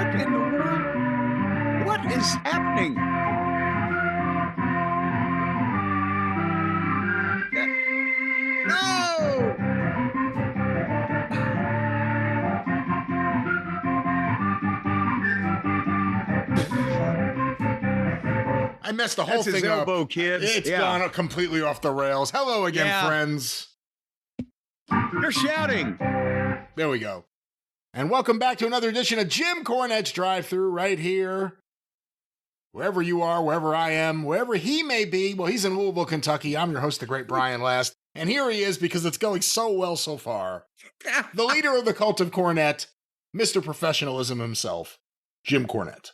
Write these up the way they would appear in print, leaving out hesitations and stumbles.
What in the world? What is happening? No! I messed the whole That's his thing elbow, up. kids. It's gone completely off the rails. Hello again, friends. You're shouting. There we go. And welcome back to another edition of Jim Cornette's Drive Thru right here. Wherever you are, wherever I am, wherever he may be. Well, he's in Louisville, Kentucky. I'm your host, the great Brian Last. And here he is because it's going so well so far. The leader of the cult of Cornette, Mr. Professionalism himself, Jim Cornette.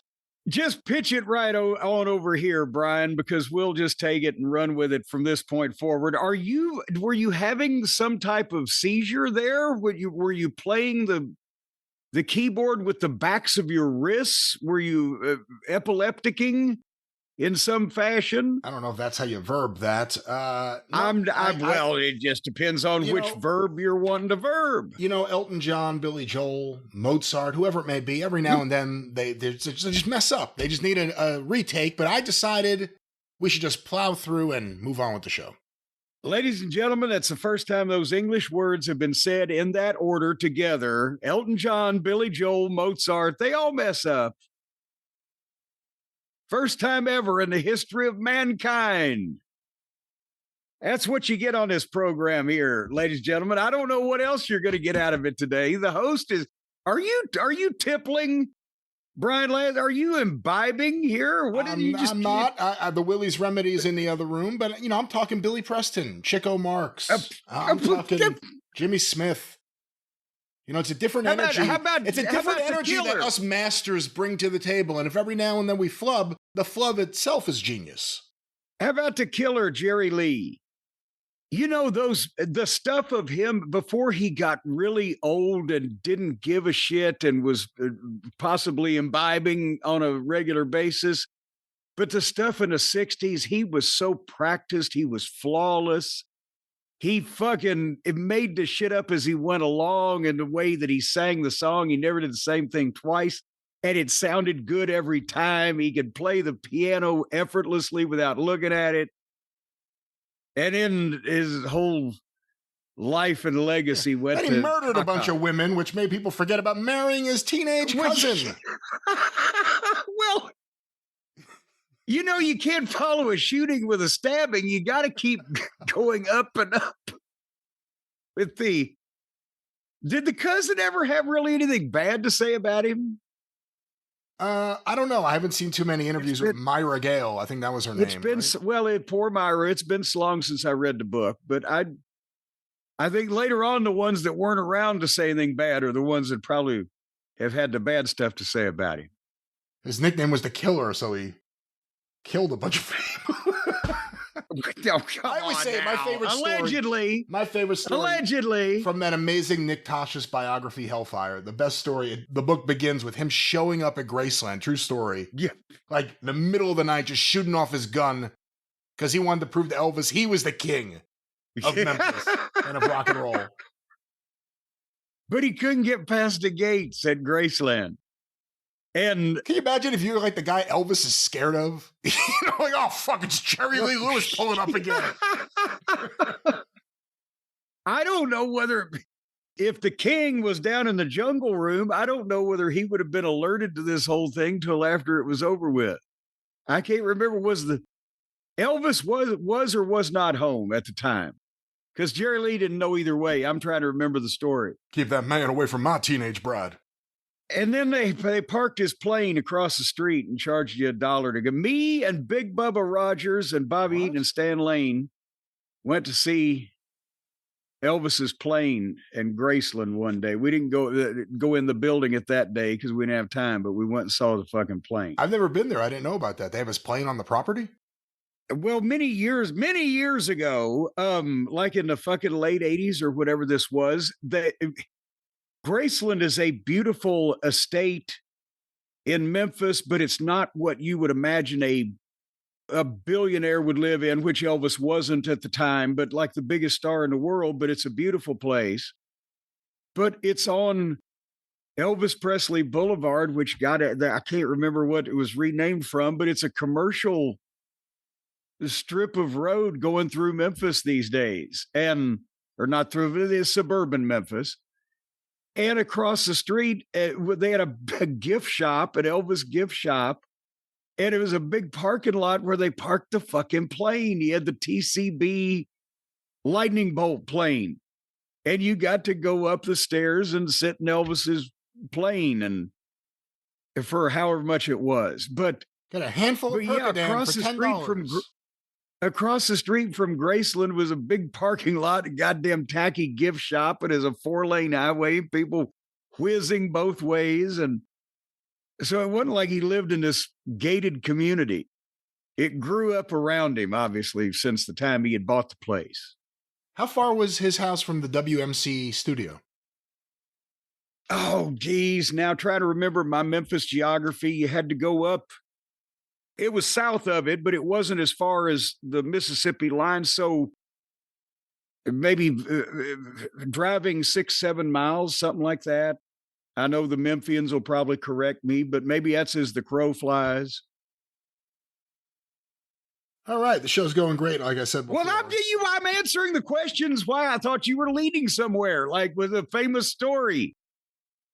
Just pitch it right on over here, Brian, because we'll just take it and run with it from this point forward. Were you having some type of seizure there? Were you playing the keyboard with the backs of your wrists? Were you epilepticing in some fashion? I don't know if that's how you verb that. Well, it just depends on which verb you're wanting to verb. You know, Elton John, Billy Joel, Mozart, whoever it may be, every now and then they just mess up. They just need a retake, but I decided we should just plow through and move on with the show. Ladies and gentlemen, that's the first time those English words have been said in that order together. Elton John, Billy Joel, Mozart, they all mess up. First time ever in the history of mankind. That's what you get on this program here, ladies and gentlemen. I don't know what else you're going to get out of it today. The host is, are you tippling? Brian Lance, are you imbibing here? What did you just? I'm not. The Willie's Remedies in the other room, but I'm talking Billy Preston, Chico Marx. I'm talking Jimmy Smith. It's a different energy. It's a different energy that us masters bring to the table, and if every now and then we flub, the flub itself is genius. How about the killer Jerry Lee? The stuff of him before he got really old and didn't give a shit and was possibly imbibing on a regular basis. But the stuff in the 60s, he was so practiced. He was flawless. He made the shit up as he went along, and the way that he sang the song, he never did the same thing twice. And it sounded good every time. He could play the piano effortlessly without looking at it. And in his whole life and legacy went he murdered a bunch of women, which made people forget about marrying his teenage cousin. Well, you can't follow a shooting with a stabbing. You got to keep going up and up. Did the cousin ever have really anything bad to say about him? I don't know. I haven't seen too many interviews with Myra Gale. I think that was her name. It's been poor Myra. It's been so long since I read the book, but I think later on the ones that weren't around to say anything bad are the ones that probably have had the bad stuff to say about him. His nickname was the Killer, so he killed a bunch of people. I would say my favorite story allegedly from that amazing Nick Tosh's biography, Hellfire. The best story. The book begins with him showing up at Graceland. True story. Yeah, like the middle of the night, just shooting off his gun because he wanted to prove to Elvis he was the king of Memphis and of rock and roll. But he couldn't get past the gates at Graceland. And can you imagine if you're like the guy Elvis is scared of? Like, oh, fuck, it's Jerry Lee Lewis pulling up again. I don't know if the king was down in the jungle room, I don't know whether he would have been alerted to this whole thing till after it was over with. I can't remember, Elvis was or was not home at the time? Because Jerry Lee didn't know either way. I'm trying to remember the story. Keep that man away from my teenage bride. And then they parked his plane across the street and charged you $1 to go. Me and Big Bubba Rogers and Bobby Eaton and Stan Lane went to see Elvis's plane in Graceland one day. We didn't go in the building at that day because we didn't have time, but we went and saw the fucking plane. I've never been there. I didn't know about that. They have his plane on the property? Well, many years ago, like in the fucking late 80s or whatever this was, Graceland is a beautiful estate in Memphis, but it's not what you would imagine a billionaire would live in, which Elvis wasn't at the time, but like the biggest star in the world, but it's a beautiful place. But it's on Elvis Presley Boulevard, which I can't remember what it was renamed from, but it's a commercial strip of road going through Memphis these days, or not through, it is suburban Memphis. And across the street, they had a gift shop, an Elvis gift shop, and it was a big parking lot where they parked the fucking plane. He had the TCB lightning bolt plane, and you got to go up the stairs and sit in Elvis's plane, and for however much it was. But got a handful of across the street from across the street from Graceland was a big parking lot, a goddamn tacky gift shop. It is a 4-lane highway, people whizzing both ways. And so it wasn't like he lived in this gated community. It grew up around him, obviously, since the time he had bought the place. How far was his house from the WMC studio? Oh, geez. Now try to remember my Memphis geography. You had to go up. It was south of it, but it wasn't as far as the Mississippi line. So maybe driving 6-7 miles, something like that. I know the Memphians will probably correct me, but maybe that's as the crow flies. All right, the show's going great, like I said before. Well, I'm answering the questions why I thought you were leading somewhere, like with a famous story.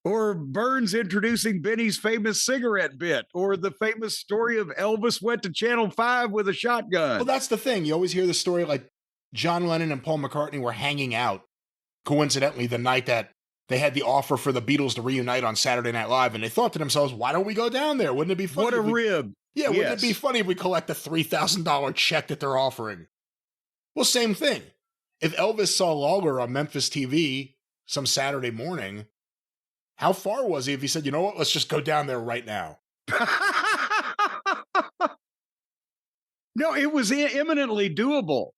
Or Burns introducing Benny's famous cigarette bit, or the famous story of Elvis went to Channel 5 with a shotgun. Well, that's the thing. You always hear the story like John Lennon and Paul McCartney were hanging out, coincidentally, the night that they had the offer for the Beatles to reunite on Saturday Night Live, and they thought to themselves, why don't we go down there? Wouldn't it be funny? What a rib. Yeah, wouldn't it be funny if we collect the $3,000 check that they're offering? Well, same thing. If Elvis saw Lawler on Memphis TV some Saturday morning, how far was he if he said, you know what, let's just go down there right now? No, it was imminently doable.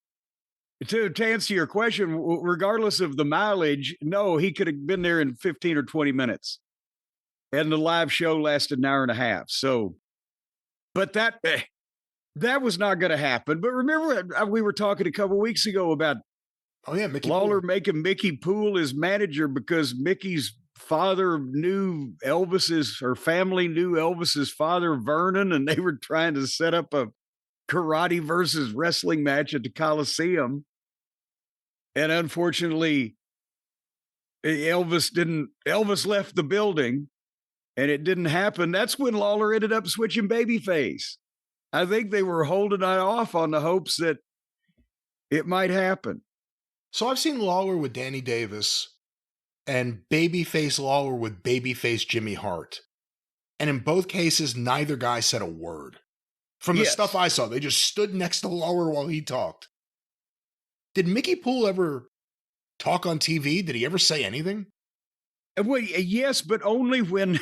To answer your question, regardless of the mileage, no, he could have been there in 15 or 20 minutes. And the live show lasted an hour and a half. So, but that was not going to happen. But remember, we were talking a couple weeks ago about Mickey Lawler Poole making Mickey Poole his manager because Mickey's father knew family knew Elvis's father, Vernon, and they were trying to set up a karate versus wrestling match at the Coliseum. And unfortunately, Elvis left the building and it didn't happen. That's when Lawler ended up switching babyface. I think they were holding it off on the hopes that it might happen. So I've seen Lawler with Danny Davis and babyface Lawler with babyface Jimmy Hart. And in both cases, neither guy said a word. From the stuff I saw, they just stood next to Lawler while he talked. Did Mickey Poole ever talk on TV? Did he ever say anything? Well, yes, but only when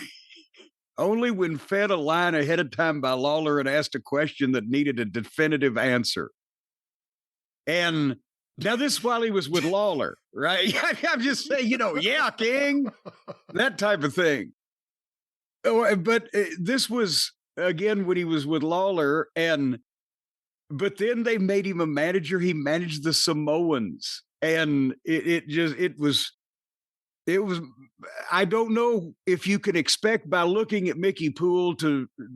fed a line ahead of time by Lawler and asked a question that needed a definitive answer. And now this while he was with Lawler, right? I'm just saying, yeah, King, that type of thing. But this was, again, when he was with Lawler, but then they made him a manager. He managed the Samoans, and it was, I don't know if you can expect by looking at Mickey Poole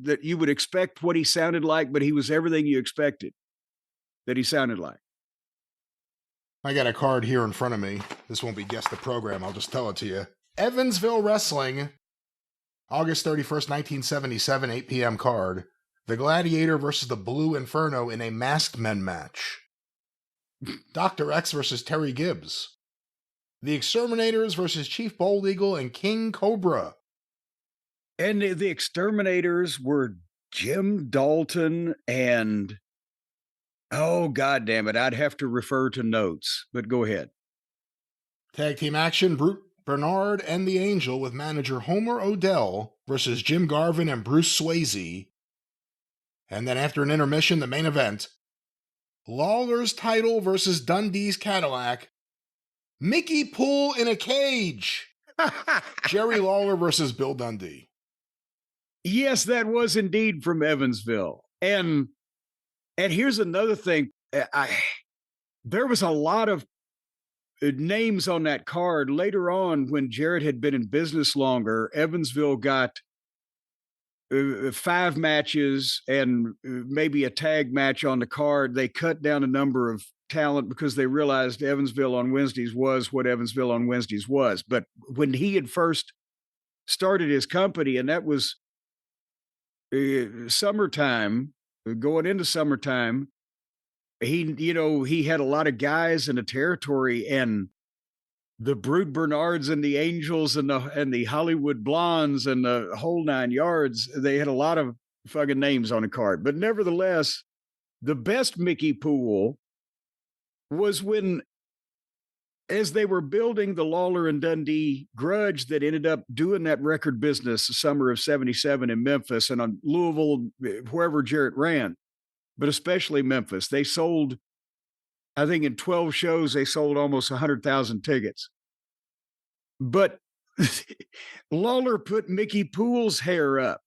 that you would expect what he sounded like, but he was everything you expected that he sounded like. I got a card here in front of me. This won't be guess the program. I'll just tell it to you. Evansville Wrestling, August 31st, 1977, 8 p.m. card. The Gladiator versus the Blue Inferno in a masked men match. Dr. X versus Terry Gibbs. The Exterminators versus Chief Bold Eagle and King Cobra. And the Exterminators were Jim Dalton and... Oh, God damn it. I'd have to refer to notes, but go ahead. Tag team action, Brute Bernard and the Angel with manager Homer Odell versus Jim Garvin and Bruce Swayze. And then after an intermission, the main event, Lawler's title versus Dundee's Cadillac. Mickey Poole in a cage. Jerry Lawler versus Bill Dundee. Yes, that was indeed from Evansville. And here's another thing. There was a lot of names on that card. Later on, when Jarrett had been in business longer, Evansville got 5 matches and maybe a tag match on the card. They cut down a number of talent because they realized Evansville on Wednesdays was what Evansville on Wednesdays was. But when he had first started his company, and that was summertime, going into summertime, he had a lot of guys in the territory, and the Brute Bernards and the Angels and the Hollywood Blondes and the whole 9 yards. They had a lot of fucking names on the card. But nevertheless, the best Mickey Poole was when, as they were building the Lawler and Dundee grudge that ended up doing that record business the summer of 77 in Memphis and on Louisville, wherever Jarrett ran, but especially Memphis. They sold, I think in 12 shows, they sold almost 100,000 tickets. But Lawler put Mickey Poole's hair up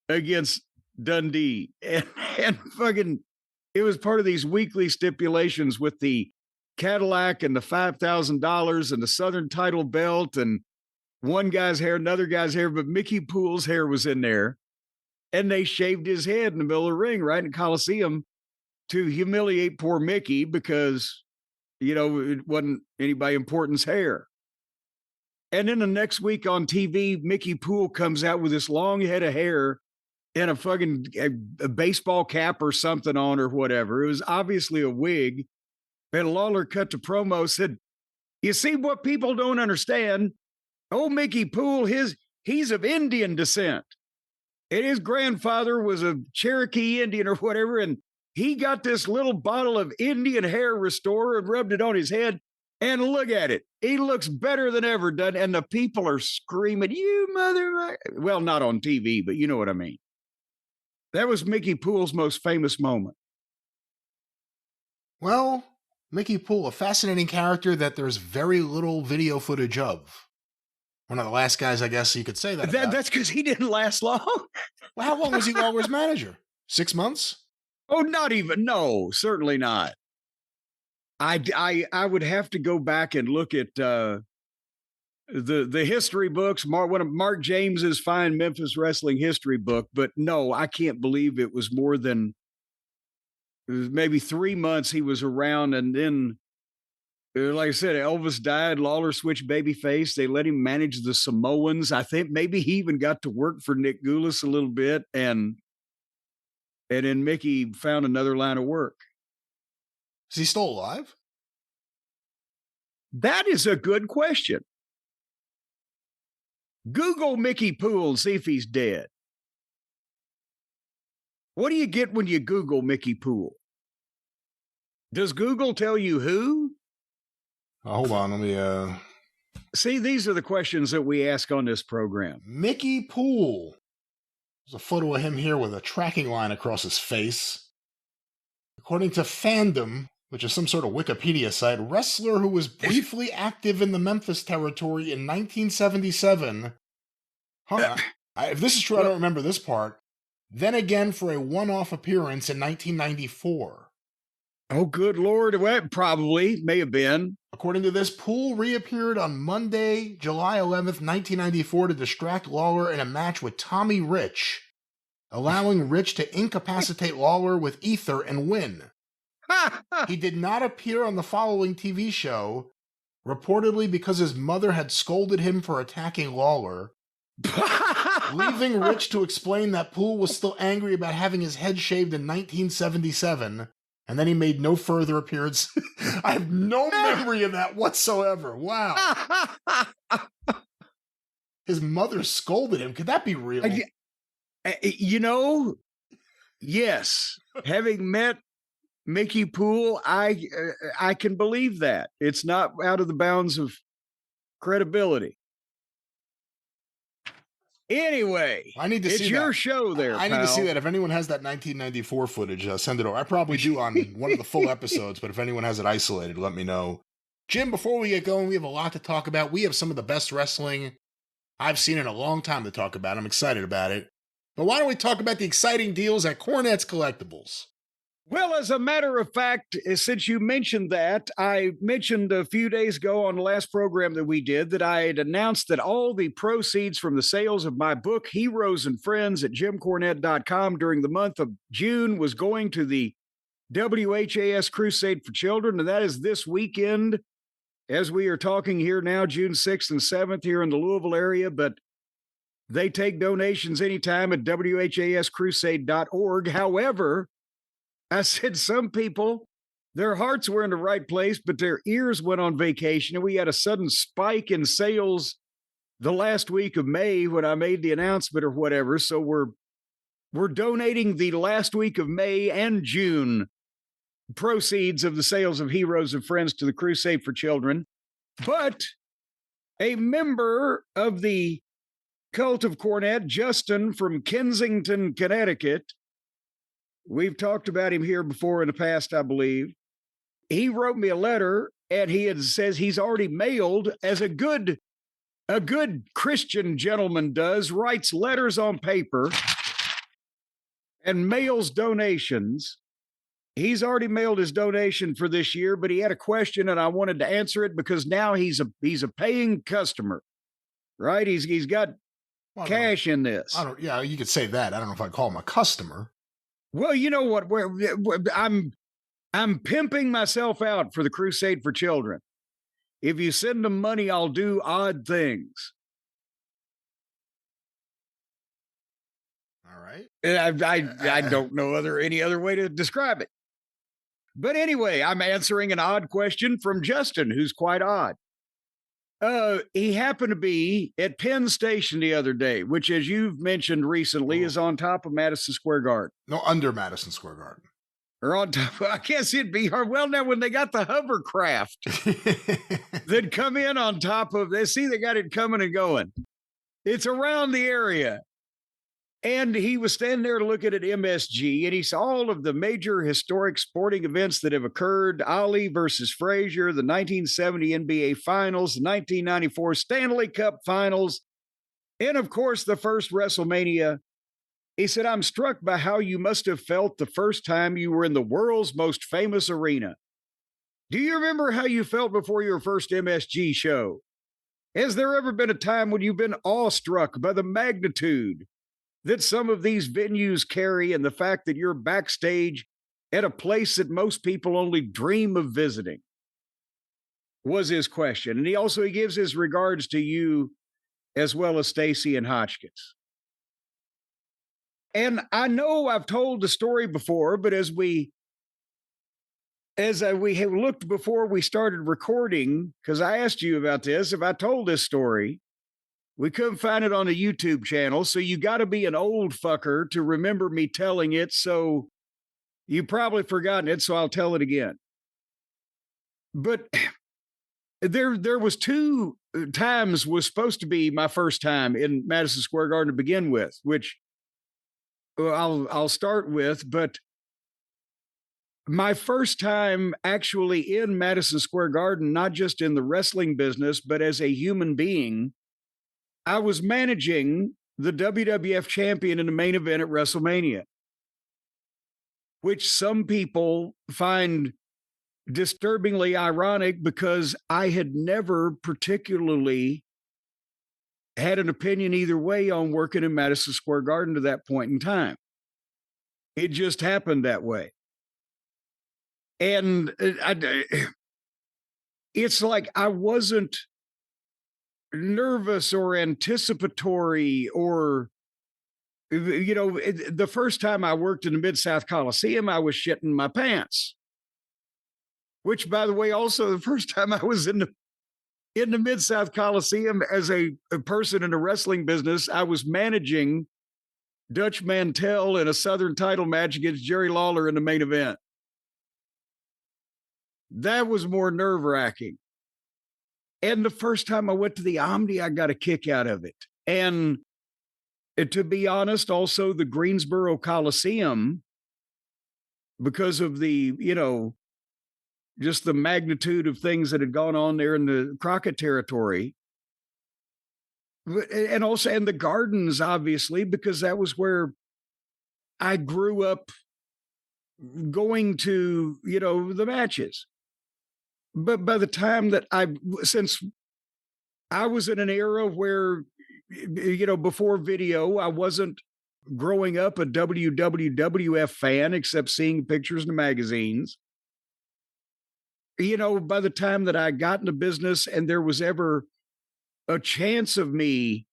against Dundee. And fucking, it was part of these weekly stipulations with the Cadillac and the $5,000 and the Southern title belt and one guy's hair, another guy's hair, but Mickey Poole's hair was in there. And they shaved his head in the middle of the ring right in Coliseum to humiliate poor Mickey because, it wasn't anybody important's hair. And then the next week on TV, Mickey Poole comes out with this long head of hair and a baseball cap or something on or whatever. It was obviously a wig. And Lawler cut to promo, said, "You see what people don't understand? Old Mickey Poole, he's of Indian descent. And his grandfather was a Cherokee Indian or whatever, and he got this little bottle of Indian hair restorer and rubbed it on his head, and look at it. He looks better than ever done." And the people are screaming, "You mother..." Well, not on TV, but you know what I mean. That was Mickey Poole's most famous moment. Well, Mickey Poole, a fascinating character that there's very little video footage of. One of the last guys, I guess you could say that about. That's because he didn't last long. Well, how long was he Lawler's manager? 6 months? Oh, not even. No, certainly not. I would have to go back and look at the history books, one of Mark James's fine Memphis wrestling history book. But no, I can't believe it was more than maybe 3 months he was around, and then, like I said, Elvis died. Lawler switched babyface. They let him manage the Samoans. I think maybe he even got to work for Nick Goulas a little bit, and then Mickey found another line of work. Is he still alive? That is a good question. Google Mickey Poole and see if he's dead. What do you get when you Google Mickey Poole? Does Google tell you who? Hold on, let me... See, these are the questions that we ask on this program. Mickey Poole. There's a photo of him here with a tracking line across his face. According to Fandom, which is some sort of Wikipedia site, wrestler who was briefly active in the Memphis territory in 1977. If this is true, I don't remember this part. Then again for a one-off appearance in 1994. Oh, good Lord. Well, probably. May have been. According to this, Poole reappeared on Monday, July 11th, 1994 to distract Lawler in a match with Tommy Rich, allowing Rich to incapacitate Lawler with ether and win. He did not appear on the following TV show, reportedly because his mother had scolded him for attacking Lawler, leaving Rich to explain that Poole was still angry about having his head shaved in 1977, and then he made no further appearance. I have no memory of that whatsoever. Wow. His mother scolded him. Could that be real? Yes. Having met Mickey Poole, I can believe that. It's not out of the bounds of credibility. Anyway, I need to see it's your that. show there, I need to see that. If anyone has that 1994 footage, send it over. I probably do on one of the full episodes, but if anyone has it isolated, let me know. Jim, before we get going, we have a lot to talk about. We have some of the best wrestling I've seen in a long time to talk about. I'm excited about it. But why don't we talk about the exciting deals at Cornette's Collectibles? Well, as a matter of fact, since you mentioned that, I mentioned a few days ago on the last program that we did that I had announced that all the proceeds from the sales of my book, Heroes and Friends at JimCornette.com during the month of June was going to the WHAS Crusade for Children. And that is this weekend as we are talking here now, June 6th and 7th here in the Louisville area. But they take donations anytime at WHAScrusade.org. However, I said some people, their hearts were in the right place, but their ears went on vacation. And we had a sudden spike in sales the last week of May when I made the announcement or whatever. So we're donating the last week of May and June proceeds of the sales of Heroes and Friends to the Crusade for Children. But a member of the cult of Cornette, Justin from Kensington, Connecticut, we've talked about him here before in the past, I believe. He wrote me a letter and says he's already mailed, as a good Christian gentleman does, writes letters on paper and mails donations. He's already mailed his donation for this year, but he had a question and I wanted to answer it because now he's a paying customer, right? He's got cash in this. Yeah, you could say that. I don't know if I'd call him a customer. Well, you know what? I'm pimping myself out for the Crusade for Children. If you send them money, I'll do odd things. All right. I don't know any other way to describe it. But anyway, I'm answering an odd question from Justin, who's quite odd. He happened to be at Penn Station the other day, which, as you've mentioned recently, is on top of Madison Square Garden. No, under Madison Square Garden. Or on top. I guess it'd be hard. Well, now when they got the hovercraft that come in on top of this, they got it coming and going. It's around the area. And he was standing there looking at MSG, and he saw all of the major historic sporting events that have occurred. Ali versus Frazier, the 1970 NBA Finals, the 1994 Stanley Cup Finals, and of course, the first WrestleMania. He said, I'm struck by how you must have felt the first time you were in the world's most famous arena. Do you remember how you felt before your first MSG show? Has there ever been a time when you've been awestruck by the magnitude that some of these venues carry and the fact that you're backstage at a place that most people only dream of visiting? Was his question. And he gives his regards to you as well as Stacy and Hotchkiss. And I know I've told the story before, but as we have looked before we started recording, because I asked you about this, if I told this story, we couldn't find it on the YouTube channel, so you got to be an old fucker to remember me telling it, so you probably forgotten it, so I'll tell it again. But there was two times was supposed to be my first time in Madison Square Garden to begin with, which I'll start with, but my first time actually in Madison Square Garden, not just in the wrestling business, but as a human being, I was managing the WWF champion in the main event at WrestleMania, which some people find disturbingly ironic because I had never particularly had an opinion either way on working in Madison Square Garden to that point in time. It just happened that way. And it's like I wasn't nervous or anticipatory or, the first time I worked in the Mid-South Coliseum, I was shitting my pants. Which, by the way, also the first time I was in the Mid-South Coliseum as a person in the wrestling business, I was managing Dutch Mantell in a Southern title match against Jerry Lawler in the main event. That was more nerve-wracking. And the first time I went to the Omni, I got a kick out of it. And to be honest, also the Greensboro Coliseum, because of the, just the magnitude of things that had gone on there in the Crockett territory. And also, and the Gardens, obviously, because that was where I grew up going to, the matches. But by the time that since I was in an era where, before video, I wasn't growing up a WWF fan except seeing pictures in the magazines. By the time that I got into business and there was ever a chance of me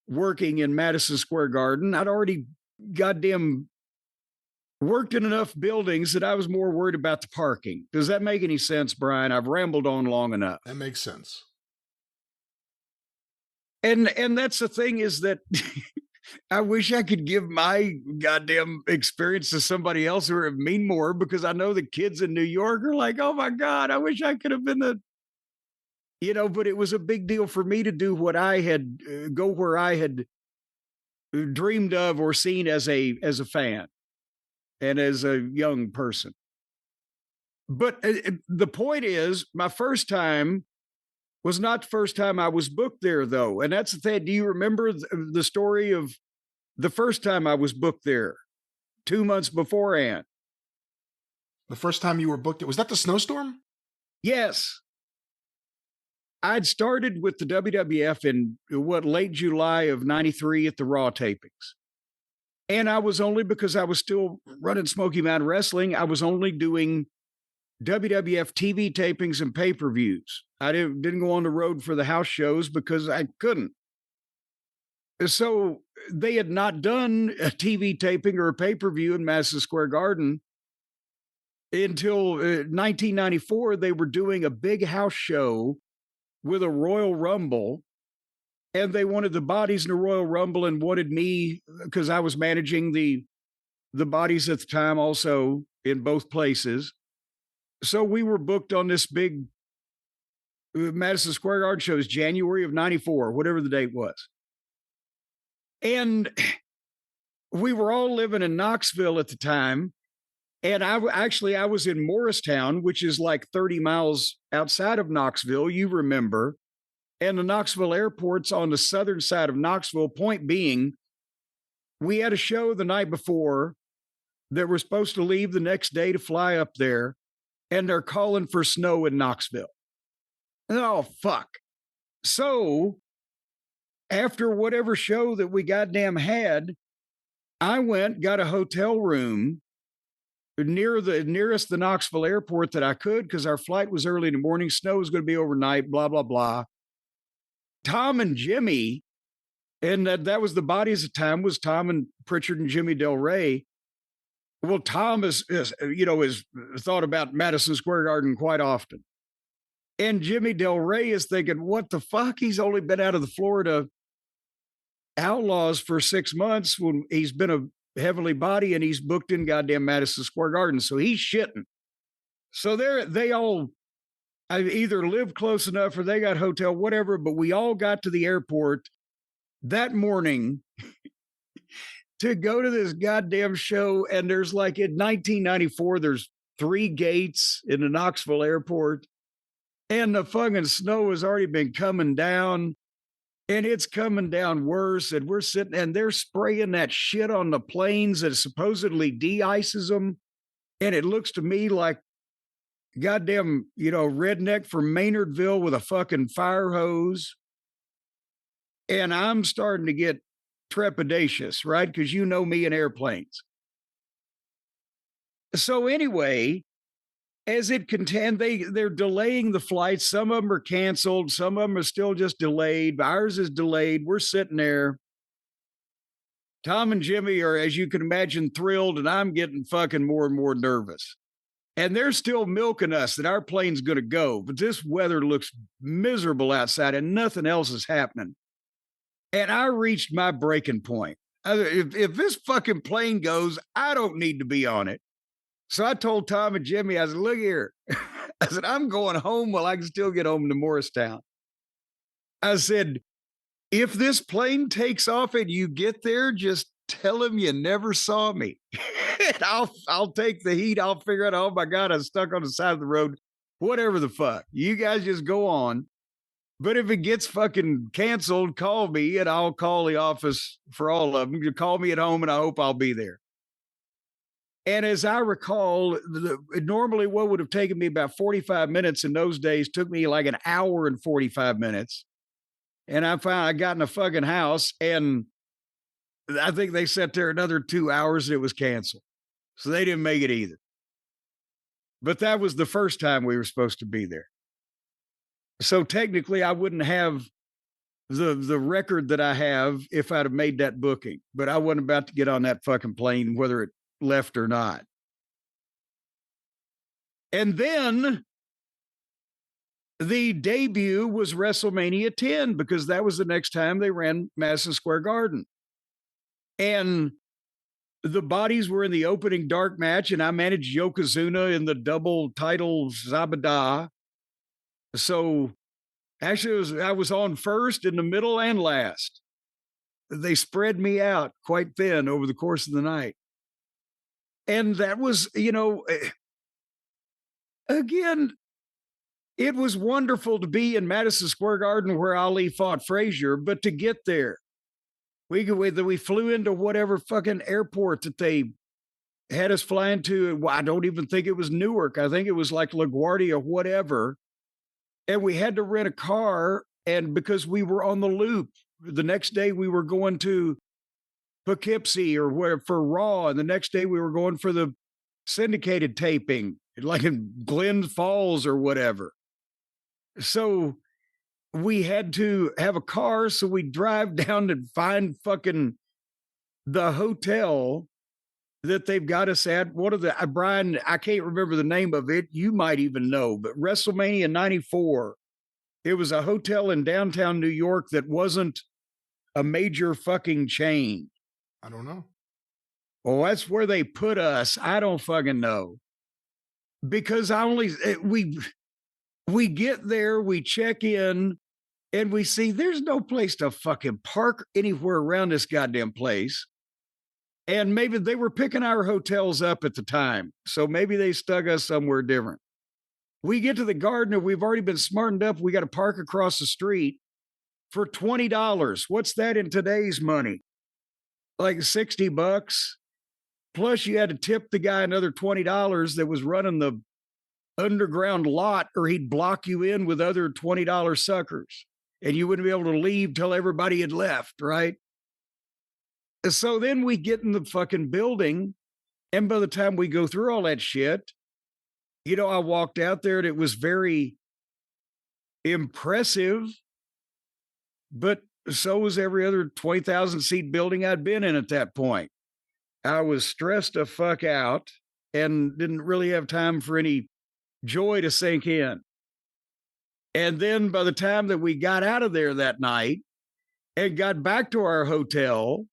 working in Madison Square Garden, I'd already goddamn worked in enough buildings that I was more worried about the parking. Does that make any sense, Brian? I've rambled on long enough. That makes sense. And that's the thing is that I wish I could give my goddamn experience to somebody else who would mean more, because I know the kids in New York are like, oh my God, I wish I could have been but it was a big deal for me to do what I had, go where I had dreamed of or seen as a fan and as a young person. But the point is, my first time was not the first time I was booked there, though. And that's the thing. Do you remember the story of the first time I was booked there 2 months beforehand? The first time you were booked, was that the snowstorm? Yes. I'd started with the WWF in late July of 93 at the Raw tapings. And I was only, because I was still running Smoky Mountain Wrestling, I was only doing WWF TV tapings and pay-per-views. I didn't go on the road for the house shows because I couldn't. So they had not done a TV taping or a pay-per-view in Madison Square Garden until 1994. They were doing a big house show with a Royal Rumble, and they wanted the bodies in the Royal Rumble and wanted me, because I was managing the bodies at the time also in both places. So we were booked on this big Madison Square Garden show. It was January of 94, whatever the date was. And we were all living in Knoxville at the time. And I was in Morristown, which is like 30 miles outside of Knoxville, you remember. And the Knoxville airport's on the southern side of Knoxville. Point being, we had a show the night before that we're supposed to leave the next day to fly up there, and they're calling for snow in Knoxville. Oh, fuck. So after whatever show that we goddamn had, I got a hotel room nearest the Knoxville airport that I could, because our flight was early in the morning. Snow was going to be overnight, blah, blah, blah. Tom and Jimmy, and that was the bodies at the time, was Tom and Pritchard and Jimmy Del Rey. Well, Tom has thought about Madison Square Garden quite often. And Jimmy Del Rey is thinking, what the fuck? He's only been out of the Florida Outlaws for 6 months when he's been a heavenly body, and he's booked in goddamn Madison Square Garden. So he's shitting. So they all either live close enough or they got hotel, whatever. But we all got to the airport that morning to go to this goddamn show. And there's like, in 1994, there's 3 gates in the Knoxville airport, and the fucking snow has already been coming down, and it's coming down worse. And we're sitting, and they're spraying that shit on the planes that supposedly de-ices them. And it looks to me like goddamn, redneck from Maynardville with a fucking fire hose. And I'm starting to get trepidatious, right? Because you know me and airplanes. So anyway, as it contend, they're delaying the flights. Some of them are canceled. Some of them are still just delayed. Ours is delayed. We're sitting there. Tom and Jimmy are, as you can imagine, thrilled, and I'm getting fucking more and more nervous. And they're still milking us that our plane's going to go, but this weather looks miserable outside and nothing else is happening. And I reached my breaking point. If this fucking plane goes, I don't need to be on it. So I told Tom and Jimmy, I said, look here. I said, I'm going home while I can still get home to Morristown. I said, if this plane takes off and you get there, just tell them you never saw me. And I'll take the heat. I'll figure out, oh my God, I'm stuck on the side of the road. Whatever the fuck. You guys just go on. But if it gets fucking canceled, call me and I'll call the office for all of them. You call me at home and I hope I'll be there. And as I recall, normally what would have taken me about 45 minutes in those days took me like an hour and 45 minutes. And I got in a fucking house, and I think they sat there another 2 hours and it was canceled. So they didn't make it either. But that was the first time we were supposed to be there. So technically I wouldn't have the record that I have if I'd have made that booking, but I wasn't about to get on that fucking plane, whether it left or not. And then the debut was WrestleMania 10, because that was the next time they ran Madison Square Garden. And the bodies were in the opening dark match, and I managed Yokozuna in the double title Zabada. So actually, I was on first, in the middle, and last. They spread me out quite thin over the course of the night. And that was, again, it was wonderful to be in Madison Square Garden where Ali fought Frazier, but to get there, we flew into whatever fucking airport that they had us flying to. I don't even think it was Newark. I think it was like LaGuardia, whatever. And we had to rent a car, and because we were on the loop, the next day we were going to Poughkeepsie or where for Raw, and the next day we were going for the syndicated taping, like in Glen Falls or whatever. So we had to have a car, so we drive down and find fucking the hotel that they've got us at. What are the Brian? I can't remember the name of it. You might even know, but WrestleMania 94. It was a hotel in downtown New York that wasn't a major fucking chain. I don't know. Well, that's where they put us. I don't fucking know. Because we get there, we check in, and we see there's no place to fucking park anywhere around this goddamn place. And maybe they were picking our hotels up at the time, so maybe they stuck us somewhere different. We get to the Garden, and we've already been smartened up. We got to park across the street for $20. What's that in today's money? Like $60. Plus, you had to tip the guy another $20 that was running the underground lot, or he'd block you in with other $20 suckers, and you wouldn't be able to leave till everybody had left, right? So then we get in the fucking building, and by the time we go through all that shit, I walked out there and it was very impressive, but so was every other 20,000 seat building I'd been in at that point. I was stressed the fuck out and didn't really have time for any joy to sink in. And then by the time that we got out of there that night and got back to our hotel,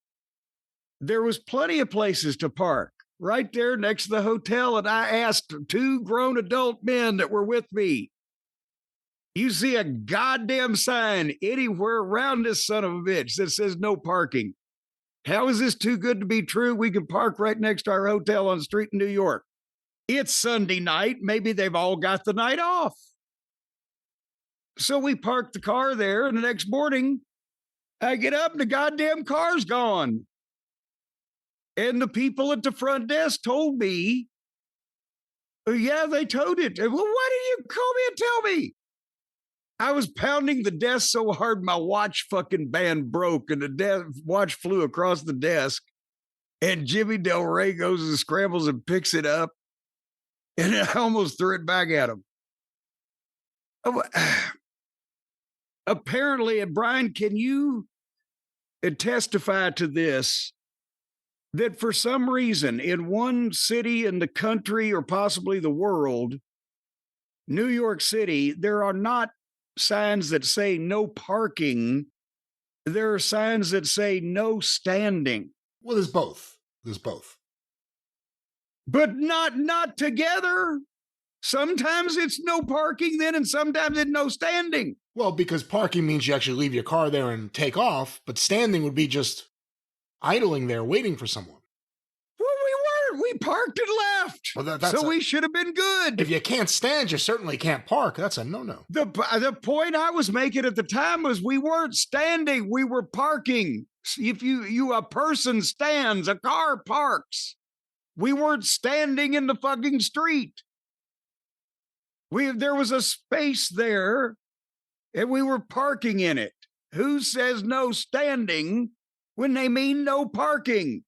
there was plenty of places to park right there next to the hotel. And I asked two grown adult men that were with me, you see a goddamn sign anywhere around this son of a bitch that says no parking? How is this too good to be true? We can park right next to our hotel on the street in New York. It's Sunday night. Maybe they've all got the night off. So we parked the car there, and the next morning, I get up and the goddamn car's gone. And the people at the front desk told me, yeah, they towed it. Well, why didn't you call me and tell me? I was pounding the desk so hard my watch fucking band broke, and the watch flew across the desk, and Jimmy Del Rey goes and scrambles and picks it up, and I almost threw it back at him. Apparently, and Brian, can you testify to this, that for some reason in one city in the country or possibly the world, New York City, there are not signs that say no parking. There are signs that say no standing. Well, there's both. There's both. But not together. Sometimes it's no parking then, and sometimes it's no standing. Well, because parking means you actually leave your car there and take off, but standing would be just idling there waiting for someone. Well, we weren't. We parked and left. Well, we should have been good. If you can't stand, you certainly can't park. That's a no-no. The point I was making at the time was we weren't standing. We were parking. If a person stands, a car parks. We weren't standing in the fucking street. There was a space there and we were parking in it. Who says no standing when they mean no parking?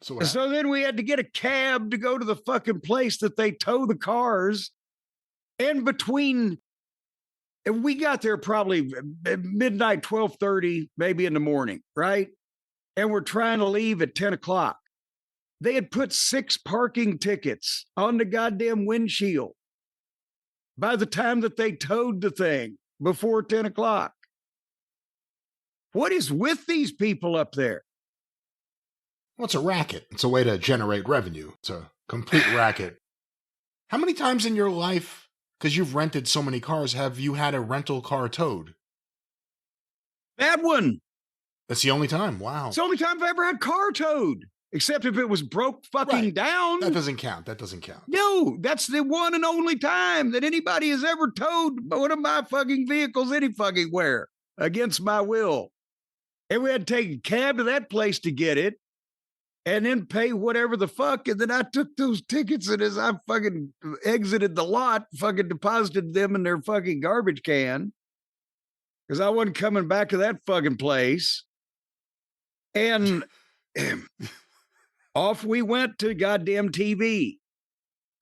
So then we had to get a cab to go to the fucking place that they tow the cars. And we got there probably midnight, 12:30, maybe in the morning, right? And we're trying to leave at 10 o'clock. They had put 6 parking tickets on the goddamn windshield by the time that they towed the thing before 10 o'clock. What is with these people up there? Well, it's a racket. It's a way to generate revenue. It's a complete racket. How many times in your life, because you've rented so many cars, have you had a rental car towed? That one. That's the only time. Wow. It's the only time I've ever had car towed, except if it was broke fucking down. That doesn't count. No, that's the one and only time that anybody has ever towed one of my fucking vehicles any fucking where against my will. And we had to take a cab to that place to get it and then pay whatever the fuck. And then I took those tickets, and as I fucking exited the lot, fucking deposited them in their fucking garbage can because I wasn't coming back to that fucking place. And off we went to goddamn TV.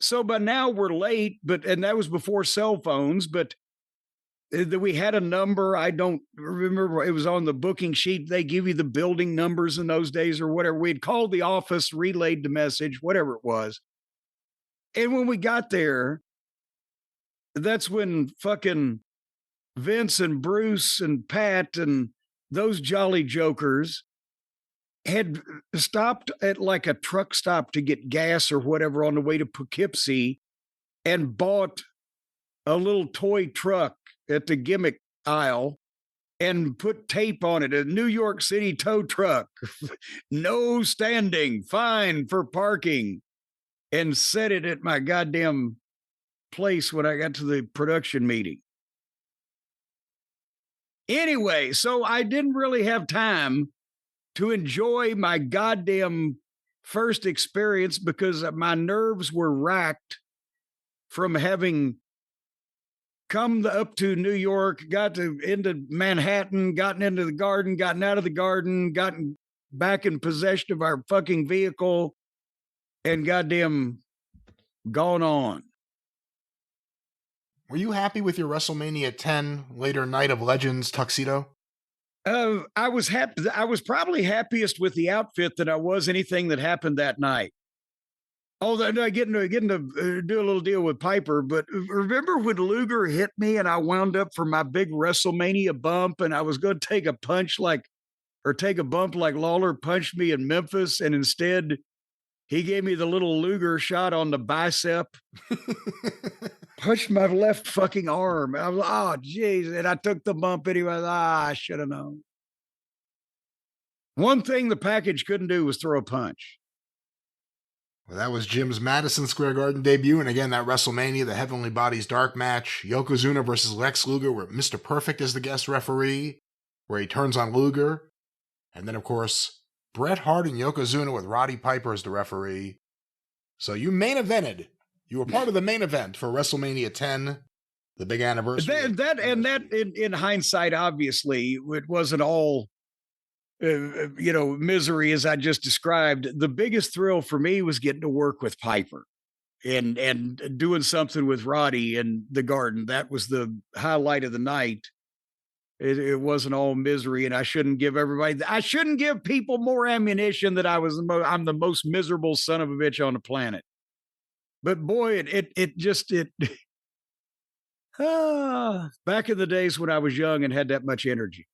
So by now we're late, and that was before cell phones, but we had a number. I don't remember. It was on the booking sheet. They give you the building numbers in those days or whatever. We'd called the office, relayed the message, whatever it was. And when we got there, that's when fucking Vince and Bruce and Pat and those jolly jokers had stopped at like a truck stop to get gas or whatever on the way to Poughkeepsie and bought a little toy truck at the gimmick aisle and put tape on it, a New York City tow truck, no standing, fine for parking, and set it at my goddamn place when I got to the production meeting. Anyway, so I didn't really have time to enjoy my goddamn first experience because my nerves were racked from having come up to New York, into Manhattan, gotten into the garden, gotten out of the garden, gotten back in possession of our fucking vehicle, and goddamn gone on. Were you happy with your WrestleMania 10 later Night of Legends tuxedo? I was happy. I was probably happiest with the outfit than I was anything that happened that night. Although getting to do a little deal with Piper, but remember when Luger hit me and I wound up for my big WrestleMania bump, and I was going to take a bump like Lawler punched me in Memphis, and instead he gave me the little Luger shot on the bicep, punched my left fucking arm. I was like, oh geez, and I took the bump anyway. I should have known. One thing the package couldn't do was throw a punch. Well, that was Jim's Madison Square Garden debut, and again, that WrestleMania, the Heavenly Bodies Dark match, Yokozuna versus Lex Luger, where Mr. Perfect is the guest referee, where he turns on Luger, and then, of course, Bret Hart and Yokozuna with Roddy Piper as the referee. So you main evented. You were part of the main event for WrestleMania 10, the big anniversary. That in hindsight, obviously, it wasn't all misery as I just described. The biggest thrill for me was getting to work with Piper and doing something with Roddy in the Garden. That was the highlight of the night. It wasn't all misery, and I shouldn't give people more ammunition that I'm the most miserable son of a bitch on the planet. But boy, back in the days when I was young and had that much energy.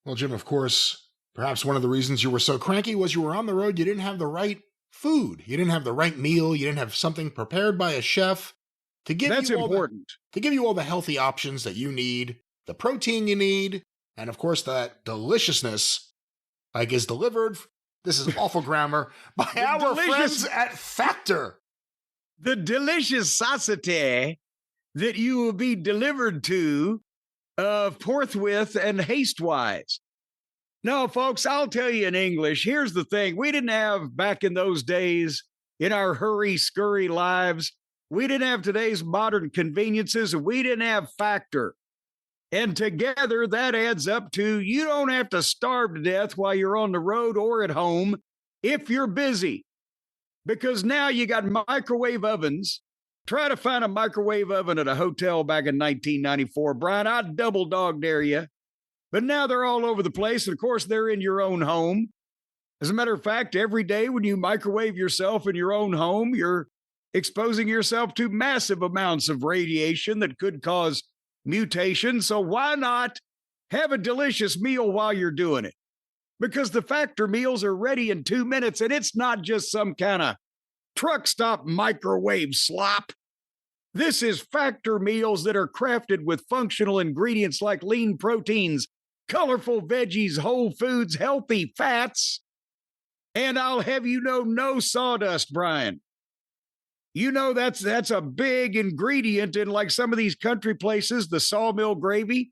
Well, Jim, of course, perhaps one of the reasons you were so cranky was you were on the road. You didn't have the right food. You didn't have the right meal. You didn't have something prepared by a chef to give That's important. To give you all the healthy options that you need, the protein you need, and of course that deliciousness is delivered. This is awful grammar by our friends at Factor. The deliciosity that you will be delivered to forthwith and hastewise. No, folks, I'll tell you in English. Here's the thing. We didn't have back in those days, in our hurry scurry lives, we didn't have today's modern conveniences, and we didn't have Factor. And together that adds up to you don't have to starve to death while you're on the road or at home if you're busy. Because now you got microwave ovens. Try to find a microwave oven at a hotel back in 1994, Brian. I'd double dog dare you. But now they're all over the place. And of course, they're in your own home. As a matter of fact, every day when you microwave yourself in your own home, you're exposing yourself to massive amounts of radiation that could cause mutation. So why not have a delicious meal while you're doing it? Because the Factor meals are ready in 2 minutes, and it's not just some kind of truck stop microwave slop. This is Factor meals that are crafted with functional ingredients like lean proteins, colorful veggies, whole foods, healthy fats. And I'll have you know, no sawdust, Brian. You know, that's a big ingredient in like some of these country places, the sawmill gravy,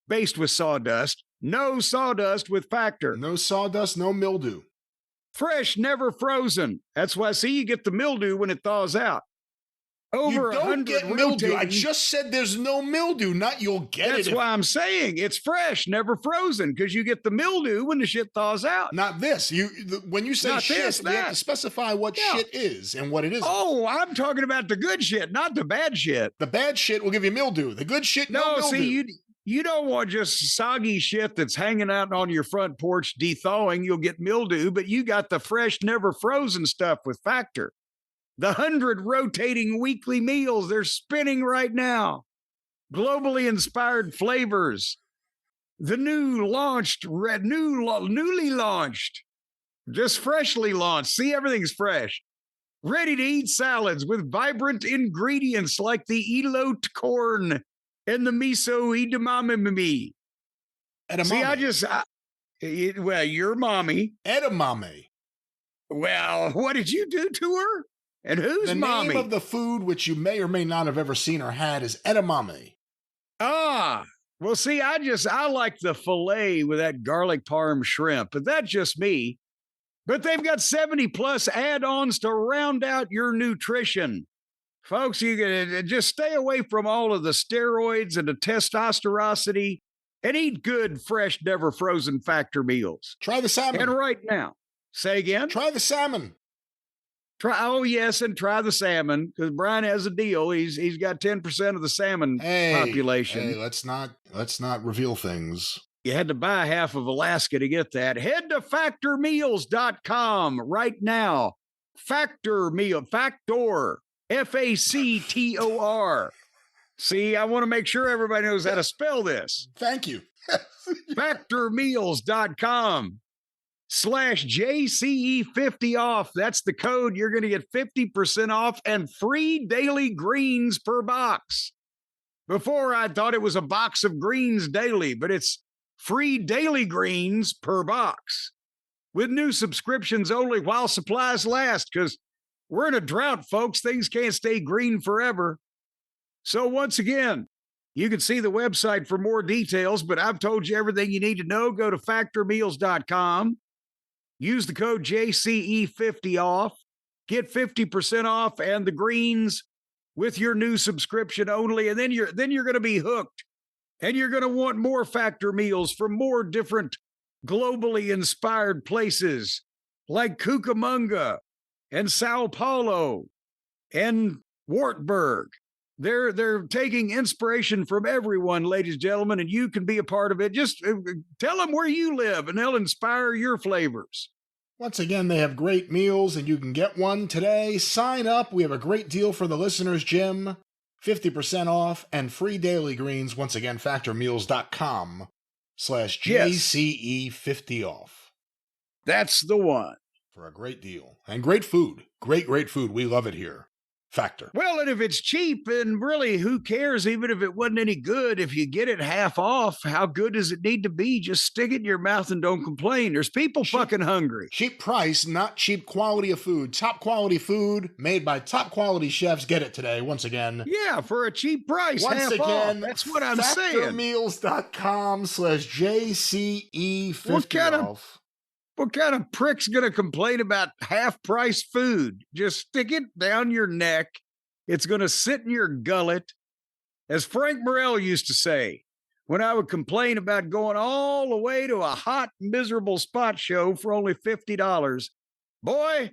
based with sawdust. No sawdust with Factor. No sawdust, no mildew. Fresh, never frozen. That's why, see, you get the mildew when it thaws out. Over 100 get mildew. I just said there's no mildew, not you'll get it. That's why I'm saying it's fresh, never frozen, because you get the mildew when the shit thaws out. Not this. When you say not shit, this, you have to specify what shit is and what it isn't. Oh, I'm talking about the good shit, not the bad shit. The bad shit will give you mildew. The good shit, no mildew. See, you don't want just soggy shit that's hanging out on your front porch de-thawing. You'll get mildew, but you got the fresh, never frozen stuff with Factor. The 100 rotating weekly meals, they're spinning right now. Globally inspired flavors. The newly launched, just freshly launched. See, everything's fresh. Ready to eat salads with vibrant ingredients like the elote corn and the miso edamame. See, well, your mommy. Edamame. Well, what did you do to her? And who's mommy? The name of the food, which you may or may not have ever seen or had, is edamame. Ah, well, see, I like the filet with that garlic parm shrimp, but that's just me. But they've got 70 plus add-ons to round out your nutrition. Folks, you can just stay away from all of the steroids and the testosterosity and eat good, fresh, never frozen Factor meals. Try the salmon. And right now, say again? Try the salmon. And try the salmon, because Brian has a deal. He's got 10% of the salmon population. Hey, let's not reveal things. You had to buy half of Alaska to get that. Head to factormeals.com right now. Factor, Factor. See, I want to make sure everybody knows how to spell this. Thank you. Factormeals.com/JCE50 off. That's the code. You're going to get 50% off and free daily greens per box. Before, I thought it was a box of greens daily, but it's free daily greens per box with new subscriptions only while supplies last, because we're in a drought, folks. Things can't stay green forever. So once again, you can see the website for more details, but I've told you everything you need to know. Go to factormeals.com. Use the code JCE50 off. Get 50% off and the greens with your new subscription only. And then you're going to be hooked. And you're going to want more Factor meals from more different globally inspired places like Cucamonga and Sao Paulo and Wartburg. They're taking inspiration from everyone, ladies and gentlemen, and you can be a part of it. Just tell them where you live, and they'll inspire your flavors. Once again, they have great meals, and you can get one today. Sign up. We have a great deal for the listeners, Jim. 50% off and free daily greens. Once again, factormeals.com/JCE50 off. That's the one. For a great deal. And great food. Great food. We love it here. factor. Well, and if it's cheap, and really, who cares? Even if it wasn't any good, if you get it half off, how good does it need to be? Just stick it in your mouth and don't complain. There's people fucking hungry. Cheap price, not cheap quality of food. Top quality food made by top quality chefs. Get it today, once again. Yeah, for a cheap price. Once half again, off. That's what I'm saying. factormeals.com/JCE50 off. What kind of prick's going to complain about half-price food? Just stick it down your neck. It's going to sit in your gullet. As Frank Morrell used to say, when I would complain about going all the way to a hot, miserable spot show for only $50. Boy,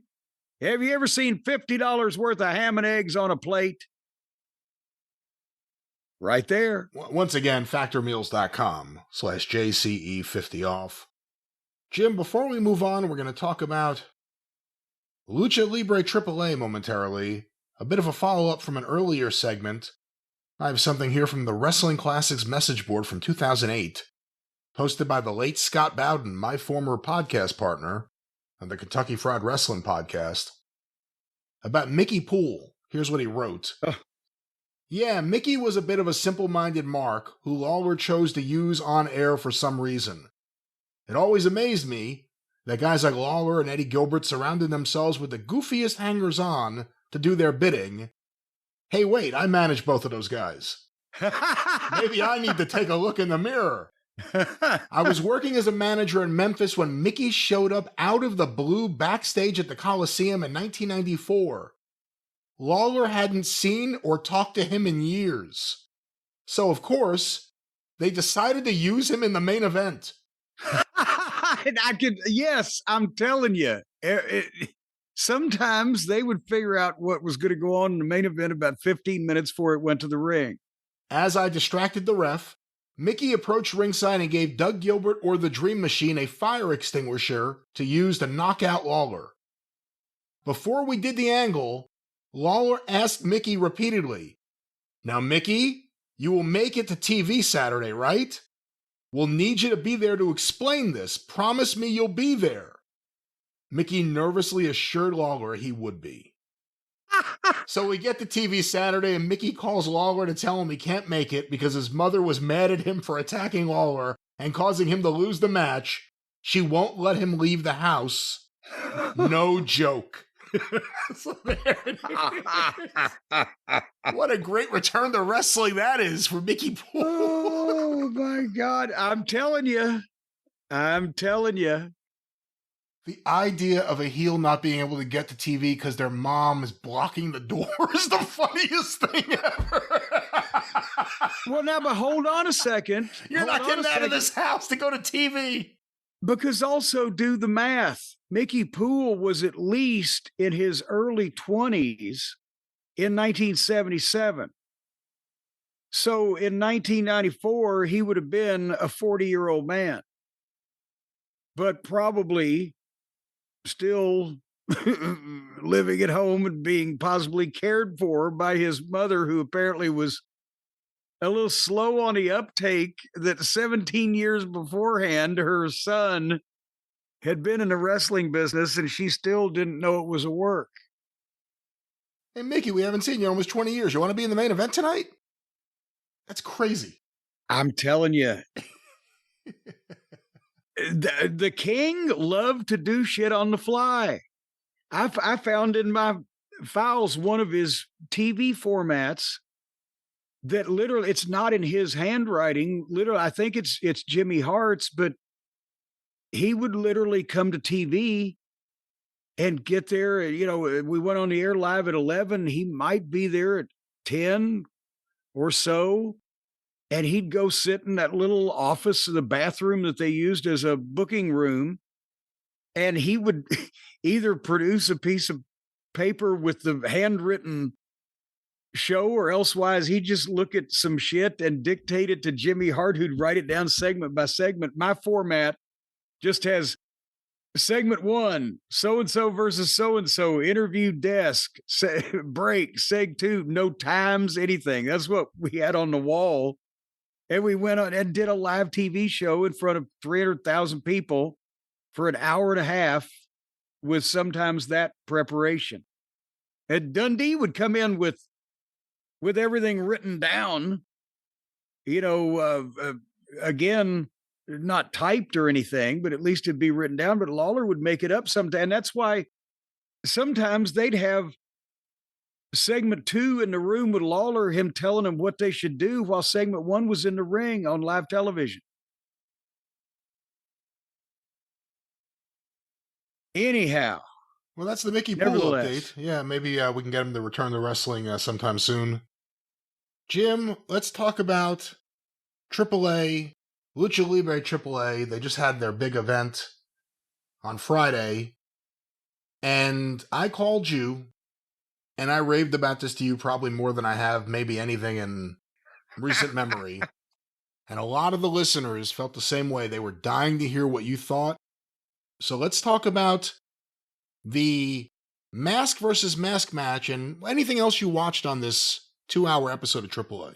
have you ever seen $50 worth of ham and eggs on a plate? Right there. Once again, factormeals.com/JCE50 off. Jim, before we move on, we're going to talk about Lucha Libre AAA momentarily. A bit of a follow-up from an earlier segment. I have something here from the Wrestling Classics message board from 2008, posted by the late Scott Bowden, my former podcast partner on the Kentucky Fried Wrestling podcast, about Mickey Poole. Here's what he wrote. Yeah, Mickey was a bit of a simple-minded mark who Lawler chose to use on air for some reason. It always amazed me that guys like Lawler and Eddie Gilbert surrounded themselves with the goofiest hangers-on to do their bidding. Hey, wait, I manage both of those guys. Maybe I need to take a look in the mirror. I was working as a manager in Memphis when Mickey showed up out of the blue backstage at the Coliseum in 1994. Lawler hadn't seen or talked to him in years. So, of course, they decided to use him in the main event. Yes, I'm telling you. Sometimes they would figure out what was going to go on in the main event about 15 minutes before it went to the ring. As I distracted the ref, Mickey approached ringside and gave Doug Gilbert or the Dream Machine a fire extinguisher to use to knock out Lawler. Before we did the angle, Lawler asked Mickey repeatedly, "Now, Mickey, you will make it to TV Saturday, right? We'll need you to be there to explain this. Promise me you'll be there." Mickey nervously assured Lawler he would be. So we get to TV Saturday, and Mickey calls Lawler to tell him he can't make it because his mother was mad at him for attacking Lawler and causing him to lose the match. She won't let him leave the house. No joke. So there it is. What a great return to wrestling that is for Mickey Poole. Oh, my God. I'm telling you. The idea of a heel not being able to get to TV because their mom is blocking the door is the funniest thing ever. Well, now, but hold on a second. You're not getting out of this house to go to TV. Because also do the math. Mickey Poole was at least in his early 20s in 1977. So in 1994, he would have been a 40-year-old man. But probably still living at home and being possibly cared for by his mother, who apparently was a little slow on the uptake, that 17 years beforehand, her son had been in the wrestling business and she still didn't know it was a work. Hey, Mickey, we haven't seen you in almost 20 years. You want to be in the main event tonight? That's crazy. I'm telling you. The king loved to do shit on the fly. I found in my files one of his TV formats that literally, it's not in his handwriting. Literally, I think it's Jimmy Hart's, but he would literally come to TV and get there. You know, we went on the air live at 11. He might be there at 10 or so. And he'd go sit in that little office, the bathroom that they used as a booking room. And he would either produce a piece of paper with the handwritten show, or elsewise he'd just look at some shit and dictate it to Jimmy Hart, who'd write it down segment by segment. My format just has segment 1, so-and-so versus so-and-so, interview desk, break, seg 2, no times, anything. That's what we had on the wall. And we went on and did a live TV show in front of 300,000 people for an hour and a half with sometimes that preparation. And Dundee would come in with everything written down, you know, again, not typed or anything, but at least it'd be written down. But Lawler would make it up sometime. And that's why sometimes they'd have segment 2 in the room with Lawler, him telling them what they should do while segment 1 was in the ring on live television. Anyhow. Well, that's the Mickey Poole update. Yeah, maybe we can get him to return to wrestling sometime soon. Jim, let's talk about AAA, Lucha Libre AAA. They just had their big event on Friday, and I called you, and I raved about this to you probably more than I have maybe anything in recent memory. And a lot of the listeners felt the same way. They were dying to hear what you thought. So let's talk about the mask versus mask match and anything else you watched on this 2-hour episode of AAA.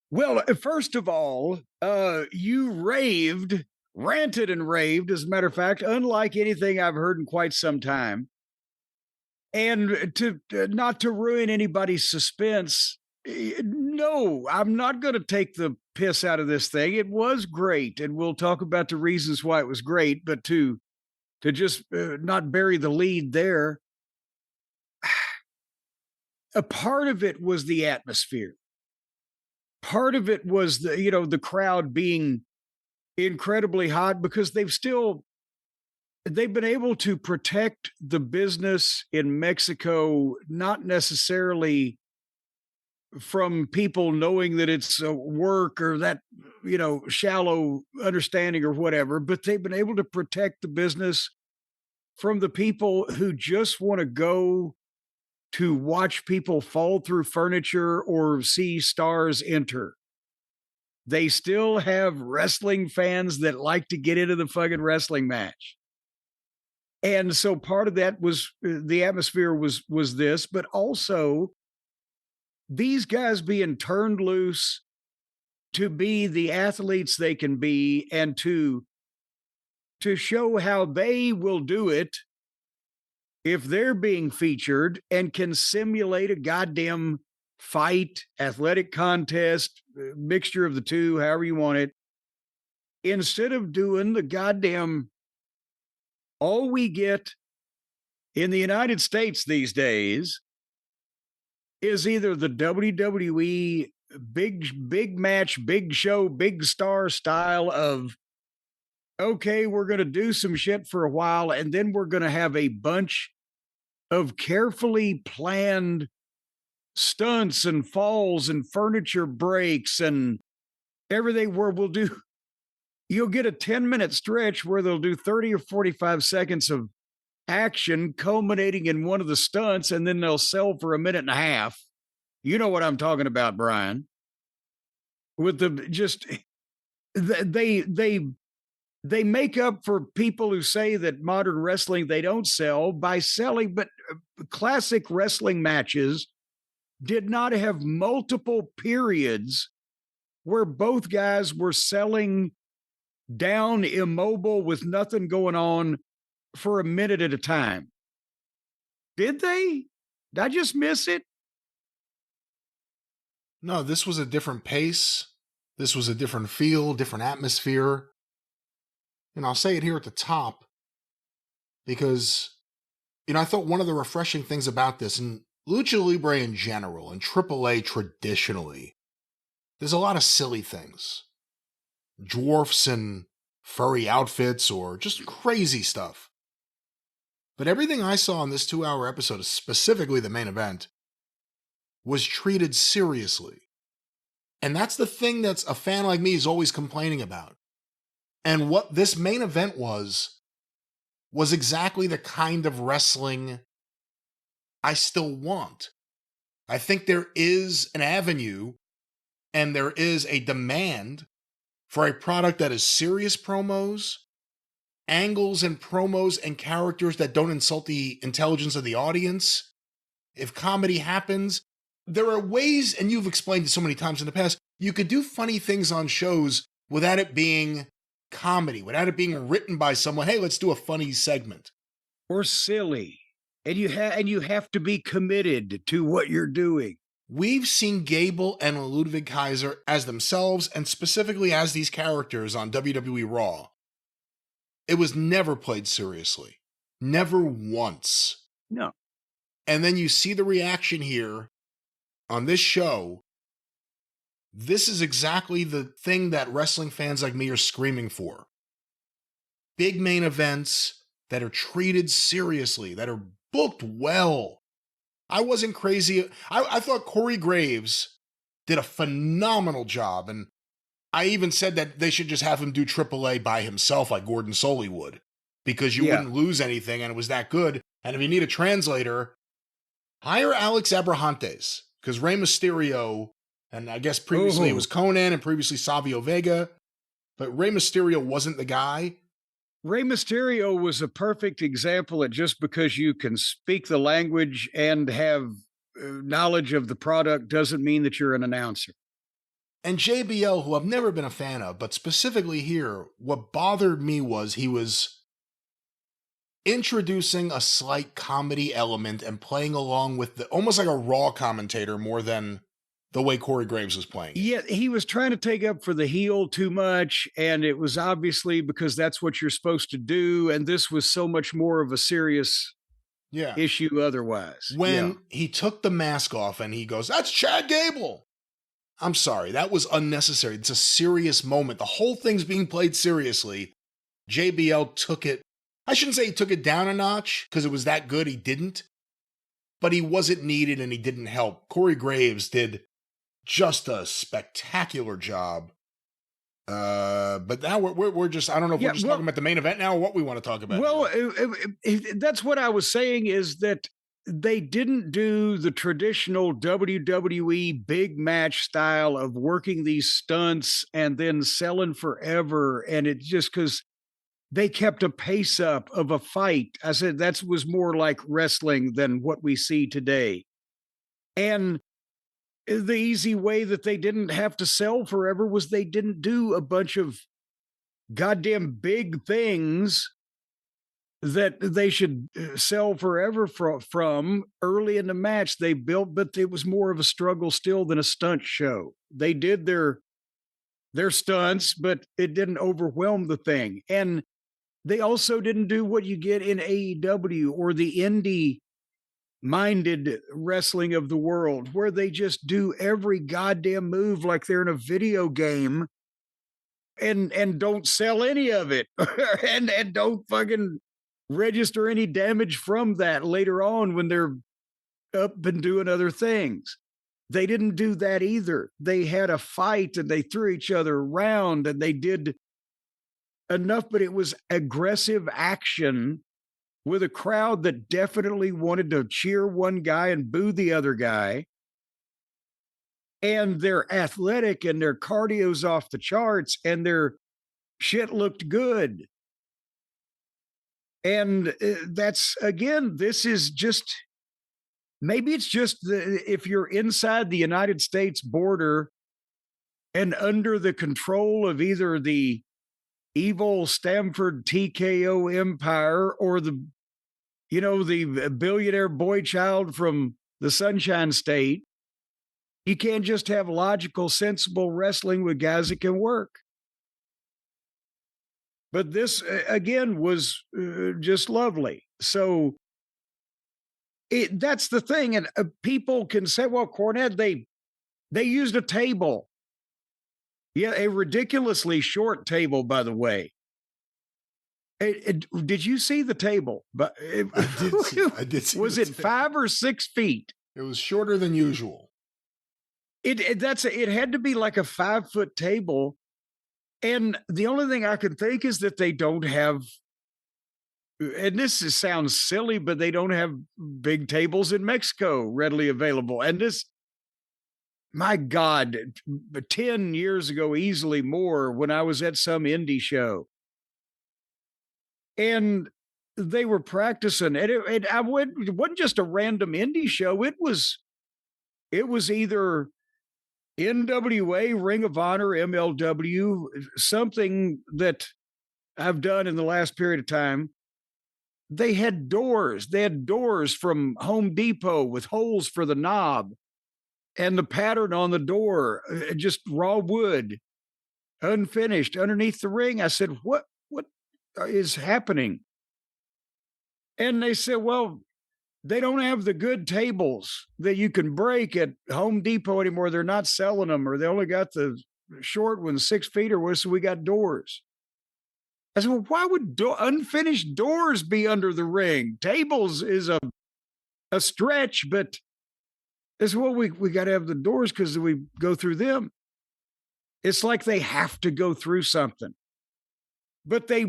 Well, first of all, you ranted and raved, as a matter of fact, unlike anything I've heard in quite some time. And to not to ruin anybody's suspense, no, I'm not going to take the piss out of this thing. It was great, and we'll talk about the reasons why it was great, but to just not bury the lead there, a part of it was the atmosphere. Part of it was the crowd being incredibly hot because they've been able to protect the business in Mexico, not necessarily from people knowing that it's work or that, shallow understanding or whatever, but they've been able to protect the business from the people who just want to go to watch people fall through furniture or see stars enter. They still have wrestling fans that like to get into the fucking wrestling match. And so part of that was the atmosphere was this, but also these guys being turned loose to be the athletes they can be and to show how they will do it if they're being featured and can simulate a goddamn fight, athletic contest, mixture of the two, however you want it, instead of doing the goddamn, all we get in the United States these days is either the WWE big match, big show, big star style of, okay, we're going to do some shit for a while, and then we're going to have a bunch of carefully planned stunts and falls and furniture breaks and everything where you'll get a 10-minute stretch where they'll do 30 or 45 seconds of action culminating in one of the stunts, and then they'll sell for a minute and a half. You know what I'm talking about, Brian. With they make up for people who say that modern wrestling they don't sell by selling, but classic wrestling matches did not have multiple periods where both guys were selling down immobile with nothing going on for a minute at a time. Did they? Did I just miss it? No, this was a different pace. This was a different feel, different atmosphere. And I'll say it here at the top because, I thought one of the refreshing things about this, and Lucha Libre in general, and AAA traditionally, there's a lot of silly things. Dwarfs in furry outfits or just crazy stuff. But everything I saw in this 2-hour episode, specifically the main event, was treated seriously. And that's the thing that's a fan like me is always complaining about. And what this main event was exactly the kind of wrestling I still want. I think there is an avenue and there is a demand for a product that is serious promos, angles and promos and characters that don't insult the intelligence of the audience. If comedy happens, there are ways, and you've explained it so many times in the past, you could do funny things on shows without it being comedy, without it being written by someone. Hey, let's do a funny segment. Or silly. And you have to be committed to what you're doing. We've seen Gable and Ludwig Kaiser as themselves and specifically as these characters on WWE Raw. It was never played seriously. Never once. No. And then you see the reaction here on this show. This is exactly the thing that wrestling fans like me are screaming for. Big main events that are treated seriously, that are booked well. I wasn't crazy. I thought Corey Graves did a phenomenal job. And I even said that they should just have him do AAA by himself like Gordon Soley would. Because you wouldn't lose anything and it was that good. And if you need a translator, hire Alex Abrahantes. Because Rey Mysterio, and I guess previously it was Conan and previously Savio Vega. But Rey Mysterio wasn't the guy. Rey Mysterio was a perfect example that just because you can speak the language and have knowledge of the product doesn't mean that you're an announcer. And JBL, who I've never been a fan of, but specifically here, what bothered me was he was introducing a slight comedy element and playing along with almost like a Raw commentator more than the way Corey Graves was playing. Yeah, he was trying to take up for the heel too much, and it was obviously because that's what you're supposed to do, and this was so much more of a serious issue otherwise. When he took the mask off and he goes, "That's Chad Gable." I'm sorry, that was unnecessary. It's a serious moment. The whole thing's being played seriously. JBL took it, I shouldn't say he took it down a notch, because it was that good, he didn't. But he wasn't needed and he didn't help. Corey Graves did just a spectacular job. But now we're just, I don't know if we're just talking about the main event now or what we want to talk about. Well, that's what I was saying, is that they didn't do the traditional WWE big match style of working these stunts and then selling forever. And it just because they kept a pace up of a fight. I said that was more like wrestling than what we see today. And the easy way that they didn't have to sell forever was they didn't do a bunch of goddamn big things that they should sell forever from early in the match. They built, but it was more of a struggle still than a stunt show. They did their stunts, but it didn't overwhelm the thing. And they also didn't do what you get in AEW or the indie minded wrestling of the world, where they just do every goddamn move like they're in a video game and don't sell any of it and don't fucking register any damage from that later on when they're up and doing other things. They didn't do that either. They had a fight and they threw each other around and they did enough, but it was aggressive action with a crowd that definitely wanted to cheer one guy and boo the other guy. And they're athletic and their cardio's off the charts and their shit looked good. And that's, again, this is just, maybe it's just if you're inside the United States border and under the control of either the evil Stamford TKO empire or the billionaire boy child from the Sunshine State, you can't just have logical, sensible wrestling with guys that can work. But this, again, was just lovely. So that's the thing. And people can say, well, Cornette, they used a table. Yeah, a ridiculously short table, by the way. Did you see the table? But I did see. Was it 5 or 6 feet? It was shorter than usual. It had to be like a 5-foot table. And the only thing I can think is that they don't have, and sounds silly, but they don't have big tables in Mexico readily available. And this, my God, 10 years ago, easily more, when I was at some indie show. And they were practicing, and it wasn't just a random indie show. It was either NWA, Ring of Honor, MLW, something that I've done in the last period of time. They had doors. They had doors from Home Depot with holes for the knob and the pattern on the door, just raw wood, unfinished underneath the ring. I said, what is happening? And they said, well, they don't have the good tables that you can break at Home Depot anymore. They're not selling them, or they only got the short ones, 6 feet or what, so we got doors. I said, well, why would unfinished doors be under the ring? Tables is a stretch, but it's well, we got to have the doors because we go through them. It's like they have to go through something. But they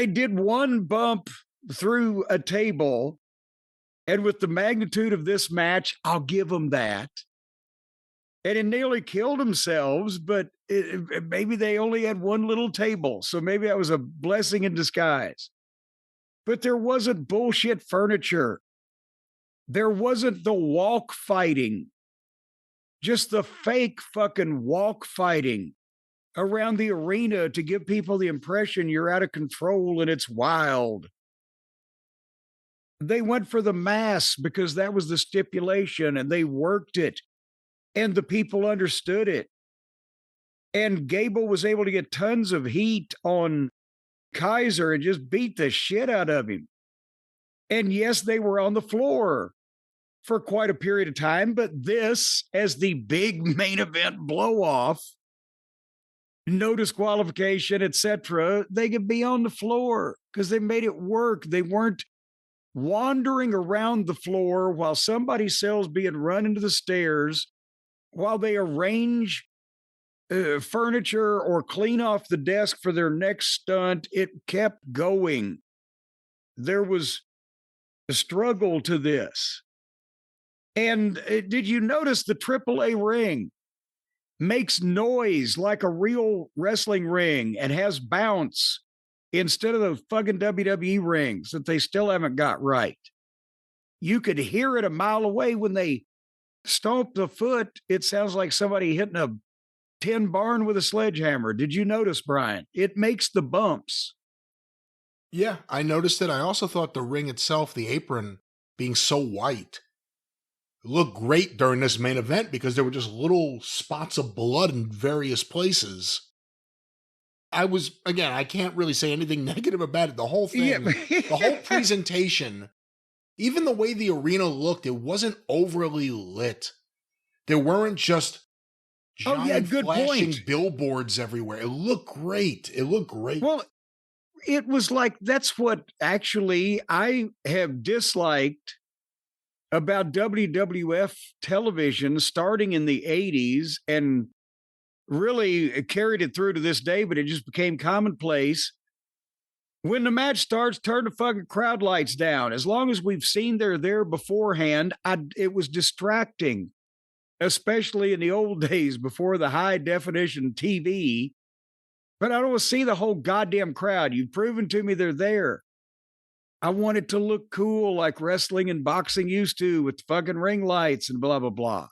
did one bump through a table, and with the magnitude of this match, I'll give them that. And it nearly killed themselves, but maybe they only had one little table, so maybe that was a blessing in disguise. But there wasn't bullshit furniture. There wasn't the walk fighting, just the fake fucking walk fighting around the arena to give people the impression you're out of control and it's wild. They went for the mass because that was the stipulation, and they worked it, and the people understood it. And Gable was able to get tons of heat on Kaiser and just beat the shit out of him. And yes, they were on the floor for quite a period of time, but this, as the big main event blow off, no disqualification, etc., they could be on the floor because they made it work. They weren't wandering around the floor while somebody sells being run into the stairs, while they arrange furniture or clean off the desk for their next stunt. It kept going. There was a struggle to this. And did you notice the AAA ring makes noise like a real wrestling ring and has bounce instead of the fucking WWE rings that they still haven't got right? You could hear it a mile away when they stomp the foot. It sounds like somebody hitting a tin barn with a sledgehammer. Did you notice, Brian? It makes the bumps. Yeah, I noticed it. I also thought the ring itself, the apron, being so white, looked great during this main event because there were just little spots of blood in various places. I can't really say anything negative about it. The whole thing, the whole presentation, even the way the arena looked, it wasn't overly lit. There weren't just giant flashing billboards everywhere. It looked great. Well, it was like, that's what actually I have disliked about WWF television starting in the 80s and really carried it through to this day, but it just became commonplace. When the match starts, turn the fucking crowd lights down. As long as we've seen they're there beforehand, it was distracting, especially in the old days before the high definition TV. But I don't want to see the whole goddamn crowd. You've proven to me they're there. I want it to look cool like wrestling and boxing used to, with fucking ring lights and blah, blah, blah.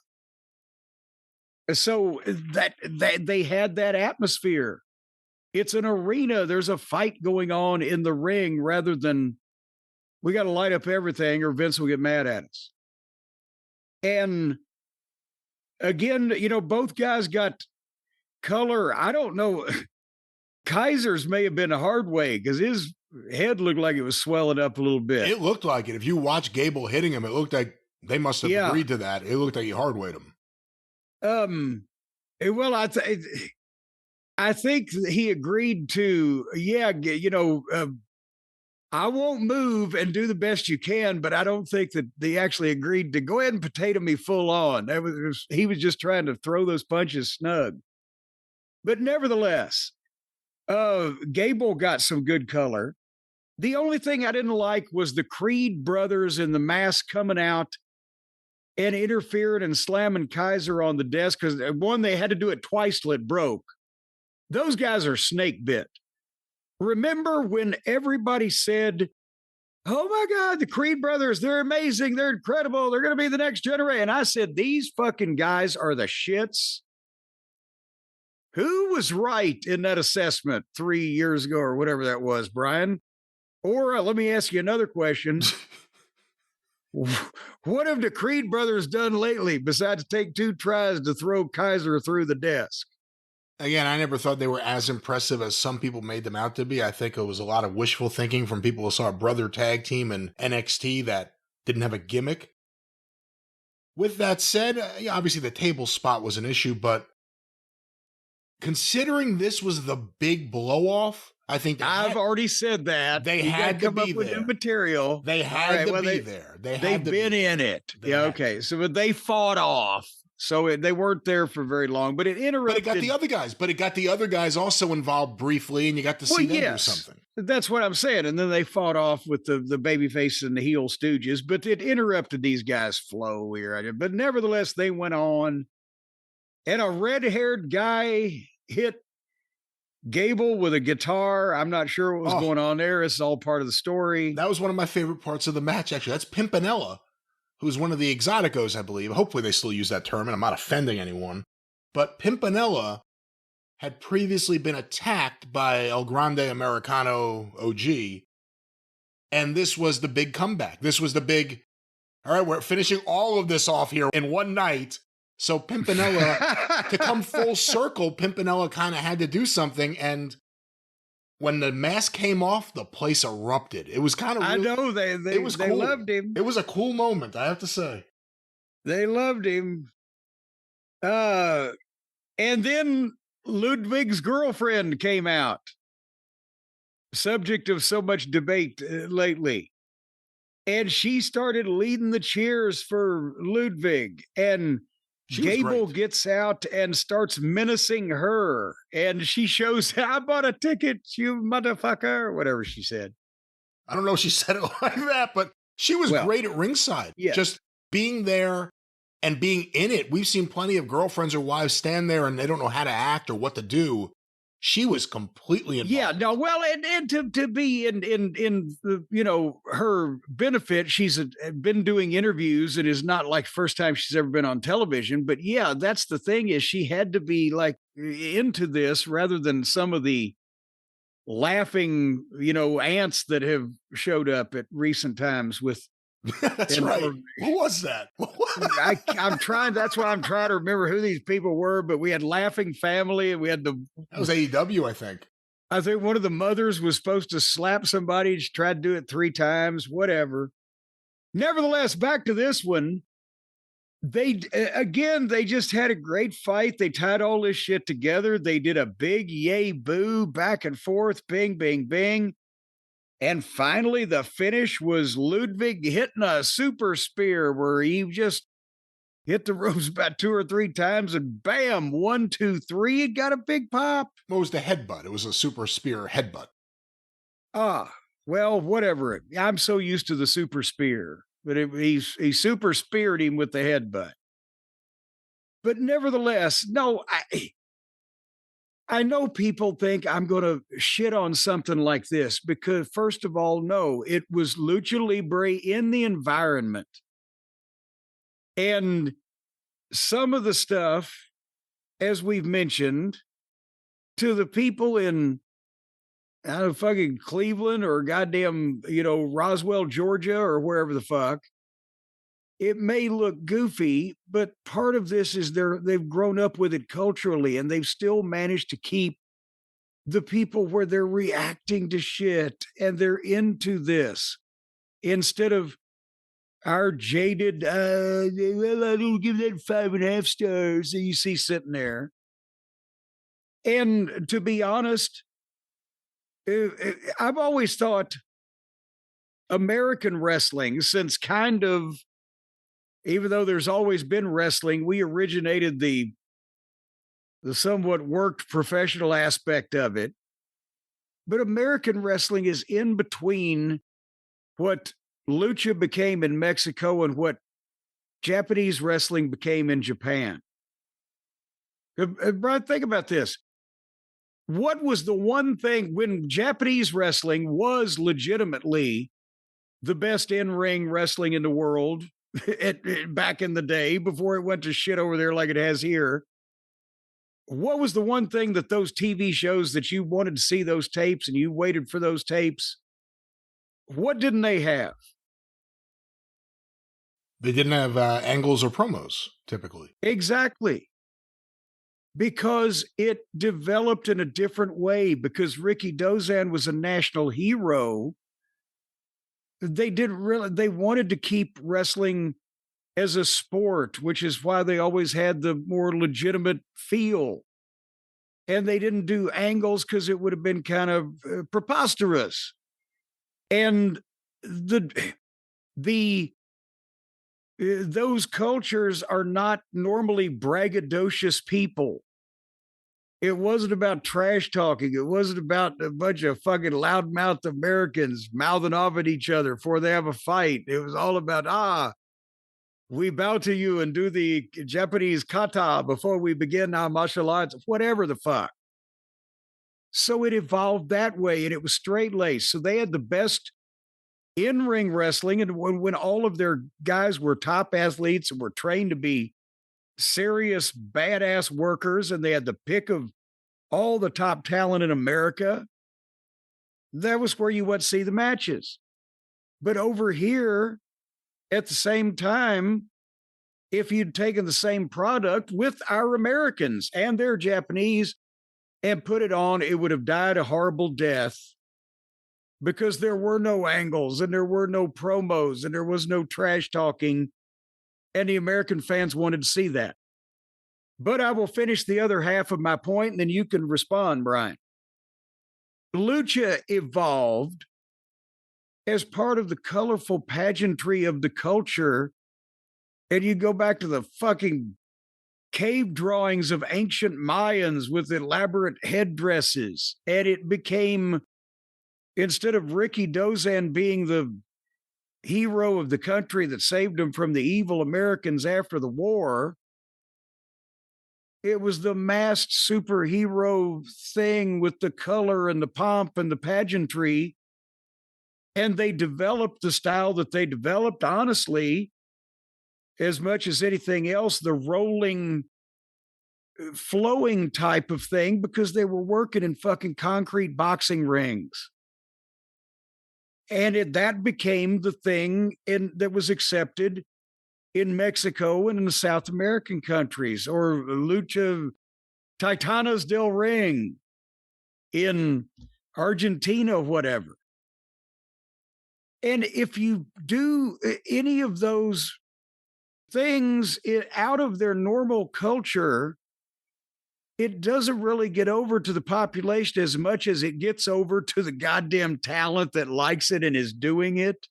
So that they had that atmosphere. It's an arena. There's a fight going on in the ring rather than we got to light up everything or Vince will get mad at us. And again, both guys got color. I don't know. Kaiser's may have been a hard way because his head looked like it was swelling up a little bit. It looked like it. If you watch Gable hitting him, it looked like they must have agreed to that. It looked like he hard-weighed him. Well, I think he agreed to, I won't move and do the best you can, but I don't think that they actually agreed to go ahead and potato me full on. He was just trying to throw those punches snug. But nevertheless, Gable got some good color. The only thing I didn't like was the Creed brothers in the mask coming out and interfering and slamming Kaiser on the desk because, one, they had to do it twice till it broke. Those guys are snake bit. Remember when everybody said, oh my God, the Creed brothers, they're amazing, they're incredible, they're going to be the next generation. And I said, these fucking guys are the shits. Who was right in that assessment 3 years ago or whatever that was, Brian? Or let me ask you another question. What have the Creed brothers done lately besides take 2 tries to throw Kaiser through the desk? Again, I never thought they were as impressive as some people made them out to be. I think it was a lot of wishful thinking from people who saw a brother tag team in NXT that didn't have a gimmick. With that said, obviously the table spot was an issue, but considering this was the big blow-off, I think I've already said that. They had to be there. New material. They had to be there. They've been in it. Yeah, okay. So but they fought off. So they weren't there for very long, but it interrupted. But it got the other guys. But it got the other guys also involved briefly, and you got to see them do something. That's what I'm saying. And then they fought off with the babyface and the heel stooges, but it interrupted these guys' flow here. But nevertheless, they went on, and a red-haired guy hit Gable with a guitar. I'm not sure what was going on there. It's all part of the story. That was one of my favorite parts of the match, actually. That's Pimpinella, who's one of the Exoticos, I believe. Hopefully they still use that term, and I'm not offending anyone. But Pimpinella had previously been attacked by El Grande Americano OG, and this was the big comeback. This was the big, all right, we're finishing all of this off here in one night. So Pimpinella, to come full circle, Pimpinella kind of had to do something, and when the mask came off, the place erupted. It was kind of I know they cool. loved him. It was a cool moment, I have to say. They loved him. And then Ludwig's girlfriend came out. Subject of so much debate lately. And she started leading the cheers for Ludwig, and Gable gets out and starts menacing her, and she shows, I bought a ticket, you motherfucker, or whatever she said. I don't know if she said it like that, but she was great at ringside. Yeah. Just being there and being in it. We've seen plenty of girlfriends or wives stand there and they don't know how to act or what to do. She was completely involved. Yeah, no, well, and to be in her benefit, she's been doing interviews. It is not like first time she's ever been on television, but yeah, that's the thing, is she had to be like into this rather than some of the laughing, ants that have showed up at recent times with. That's right. Who was that? I'm trying. That's why I'm trying to remember who these people were. But we had Laughing Family, and we had that was AEW, I think. I think one of the mothers was supposed to slap somebody. She tried to do it 3 times. Whatever. Nevertheless, back to this one. They just had a great fight. They tied all this shit together. They did a big yay boo back and forth, bing, bing, bing. And finally, the finish was Ludwig hitting a super spear where he just hit the ropes about 2 or 3 times and bam, 1, 2, 3, it got a big pop. What was the headbutt? It was a super spear headbutt. Well, whatever. I'm so used to the super spear, but he super speared him with the headbutt. But nevertheless, no, I know people think I'm going to shit on something like this because, first of all, no, it was Lucha Libre in the environment. And some of the stuff, as we've mentioned, to the people in, I don't know, fucking Cleveland or goddamn, Roswell, Georgia, or wherever the fuck, it may look goofy, but part of this is they've grown up with it culturally, and they've still managed to keep the people where they're reacting to shit and they're into this instead of our jaded, well, I don't give that 5.5 stars that you see sitting there. And to be honest, I've always thought American wrestling, since kind of, even though there's always been wrestling, we originated the somewhat worked professional aspect of it. But American wrestling is in between what lucha became in Mexico and what Japanese wrestling became in Japan. Brian, think about this. What was the one thing when Japanese wrestling was legitimately the best in-ring wrestling in the world back in the day before it went to shit over there like it has here? What was the one thing that those TV shows that you wanted to see those tapes and you waited for those tapes What didn't they have? They didn't have angles or promos, typically. Exactly. Because it developed in a different way, because Ricky Dozan was a national hero. They wanted to keep wrestling as a sport, which is why they always had the more legitimate feel. And they didn't do angles because it would have been kind of preposterous. And those cultures are not normally braggadocious people. It wasn't about trash talking. It wasn't about a bunch of fucking loudmouth Americans mouthing off at each other before they have a fight. It was all about, we bow to you and do the Japanese kata before we begin our martial arts, whatever the fuck. So it evolved that way, and it was straight laced. So they had the best in-ring wrestling, and when all of their guys were top athletes and were trained to be serious badass workers, and they had the pick of all the top talent in America, that was where you went to see the matches. But over here, at the same time, if you'd taken the same product with our Americans and their Japanese and put it on, it would have died a horrible death, because there were no angles and there were no promos and there was no trash talking, and the American fans wanted to see that. But I will finish the other half of my point, and then you can respond, Brian. Lucha evolved as part of the colorful pageantry of the culture, and you go back to the fucking cave drawings of ancient Mayans with elaborate headdresses, and it became, instead of Ricky Dozan being the hero of the country that saved him from the evil Americans after the war, it was the masked superhero thing with the color and the pomp and the pageantry. And they developed the style that they developed, honestly, as much as anything else, the rolling, flowing type of thing, because they were working in fucking concrete boxing rings. And that became the thing that was accepted in Mexico and in the South American countries, or Lucha Titanas del Ring in Argentina, whatever. And if you do any of those things out of their normal culture, it doesn't really get over to the population as much as it gets over to the goddamn talent that likes it and is doing it.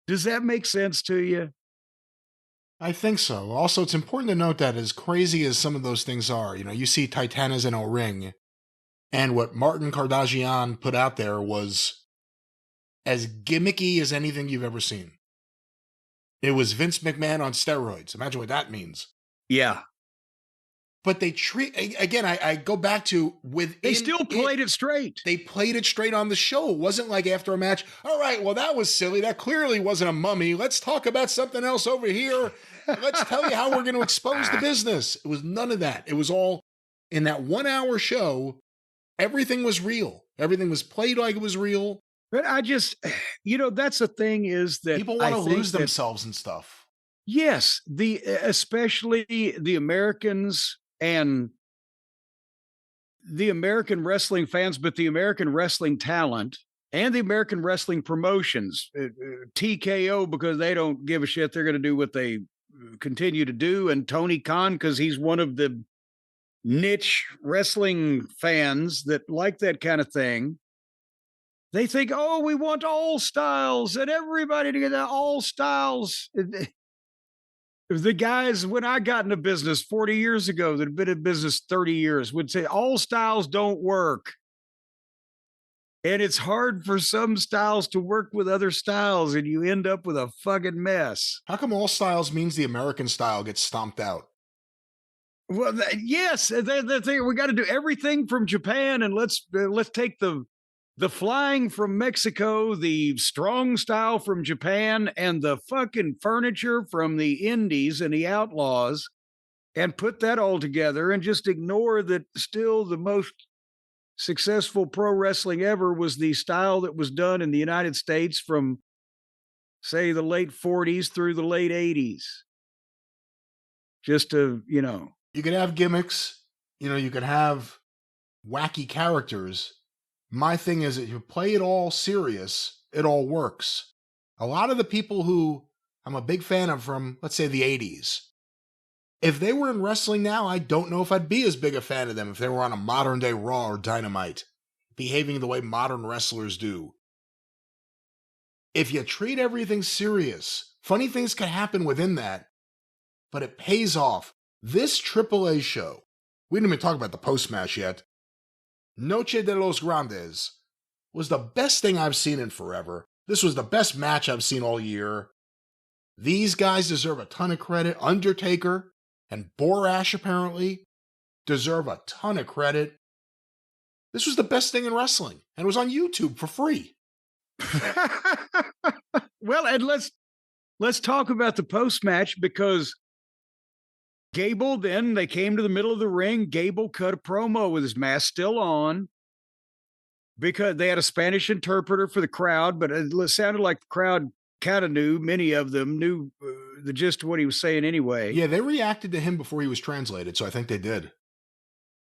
Does that make sense to you? I think so. Also, it's important to note that as crazy as some of those things are, you see Titanas in a ring, and what Martin Cardagian put out there was as gimmicky as anything you've ever seen. It was Vince McMahon on steroids. Imagine what that means. Yeah. But they again, I go back to they still played it straight. They played it straight on the show. It wasn't like after a match, all right, well, that was silly. That clearly wasn't a mummy. Let's talk about something else over here. Let's tell you how we're going to expose the business. It was none of that. It was all in that 1 hour show. Everything was real. Everything was played like it was real. But I just, that's the thing, is that people want to lose themselves and stuff. Yes. Especially the Americans and the American wrestling fans, but the American wrestling talent and the American wrestling promotions, TKO, because they don't give a shit. They're going to do what they continue to do. And Tony Khan, because he's one of the niche wrestling fans that like that kind of thing. They think, we want all styles and everybody to get all styles. The guys, when I got into business 40 years ago, that had been in business 30 years, would say all styles don't work. And it's hard for some styles to work with other styles, and you end up with a fucking mess. How come all styles means the American style gets stomped out? Well, yes, we got to do everything from Japan, and let's take the flying from Mexico, the strong style from Japan, and the fucking furniture from the Indies and the Outlaws, and put that all together and just ignore that still the most successful pro wrestling ever was the style that was done in the United States from, say, the late 40s through the late 80s. Just to, You could have gimmicks, you could have wacky characters. My thing is, if you play it all serious, it all works. A lot of the people who I'm a big fan of from, let's say, the 80s, if they were in wrestling now, I don't know if I'd be as big a fan of them if they were on a modern day Raw or Dynamite, behaving the way modern wrestlers do. If you treat everything serious, funny things can happen within that, but it pays off. This AAA show, we didn't even talk about the post-match yet, Noche de los Grandes, was the best thing I've seen in forever. This was the best match I've seen all year. These guys deserve a ton of credit. Undertaker and Borash, apparently, deserve a ton of credit. This was the best thing in wrestling, and it was on YouTube for free. Well, and let's talk about the post-match, because Gable, then they came to the middle of the ring. Gable cut a promo with his mask still on, because they had a Spanish interpreter for the crowd, but it sounded like the crowd kind of knew, many of them knew the gist of what he was saying anyway. Yeah, they reacted to him before he was translated, so I think they did.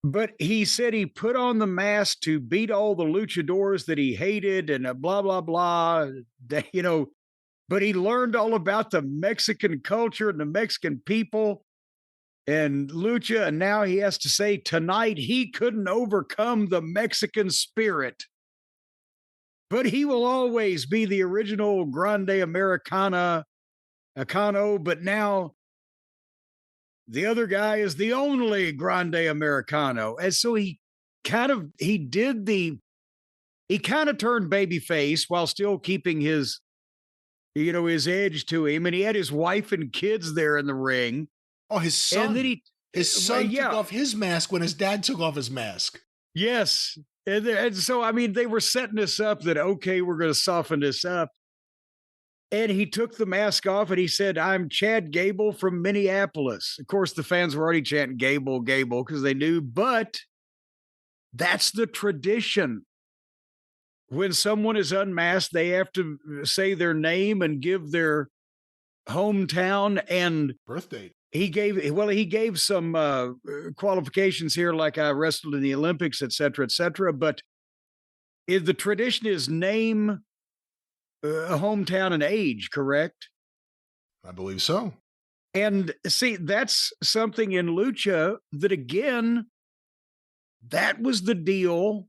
But he said he put on the mask to beat all the luchadors that he hated and blah, blah, blah, but he learned all about the Mexican culture and the Mexican people and lucha, and now he has to say tonight he couldn't overcome the Mexican spirit. But he will always be the original Grande Americano, but now the other guy is the only Grande Americano. And so he kind of turned babyface while still keeping his edge to him. And he had his wife and kids there in the ring. Oh, his son. And then his son took off his mask when his dad took off his mask. Yes. And so, I mean, they were setting this up that, okay, we're going to soften this up. And he took the mask off and he said, "I'm Chad Gable from Minneapolis." Of course, the fans were already chanting Gable, Gable, because they knew, but that's the tradition. When someone is unmasked, they have to say their name and give their hometown and birth date. He gave some qualifications here, like I wrestled in the Olympics, et cetera, but the tradition is name, a hometown, and age, correct? I believe so. And see, that's something in lucha that, again, that was the deal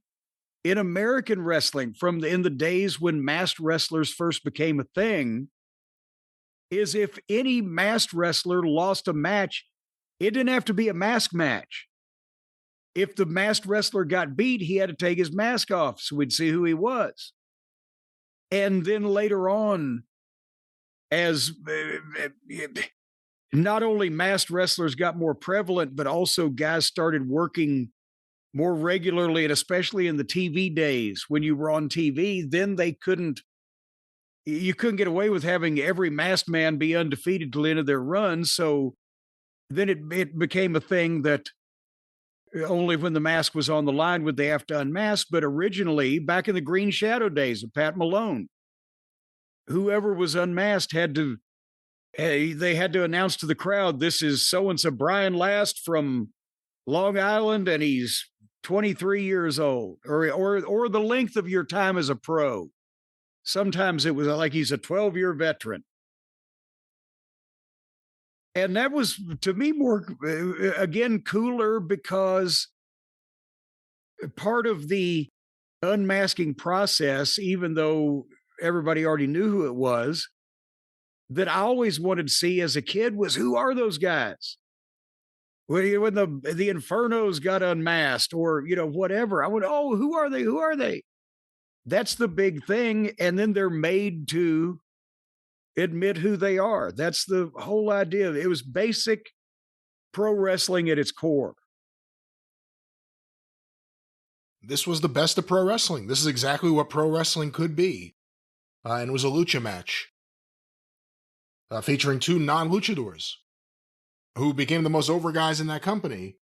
in American wrestling in the days when masked wrestlers first became a thing. Is if any masked wrestler lost a match, it didn't have to be a mask match. If the masked wrestler got beat, he had to take his mask off so we'd see who he was. And then later on, as not only masked wrestlers got more prevalent, but also guys started working more regularly, and especially in the TV days when you were on TV, then you couldn't get away with having every masked man be undefeated till the end of their run. So then it became a thing that only when the mask was on the line would they have to unmask. But originally, back in the Green Shadow days of Pat Malone, whoever was unmasked they had to announce to the crowd, "This is so-and-so Brian Last from Long Island, and he's 23 years old," or the length of your time as a pro. Sometimes it was like he's a 12-year veteran. And that was, to me, more, again, cooler, because part of the unmasking process, even though everybody already knew who it was, that I always wanted to see as a kid was, who are those guys? When the Infernos got unmasked, or, whatever, I went, oh, who are they? Who are they? That's the big thing. And then they're made to admit who they are. That's the whole idea. It was basic pro wrestling at its core. This was the best of pro wrestling. This is exactly what pro wrestling could be. And it was a lucha match featuring two non-luchadors who became the most over guys in that company.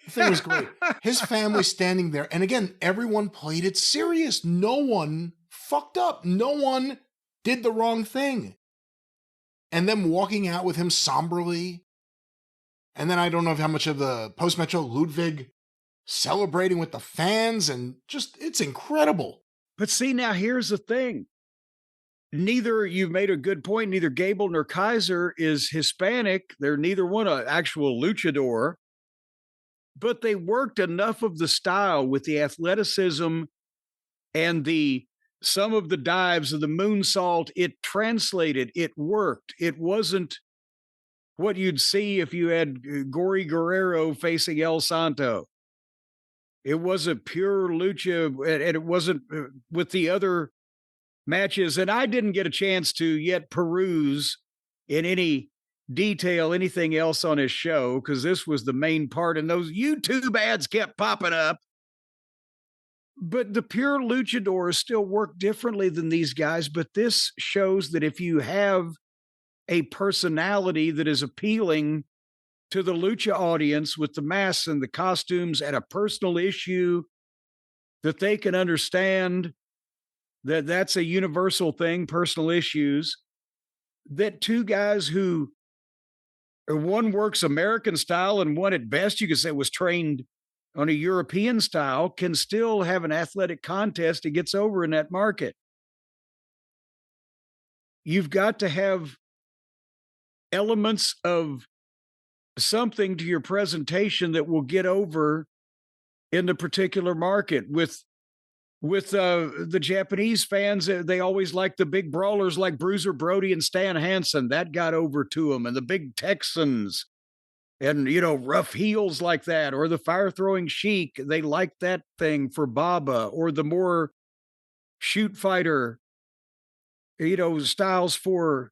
The thing was great. His family standing there. And again, everyone played it serious. No one fucked up. No one did the wrong thing. And them walking out with him somberly. And then I don't know how much of the post-Metro Ludwig celebrating with the fans. And just, it's incredible. But see, now here's the thing. You've made a good point, neither Gable nor Kaiser is Hispanic. They're neither one an actual luchador. But they worked enough of the style with the athleticism and some of the dives of the moonsault. It translated, it worked. It wasn't what you'd see if you had Gory Guerrero facing El Santo. It was a pure lucha, and it wasn't with the other matches. And I didn't get a chance to yet peruse in any detail anything else on his show, because this was the main part, and those YouTube ads kept popping up. But the pure luchadors still work differently than these guys. But this shows that if you have a personality that is appealing to the lucha audience with the masks and the costumes and a personal issue that they can understand, that's a universal thing, personal issues, that two guys who one works American style and one at best you could say was trained on a European style can still have an athletic contest that gets over in that market. You've got to have elements of something to your presentation that will get over in the particular market. With the Japanese fans, they always like the big brawlers like Bruiser Brody and Stan Hansen. That got over to them. And the big Texans and, rough heels like that, or the fire-throwing Sheik. They like that thing for Baba, or the more shoot fighter, styles for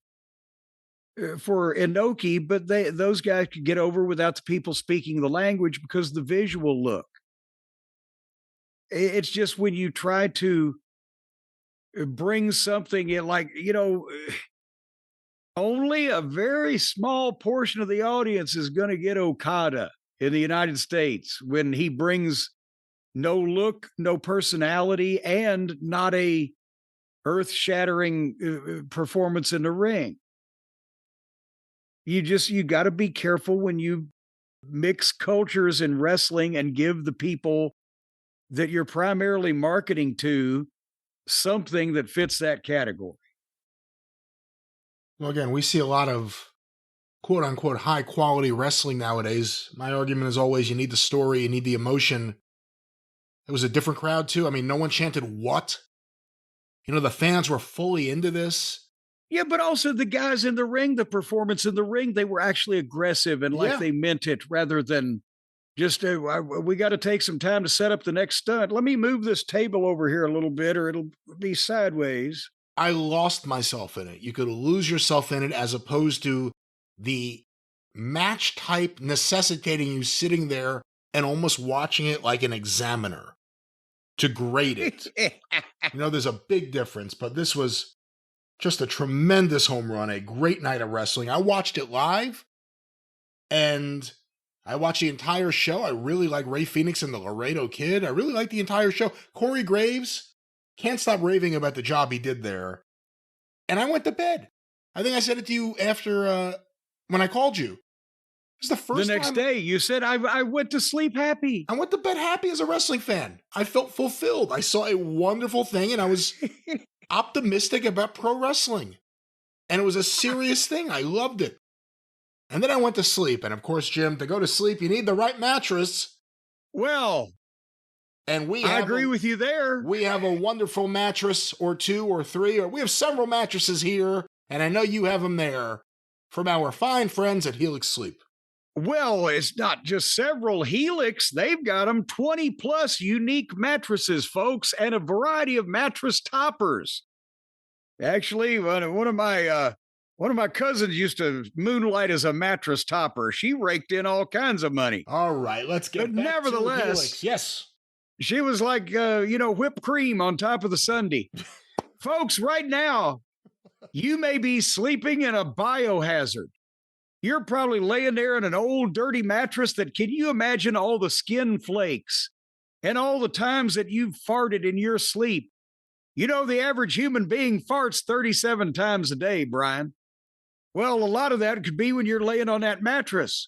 Inoki. But those guys could get over without the people speaking the language because of the visual look. It's just when you try to bring something in, like, only a very small portion of the audience is going to get Okada in the United States when he brings no look, no personality, and not a earth-shattering performance in the ring. You got to be careful when you mix cultures in wrestling and give the people that you're primarily marketing to something that fits that category. Well, again, we see a lot of quote unquote high quality wrestling nowadays. My argument is always you need the story, you need the emotion. It was a different crowd too. I mean, no one chanted what? The fans were fully into this. Yeah, but also the guys in the ring, the performance in the ring, they were actually aggressive and like they meant it, rather than just, we got to take some time to set up the next stunt. Let me move this table over here a little bit or it'll be sideways. I lost myself in it. You could lose yourself in it, as opposed to the match type necessitating you sitting there and almost watching it like an examiner to grade it. There's a big difference, but this was just a tremendous home run, a great night of wrestling. I watched it live, and I watched the entire show. I really like Ray Phoenix and the Laredo Kid. I really like the entire show. Corey Graves, can't stop raving about the job he did there. And I went to bed. I think I said it to you after, when I called you. It was the first The next time day, you said, I went to sleep happy. I went to bed happy as a wrestling fan. I felt fulfilled. I saw a wonderful thing, and I was optimistic about pro wrestling. And it was a serious thing. I loved it. And then I went to sleep. And of course, Jim, to go to sleep, you need the right mattress. Well, and I agree with you there. We have a wonderful mattress, or two or three, or we have several mattresses here. And I know you have them there from our fine friends at Helix Sleep. Well, it's not just several Helix. They've got them 20 plus unique mattresses, folks, and a variety of mattress toppers. Actually, one of my cousins used to moonlight as a mattress topper. She raked in all kinds of money. All right, let's get but back nevertheless, to Helix. Yes. She was like, whipped cream on top of the sundae. Folks, right now, you may be sleeping in a biohazard. You're probably laying there in an old dirty mattress that, can you imagine all the skin flakes and all the times that you've farted in your sleep? You know, the average human being farts 37 times a day, Brian. Well, a lot of that could be when you're laying on that mattress.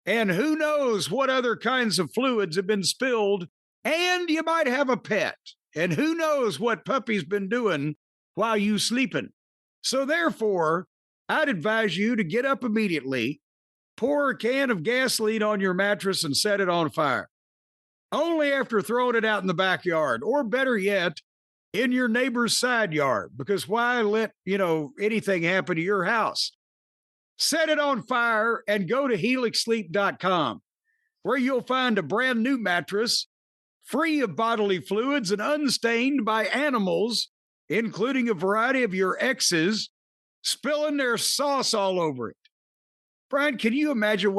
And who knows what other kinds of fluids have been spilled. And you might have a pet. And who knows what puppy's been doing while you sleeping. So therefore, I'd advise you to get up immediately, pour a can of gasoline on your mattress and set it on fire. Only after throwing it out in the backyard, or better yet, in your neighbor's side yard, because why let, anything happen to your house? Set it on fire and go to helixsleep.com, where you'll find a brand new mattress free of bodily fluids and unstained by animals, including a variety of your exes spilling their sauce all over it. Brian, can you imagine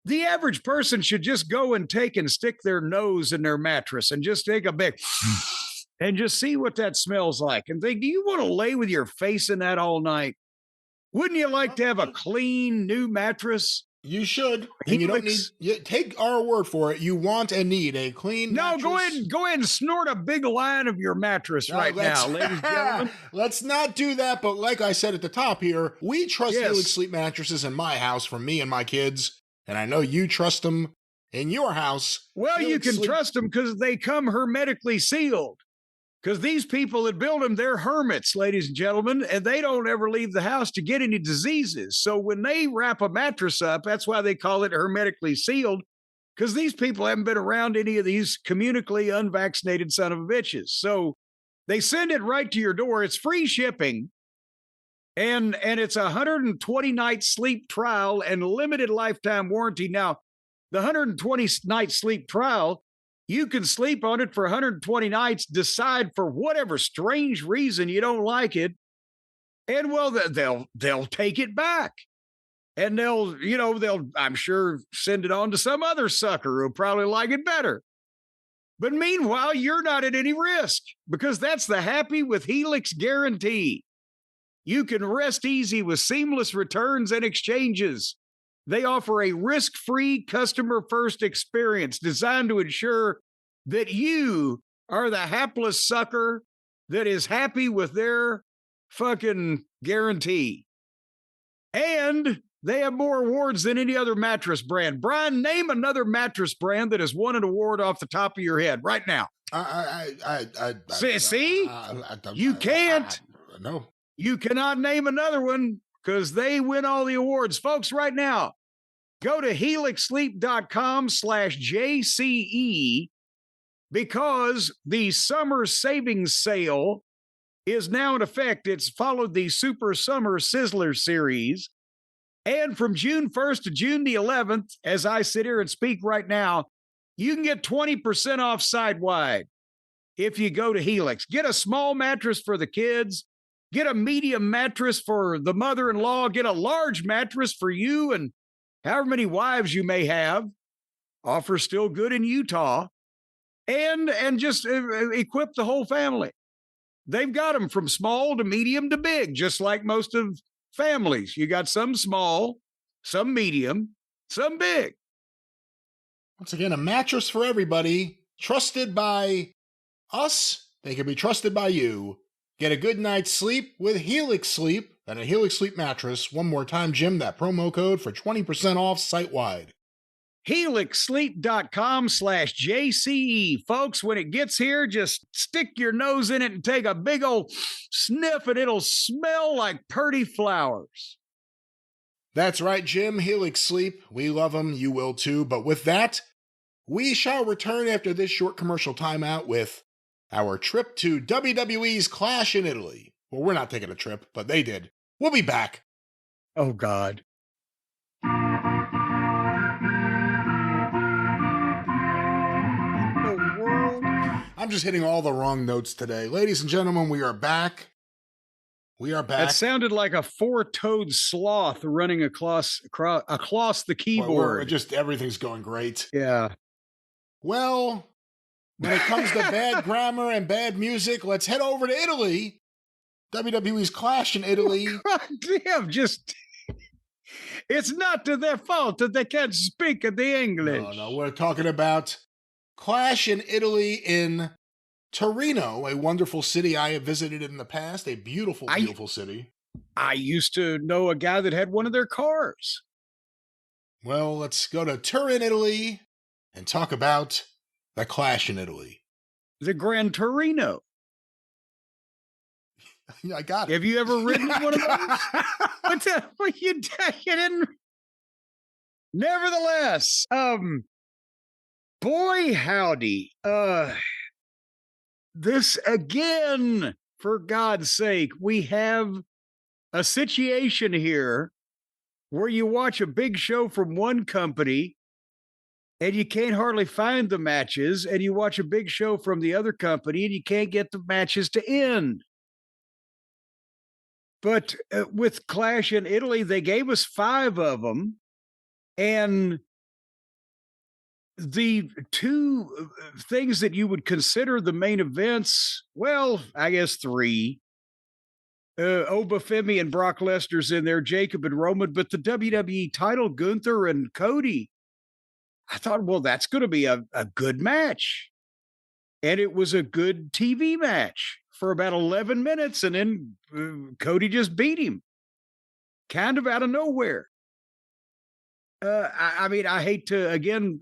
the average person should just go and take and stick their nose in their mattress and just take a big and just see what that smells like and think, do you want to lay with your face in that all night? Wouldn't you like to have a clean new mattress? You should. And you don't need, take our word for it. You want and need a clean mattress. Go ahead and snort a big line of your mattress right now, ladies and gentlemen. Let's not do that. But like I said at the top here, we trust Helix Sleep mattresses in my house for me and my kids. And I know you trust them in your house. Well, you can trust them because they come hermetically sealed. Because these people that build them, they're hermits, ladies and gentlemen, and they don't ever leave the house to get any diseases. So when they wrap a mattress up, that's why they call it hermetically sealed, because these people haven't been around any of these communically unvaccinated son of a bitches. So they send it right to your door. It's free shipping, and it's a 120-night sleep trial and limited lifetime warranty. Now, the 120-night sleep trial, you can sleep on it for 120 nights, decide for whatever strange reason you don't like it, and well, they'll take it back. And they'll, I'm sure, send it on to some other sucker who'll probably like it better. But meanwhile, you're not at any risk, because that's the Happy with Helix guarantee. You can rest easy with seamless returns and exchanges. They offer a risk-free, customer-first experience designed to ensure that you are the hapless sucker that is happy with their fucking guarantee. And they have more awards than any other mattress brand. Brian, name another mattress brand that has won an award off the top of your head right now. See? You can't. No. You cannot name another one, because they win all the awards. Folks, right now, go to helixsleep.com/JCE, because the summer savings sale is now in effect. It's followed the Super Summer Sizzler series. And from June 1st to June the 11th, as I sit here and speak right now, you can get 20% off site-wide if you go to Helix. Get a small mattress for the kids. Get a medium mattress for the mother-in-law. Get a large mattress for you and however many wives you may have. Offer still good in Utah. And just equip the whole family. They've got them from small to medium to big, just like most of families. You got some small, some medium, some big. Once again, a mattress for everybody. Trusted by us. They can be trusted by you. Get a good night's sleep with Helix Sleep and a Helix Sleep mattress. One more time, Jim, that promo code for 20% off site-wide. helixsleep.com/JCE. Folks, when it gets here, just stick your nose in it and take a big old sniff, and it'll smell like purty flowers. That's right, Jim. Helix Sleep. We love them. You will too. But with that, we shall return after this short commercial timeout with our trip to WWE's Clash in Italy. Well, we're not taking a trip, but they did. We'll be back. Oh, God. I'm just hitting all the wrong notes today. Ladies and gentlemen, we are back. We are back. That sounded like a four-toed sloth running across the keyboard. Well, just everything's going great. Yeah. Well, when it comes to bad grammar and bad music, let's head over to Italy. WWE's Clash in Italy. God damn, just It's not to their fault that they can't speak the English. No, we're talking about Clash in Italy in Torino, a wonderful city I have visited in the past. A beautiful, beautiful city. I used to know a guy that had one of their cars. Well, let's go to Turin, Italy, and talk about the Clash in Italy. The Gran Torino. I got it. Have you ever ridden one of those? You didn't. Nevertheless, boy, howdy. This again, for God's sake, we have a situation here where you watch a big show from one company and you can't hardly find the matches, and you watch a big show from the other company and you can't get the matches to end. But with Clash in Italy, they gave us 5 of them, and the 2 things that you would consider the main events, well, I guess 3. Obafemi and Brock Lesnar's in there, Jacob and Roman, but the WWE title, Gunther and Cody. I thought, well, that's going to be a good match. And it was a good TV match for about 11 minutes, and then Cody just beat him. Kind of out of nowhere. I mean, I hate to, again,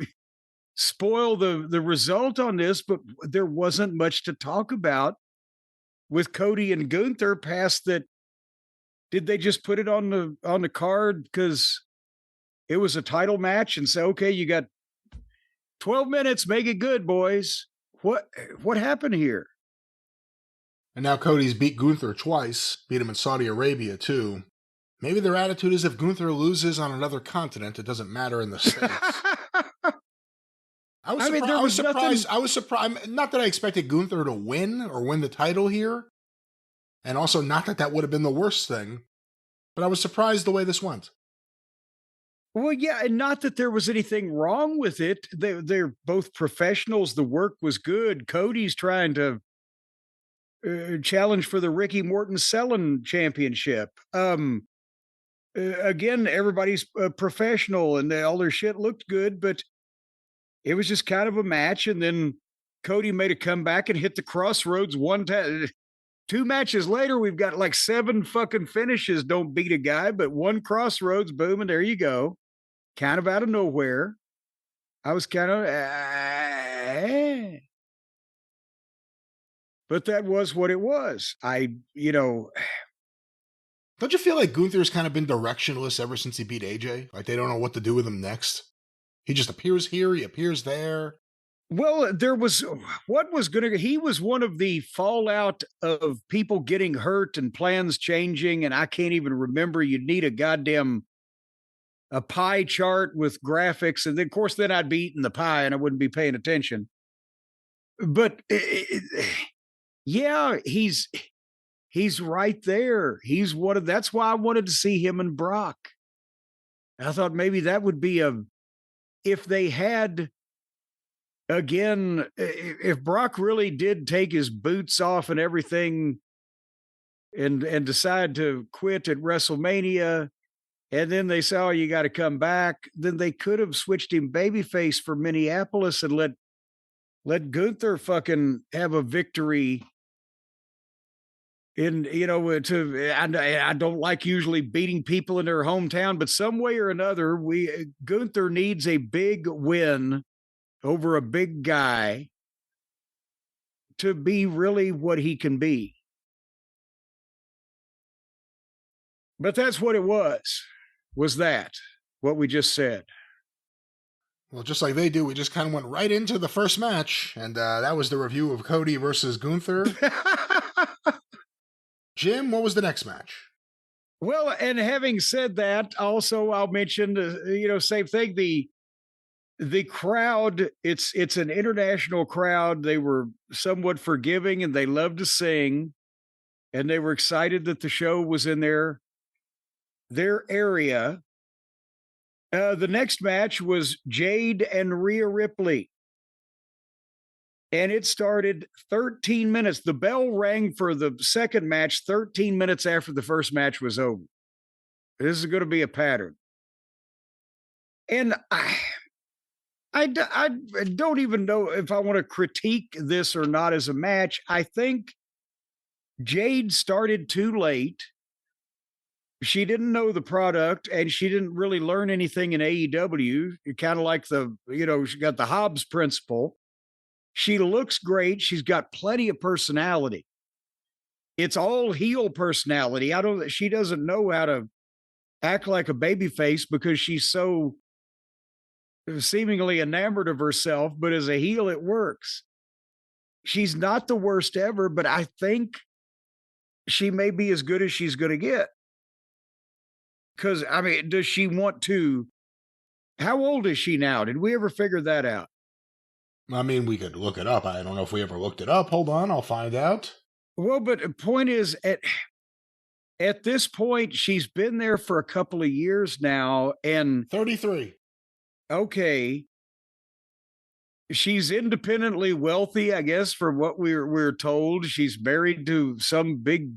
spoil the result on this, but there wasn't much to talk about with Cody and Gunther past that. Did they just put it on the card because it was a title match and say, okay, you got 12 minutes, make it good, boys? What happened here? And now Cody's beat Gunther twice, beat him in Saudi Arabia too. Maybe their attitude is if Gunther loses on another continent, it doesn't matter in the States. I was surprised. Not that I expected Gunther to win or win the title here. And also not that would have been the worst thing. But I was surprised the way this went. Well, yeah, and not that there was anything wrong with it. They're both professionals. The work was good. Cody's trying to challenge for the Ricky Morton Selling Championship. Again, everybody's professional and all their shit looked good, but it was just kind of a match. And then Cody made a comeback and hit the crossroads one time. 2 matches later, we've got like 7 fucking finishes. Don't beat a guy, but 1 crossroads, boom, and there you go. Kind of out of nowhere. I was kind of, but that was what it was. Don't you feel like Gunther's kind of been directionless ever since he beat AJ? Like they don't know what to do with him next? He just appears here, he appears there. Well, he was one of the fallout of people getting hurt and plans changing, and I can't even remember. You'd need a pie chart with graphics, and then, of course, I'd be eating the pie and I wouldn't be paying attention. But yeah, he's right there. That's why I wanted to see him and Brock. I thought maybe that would be if they had. Again, if Brock really did take his boots off and everything and decide to quit at WrestleMania, and then they say, oh, you got to come back, then they could have switched him babyface for Minneapolis and let Gunther fucking have a victory. I don't like usually beating people in their hometown, but some way or another, Gunther needs a big win over a big guy to be really what he can be. But that's what it was that what we just said. Well, just like they do, we just kind of went right into the first match, and that was the review of Cody versus Gunther. Jim, what was the next match? Well, and having said that, also I'll mention, same thing, the crowd, it's an international crowd. They were somewhat forgiving and they loved to sing, and they were excited that the show was in their area. The next match was Jade and Rhea Ripley. And it started 13 minutes. The bell rang for the second match 13 minutes after the first match was over. This is going to be a pattern. And I don't even know if I want to critique this or not as a match. I think Jade started too late. She didn't know the product, and she didn't really learn anything in AEW. Kind of like she got the Hobbs principle. She looks great. She's got plenty of personality. It's all heel personality. She doesn't know how to act like a babyface because she's so seemingly enamored of herself, but as a heel, it works. She's not the worst ever, but I think she may be as good as she's going to get. Because, I mean, does she want to? How old is she now? Did we ever figure that out? I mean, we could look it up. I don't know if we ever looked it up. Hold on, I'll find out. Well, but the point is, at this point, she's been there for a couple of years now, and 33. Okay. She's independently wealthy, I guess, for what we're told. She's married to some big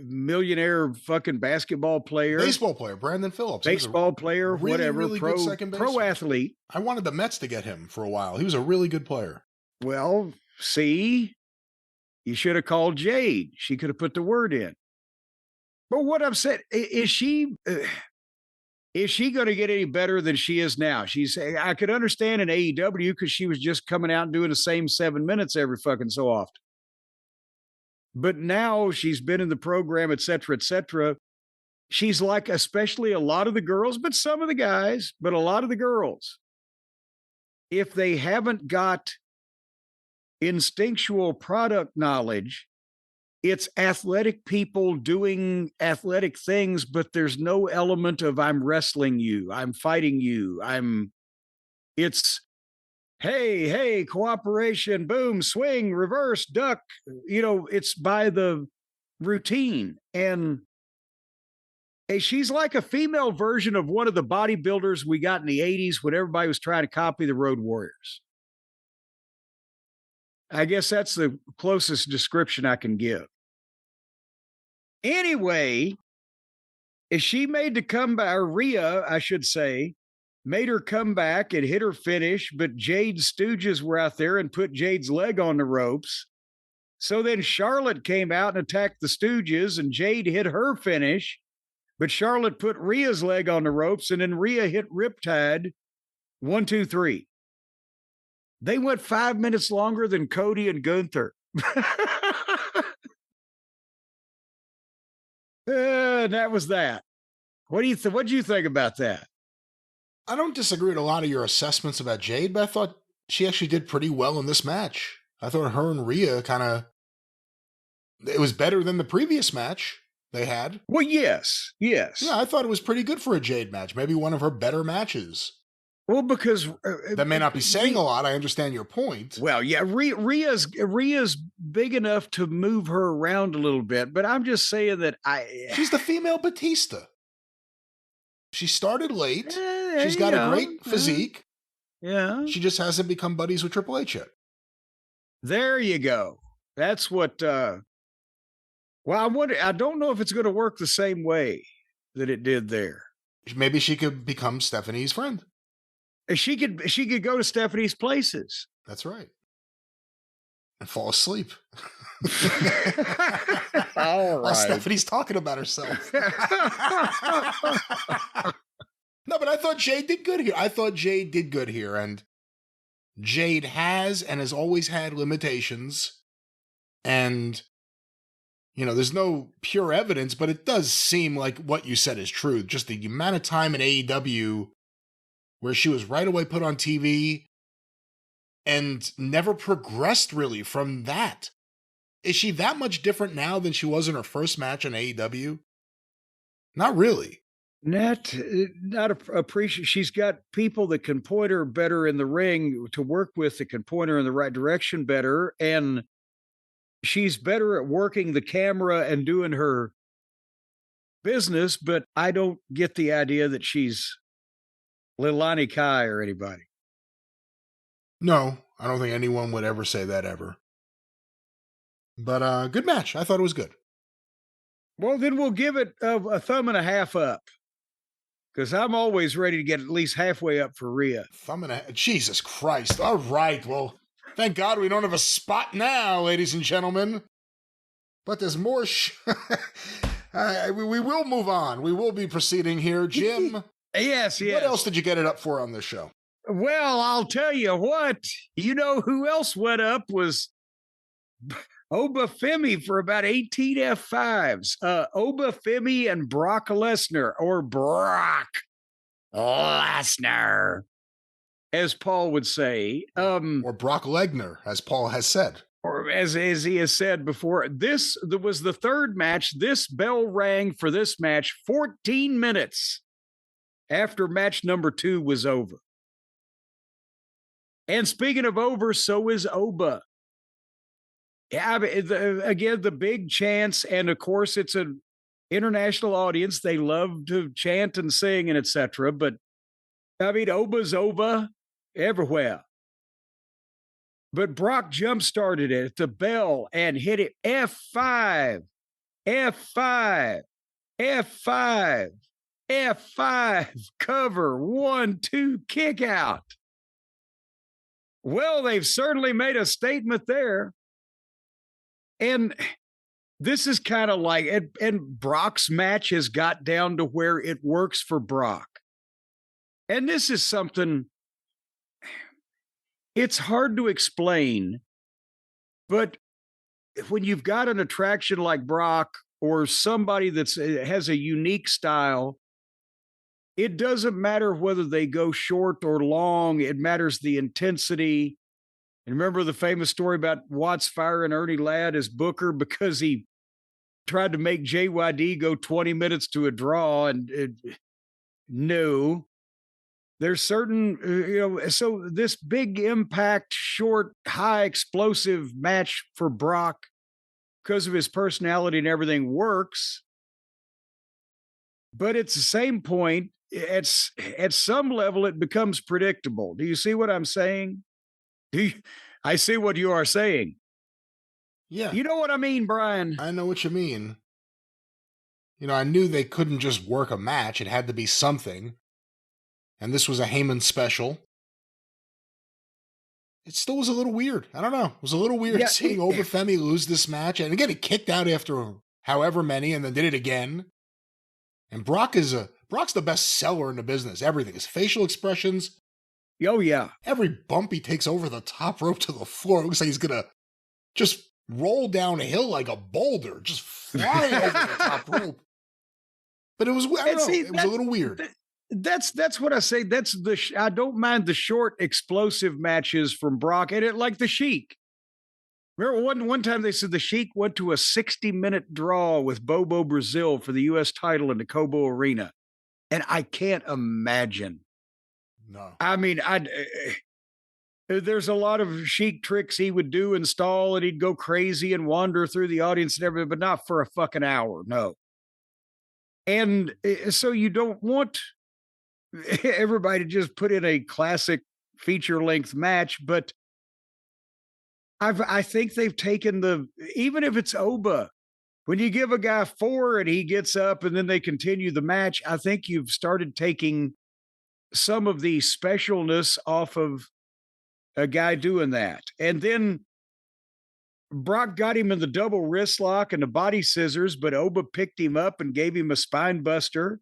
millionaire fucking basketball player. Baseball player, Brandon Phillips. Baseball player, really, whatever, really pro athlete. I wanted the Mets to get him for a while. He was a really good player. Well, see, you should have called Jade. She could have put the word in. But what I'm saying, is she going to get any better than she is now? I could understand in AEW because she was just coming out and doing the same 7 minutes every fucking so often. But now she's been in the program, et cetera, et cetera. She's like, especially a lot of the girls, but some of the guys, but a lot of the girls, if they haven't got instinctual product knowledge, it's athletic people doing athletic things, but there's no element of I'm wrestling you, I'm fighting you, it's hey, cooperation, boom, swing, reverse, duck. It's by the routine. And she's like a female version of one of the bodybuilders we got in the 80s when everybody was trying to copy the Road Warriors. I guess that's the closest description I can give. Anyway, she made the comeback, or Rhea, I should say, made her come back and hit her finish, but Jade's stooges were out there and put Jade's leg on the ropes. So then Charlotte came out and attacked the stooges, and Jade hit her finish, but Charlotte put Rhea's leg on the ropes, and then Rhea hit Riptide. 1, 2, 3. They went 5 minutes longer than Cody and Gunther. That was that. What do you think about that? I don't disagree with a lot of your assessments about Jade, but I thought she actually did pretty well in this match. I thought her and Rhea it was better than the previous match they had. Well, yes. Yeah, I thought it was pretty good for a Jade match. Maybe one of her better matches. Well, because that may not be saying a lot. I understand your point. Well, yeah, Rhea's big enough to move her around a little bit, but I'm just saying that she's the female Batista. She started late. She's got a great physique. Yeah. She just hasn't become buddies with Triple H yet. There you go. That's what. Well, I don't know if it's going to work the same way that it did there. Maybe she could become Stephanie's friend. She could go to Stephanie's places. That's right. And fall asleep. All right. While Stephanie's talking about herself. No, but I thought Jade did good here. And Jade has and has always had limitations. And, there's no pure evidence, but it does seem like what you said is true. Just the amount of time in AEW where she was right away put on TV and never progressed really from that. Is she that much different now than she was in her first match in AEW? Not really. Not appreciate. She's got people that can point her better in the ring to work with, that can point her in the right direction better. And she's better at working the camera and doing her business, but I don't get the idea that she's Leilani Kai or anybody. No, I don't think anyone would ever say that ever. But good match. I thought it was good. Well, then we'll give it a thumb and a half up. because I'm always ready to get at least halfway up for Rhea. Jesus Christ. All right. Well, thank God we don't have a spot now, ladies and gentlemen. But there's more. We will move on. We will be proceeding here. Jim. Yes. What else did you get it up for on this show? Well, I'll tell you what. You know who else went up was Oba Femi for about 18 F5s. Oba Femi and Brock Lesnar, or Brock Lesnar, as Paul would say. Or Brock Lesnar, as Paul has said. Or as he has said before. This was the third match. This bell rang for this match 14 minutes after match number 2 was over. And speaking of over, so is Oba. Yeah, again, the big chants, and of course, it's an international audience. They love to chant and sing and etc. But I mean, Oba's Oba everywhere. But Brock jump-started it at the bell and hit it F5, F5, F5, F5, cover, 1, 2, kick out. Well, they've certainly made a statement there. And this is kind of like, and Brock's match has got down to where it works for Brock. And this is something, it's hard to explain, but when you've got an attraction like Brock or somebody that has a unique style, it doesn't matter whether they go short or long. It matters the intensity. And remember the famous story about Watts firing Ernie Ladd as Booker because he tried to make JYD go 20 minutes to a draw, and no. There's certain, so this big impact, short, high explosive match for Brock because of his personality and everything works. But at the same point, at some level, it becomes predictable. Do you see what I'm saying? I see what you are saying. Yeah. You know what I mean, Brian? I know what you mean. I knew they couldn't just work a match. It had to be something. And this was a Heyman special. It still was a little weird. I don't know. It was a little weird seeing Oba Femi lose this match. And again, he kicked out after however many and then did it again. And Brock's the best seller in the business. Everything. His facial expressions. Oh, yeah. Every bump he takes over the top rope to the floor. It looks like he's going to just roll down a hill like a boulder. Just flying over the top rope. But it was, it was a little weird. That's what I say. That's I don't mind the short, explosive matches from Brock, and it like the Sheik. Remember one time they said the Sheik went to a 60-minute draw with Bobo Brazil for the U.S. title in the Cobo Arena, and I can't imagine. No, I mean, there's a lot of Sheik tricks he would do and stall, and he'd go crazy and wander through the audience and everything, but not for a fucking hour. No. And so you don't want everybody just put in a classic feature-length match, but I think they've taken even if it's Oba, when you give a guy 4 and he gets up and then they continue the match, I think you've started taking some of the specialness off of a guy doing that. And then Brock got him in the double wrist lock and the body scissors, but Oba picked him up and gave him a spine buster.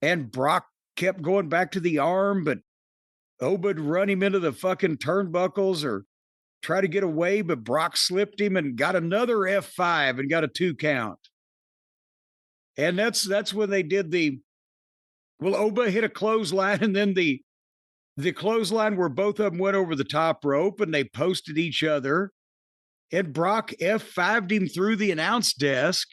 And Brock kept going back to the arm, but Oba'd run him into the fucking turnbuckles or try to get away, but Brock slipped him and got another F5 and got a 2 count. And that's when they did Oba hit a clothesline, and then the clothesline where both of them went over the top rope and they posted each other, and Brock F5'd him through the announce desk.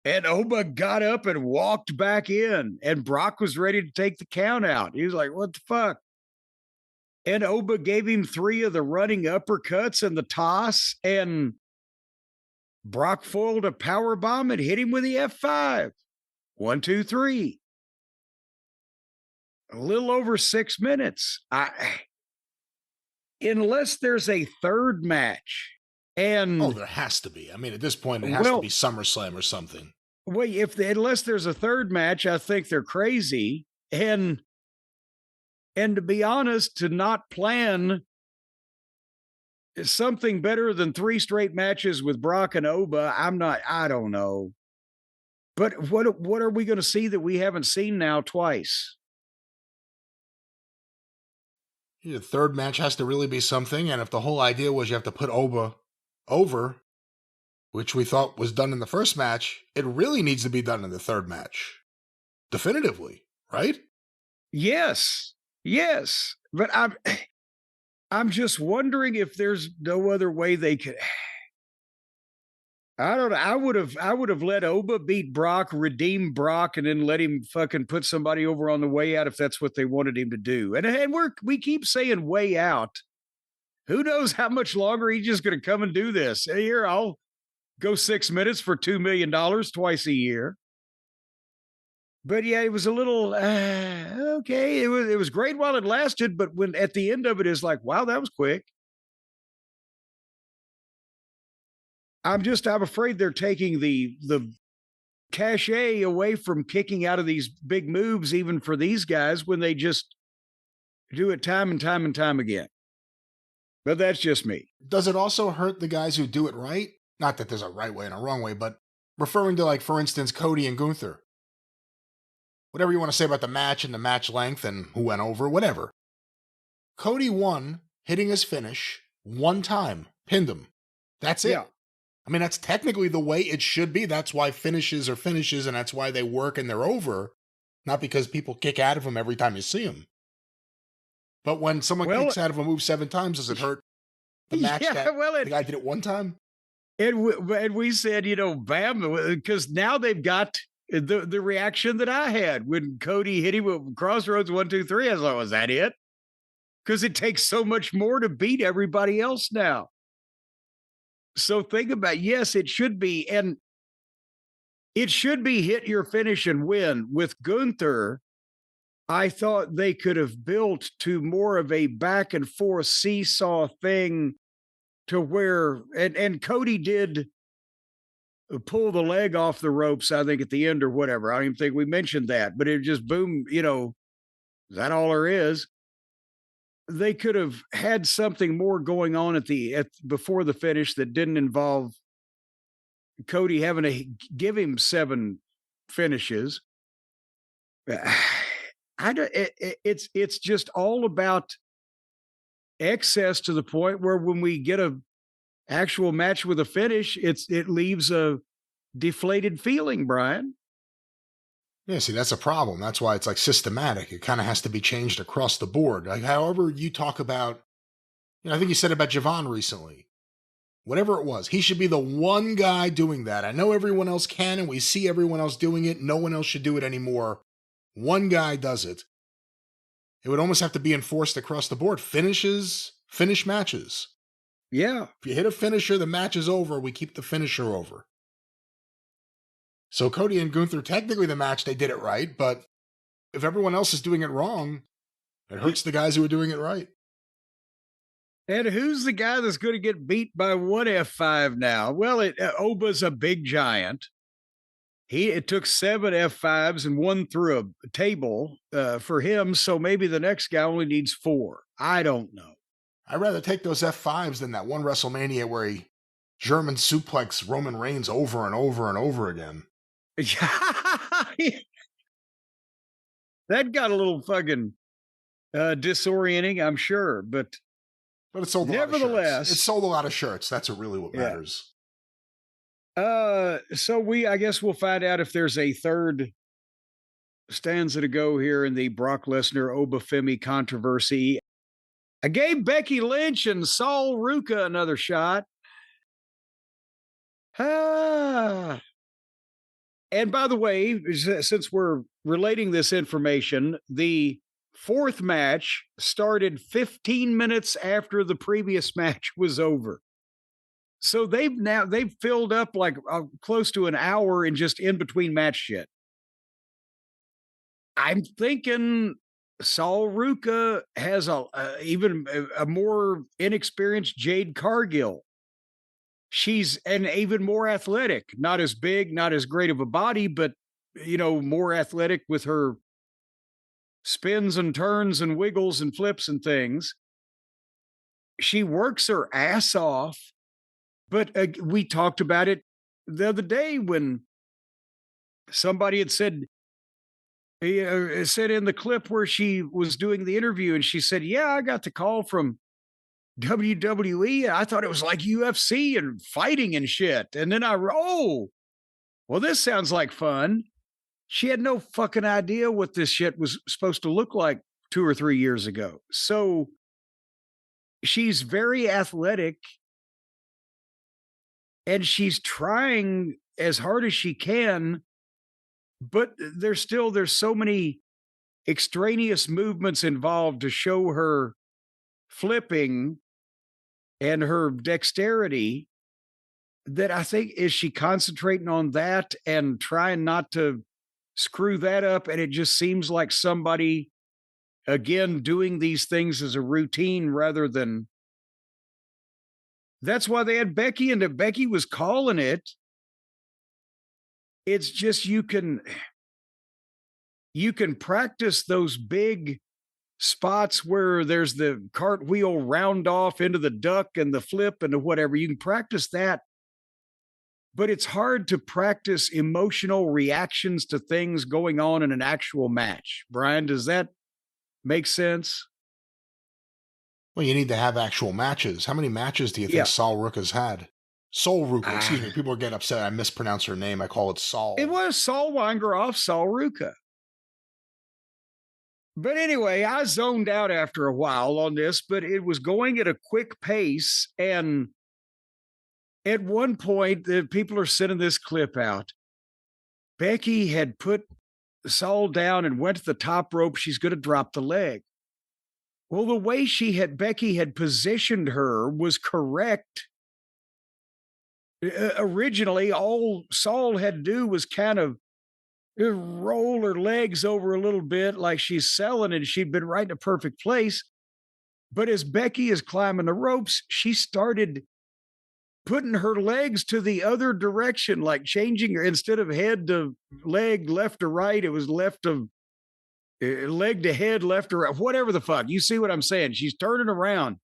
And Oba got up and walked back in, and Brock was ready to take the count out. He was like, what the fuck? And Oba gave him 3 of the running uppercuts and the toss, and Brock foiled a power bomb and hit him with the F5. 1, 2, 3. A little over 6 minutes. Unless there's a third match. And there has to be. I mean, at this point, it has to be SummerSlam or something. Well, unless there's a third match, I think they're crazy. And to be honest, to not plan something better than 3 straight matches with Brock and Oba, I don't know. But what are we going to see that we haven't seen now twice? The third match has to really be something, and if the whole idea was you have to put Oba over, which we thought was done in the first match, it really needs to be done in the third match. Definitively, right? Yes. Yes. But I'm just wondering if there's no other way they could. I don't know. I would have let Oba beat Brock, redeem Brock, and then let him fucking put somebody over on the way out if that's what they wanted him to do. And we keep saying way out. Who knows how much longer he's just going to come and do this? Here, I'll go 6 minutes for $2 million twice a year. But yeah, it was a little okay. It was great while it lasted, but when at the end of it is like, wow, that was quick. I'm afraid they're taking the cachet away from kicking out of these big moves, even for these guys, when they just do it time and time and time again. But that's just me. Does it also hurt the guys who do it right? Not that there's a right way and a wrong way, but referring to, like, for instance, Cody and Gunther. Whatever you want to say about the match and the match length and who went over, whatever. Cody won, hitting his finish one time, pinned him. That's it. Yeah. I mean, that's technically the way it should be. That's why finishes are finishes, and that's why they work and they're over. Not because people kick out of them every time you see them. But when someone kicks out of a move 7 times, does it hurt the match the guy did it one time? And we said, bam, because now they've got the reaction that I had when Cody hit him with Crossroads 1, 2, 3. I was like, was that it? Because it takes so much more to beat everybody else now. So think about, yes, it should be. And it should be hit your finish and win. With Gunther, I thought they could have built to more of a back and forth seesaw thing to where, and Cody did pull the leg off the ropes, I think, at the end or whatever. I don't even think we mentioned that, but it just boom, is that all there is? They could have had something more going on before the finish that didn't involve Cody having to give him 7 finishes. It's just all about excess to the point where when we get a actual match with a finish, it leaves a deflated feeling, Brian. Yeah, see, that's a problem. That's why it's like systematic. It kind of has to be changed across the board. Like, however you talk about, I think you said about Javon recently. Whatever it was, he should be the one guy doing that. I know everyone else can, and we see everyone else doing it. No one else should do it anymore. One guy does it. It would almost have to be enforced across the board. Finish matches. Yeah. If you hit a finisher, the match is over. We keep the finisher over. So Cody and Gunther, technically the match, they did it right. But if everyone else is doing it wrong, it hurts the guys who are doing it right. And who's the guy that's going to get beat by one F5 now? Well, Oba's a big giant. It took 7 F5s and 1 through a table for him. So maybe the next guy only needs 4. I don't know. I'd rather take those F5s than that one WrestleMania where he German suplex Roman Reigns over and over and over again. That got a little fucking disorienting, I'm sure, but it sold nevertheless, it sold a lot of shirts. That's really what matters. So I guess we'll find out if there's a third stanza to go here in the Brock Lesnar Oba Femi controversy. I gave Becky Lynch and Saul Ruka another shot. And by the way, since we're relating this information, the 4th match started 15 minutes after the previous match was over. So they've filled up like close to an hour in just in between match shit. I'm thinking Saul Ruka has even a more inexperienced Jade Cargill she's and even more athletic, not as big, not as great of a body, but more athletic with her spins and turns and wiggles and flips and things. She works her ass off, but we talked about it the other day when somebody had said, said in the clip where she was doing the interview, and she said, "Yeah, I got the call from WWE. I thought it was like UFC and fighting and shit." And then oh, well, this sounds like fun. She had no fucking idea what this shit was supposed to look like 2 or 3 years ago. So she's very athletic and she's trying as hard as she can, but there's so many extraneous movements involved to show her flipping and her dexterity that I think is she concentrating on that and trying not to screw that up. And it just seems like somebody, again, doing these things as a routine rather than. That's why they had Becky, and if Becky was calling it, it's just you can practice those big spots where there's the cartwheel round off into the duck and the flip and the whatever. You can practice that, but it's hard to practice emotional reactions to things going on in an actual match. Brian, does that make sense? Well, you need to have actual matches. How many matches do you think Sol Ruka's had? Sol Ruka, excuse me. People get upset. I mispronounce her name. I call it Sol. It was Sol Weingeroff, Sol Ruka. But anyway, I zoned out after a while on this, but it was going at a quick pace. And at one point, the people are sending this clip out. Becky had put Sol down and went to the top rope. She's going to drop the leg. Well, the way Becky had positioned her was correct. Originally, all Sol had to do was kind of roll her legs over a little bit like she's selling, and she'd been right in a perfect place. But as Becky is climbing the ropes, she started putting her legs to the other direction, like changing her instead of head to leg, left to right. It was leg to head, left to right, whatever the fuck. You see what I'm saying? She's turning around.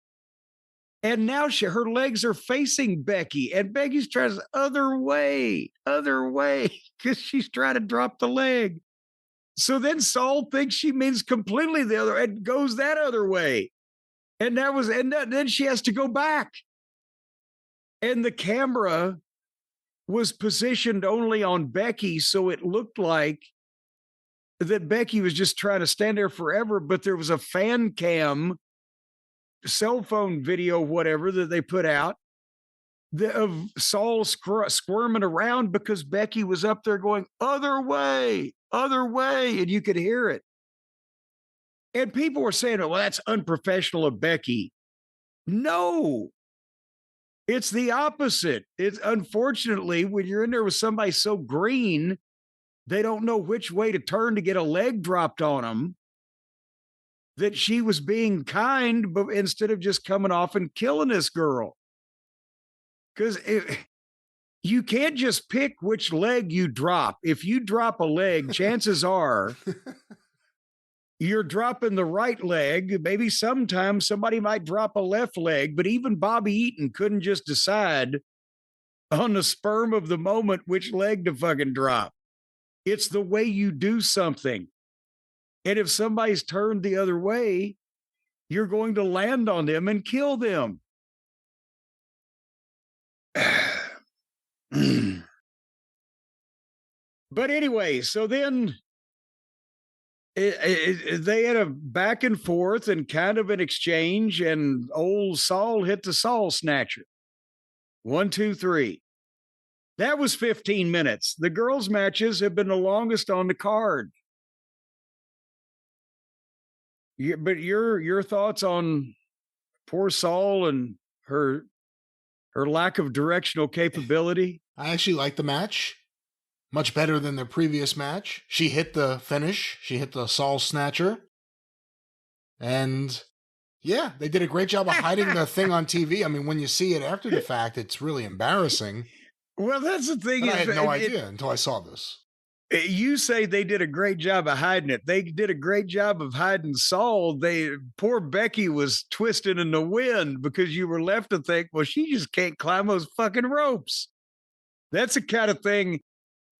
And now her legs are facing Becky, and Becky's trying to other way, because she's trying to drop the leg. So then Sol thinks she means completely the other, and goes that other way. And then she has to go back. And the camera was positioned only on Becky, so it looked like that Becky was just trying to stand there forever, but there was a fan cam, cell phone video, whatever, that they put out of Sol squirming around because Becky was up there going, other way, and you could hear it. And people were saying, well, that's unprofessional of Becky. No, it's the opposite. It's unfortunately, when you're in there with somebody so green, they don't know which way to turn to get a leg dropped on them, that she was being kind, but instead of just coming off and killing this girl. Because you can't just pick which leg you drop. If you drop a leg, chances are you're dropping the right leg. Maybe sometimes somebody might drop a left leg, but even Bobby Eaton couldn't just decide on the sperm of the moment which leg to fucking drop. It's the way you do something. And if somebody's turned the other way, you're going to land on them and kill them. But anyway, so then they had a back and forth and kind of an exchange, and old Sol hit the Sol snatcher. 1, 2, 3. That was 15 minutes. The girls' matches have been the longest on the card. But your thoughts on poor Sol and her lack of directional capability? I actually like the match. Much better than the previous match. She hit the finish. She hit the Sol snatcher. And Yeah, they did a great job of hiding the thing on TV. I mean, when you see it after the fact, it's really embarrassing. Well, that's the thing And I is, had no idea until I saw this. you say they did a great job of hiding it. They did a great job of hiding Saul. Poor Becky was twisting in the wind because you were left to think, well, she just can't climb those fucking ropes. That's the kind of thing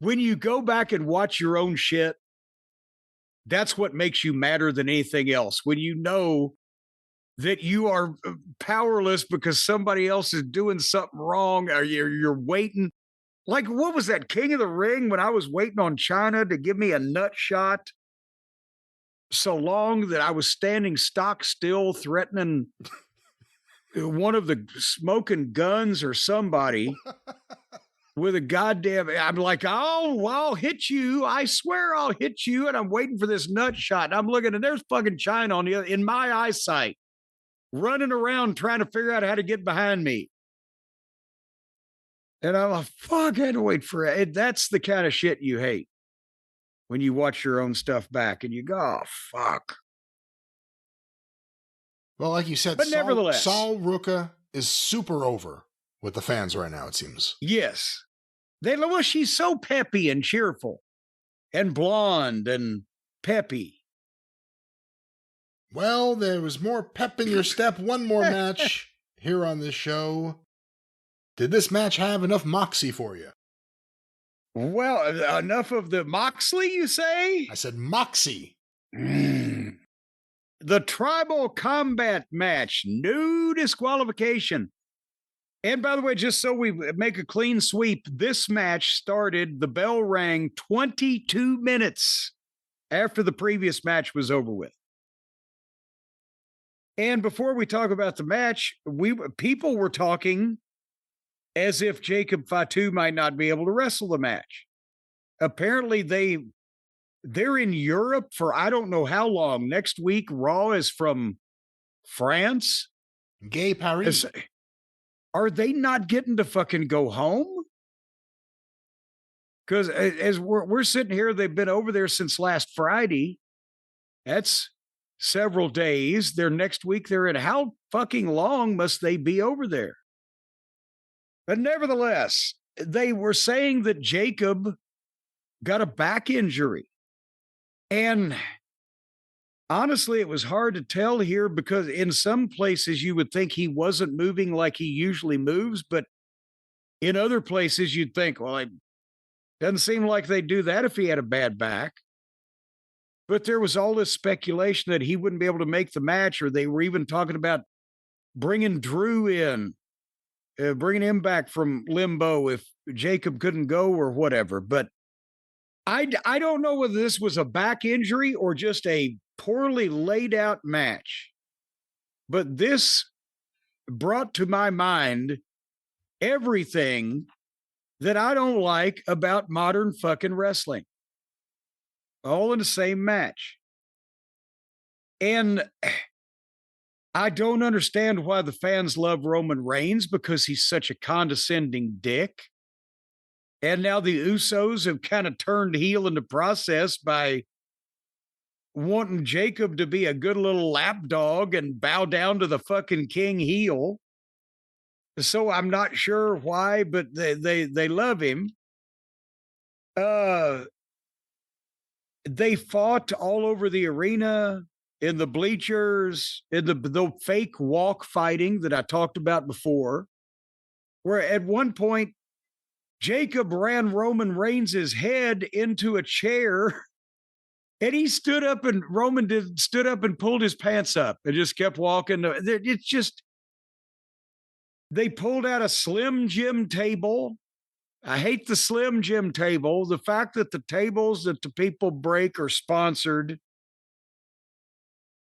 when you go back and watch your own shit, that's what makes you madder than anything else. When you know that you are powerless because somebody else is doing something wrong, or you're waiting. Like, what was that, King of the Ring, when I was waiting on China to give me a nut shot so long that I was standing stock still, threatening one of the smoking guns or somebody with a goddamn, I'm like, oh, I'll hit you. I swear I'll hit you. And I'm waiting for this nut shot. And I'm looking, and there's fucking China on the other, in my eyesight, running around trying to figure out how to get behind me. And I'm like, fuck, I had to wait for it. That's the kind of shit you hate when you watch your own stuff back and you go, oh, fuck. Well, like you said, But nevertheless, Saul Ruka is super over with the fans right now, it seems. Yes. Well, she's so peppy and cheerful and blonde and peppy. Well, there was more pep in your step. One more match here on this show. Did this match have enough moxie for you? Well, enough of the Moxley, you say? I said moxie. The tribal combat match, no disqualification. And by the way, just so we make a clean sweep, this match started, the bell rang 22 minutes after the previous match was over with. And before we talk about the match, people were talking as if Jacob Fatu might not be able to wrestle the match. Apparently, they're in Europe for I don't know how long. Next week, Raw is from France. Gay Paris. Are they not getting to fucking go home? Because as we're sitting here, they've been over there since last Friday. That's several days. Next week, they're in. How fucking long must they be over there? But nevertheless, they were saying that Jacob got a back injury. And honestly, it was hard to tell here because in some places you would think he wasn't moving like he usually moves. But in other places, you'd think, well, it doesn't seem like they'd do that if he had a bad back. But there was all this speculation that he wouldn't be able to make the match, or they were even talking about bringing Drew in. Bringing him back from limbo if Jacob couldn't go or whatever. But I don't know whether this was a back injury or just a poorly laid out match. But this brought to my mind everything that I don't like about modern fucking wrestling. All in the same match. And I don't understand why the fans love Roman Reigns because he's such a condescending dick. And now the Usos have kind of turned heel in the process by wanting Jacob to be a good little lapdog and bow down to the fucking king heel. So I'm not sure why, but they love him. They fought all over the arena, in the bleachers, in the fake walk fighting that I talked about before, where at one point, Jacob ran Roman Reigns' head into a chair, and he stood up, and stood up and pulled his pants up and just kept walking. It's just, they pulled out a Slim Jim table. I hate the Slim Jim table. The fact that the tables that the people break are sponsored.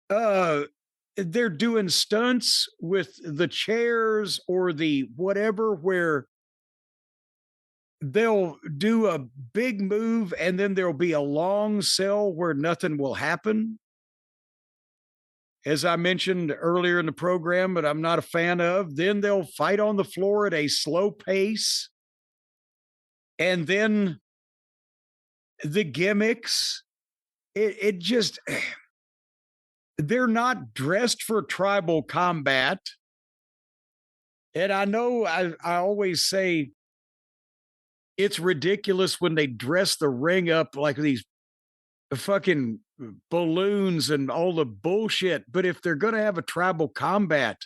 They're doing stunts with the chairs or the whatever where they'll do a big move and then there'll be a long sell where nothing will happen. As I mentioned earlier in the program, but I'm not a fan of. Then they'll fight on the floor at a slow pace. And then the gimmicks, it just... they're not dressed for tribal combat. And I know I always say it's ridiculous when they dress the ring up like these fucking balloons and all the bullshit. But if they're going to have a tribal combat,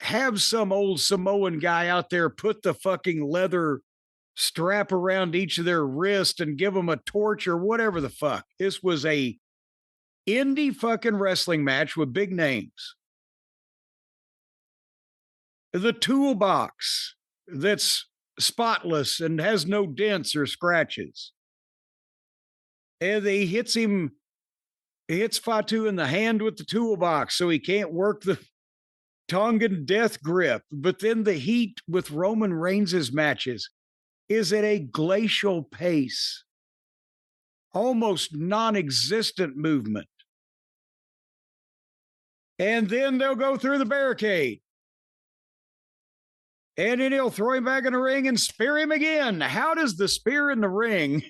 have some old Samoan guy out there put the fucking leather strap around each of their wrists and give them a torch or whatever the fuck. This was a indie fucking wrestling match with big names. The toolbox that's spotless and has no dents or scratches. And he hits Fatu in the hand with the toolbox so he can't work the Tongan death grip. But then the heat with Roman Reigns' matches is at a glacial pace, almost non-existent movement. And then they'll go through the barricade. And then he'll throw him back in the ring and spear him again. How does the spear in the ring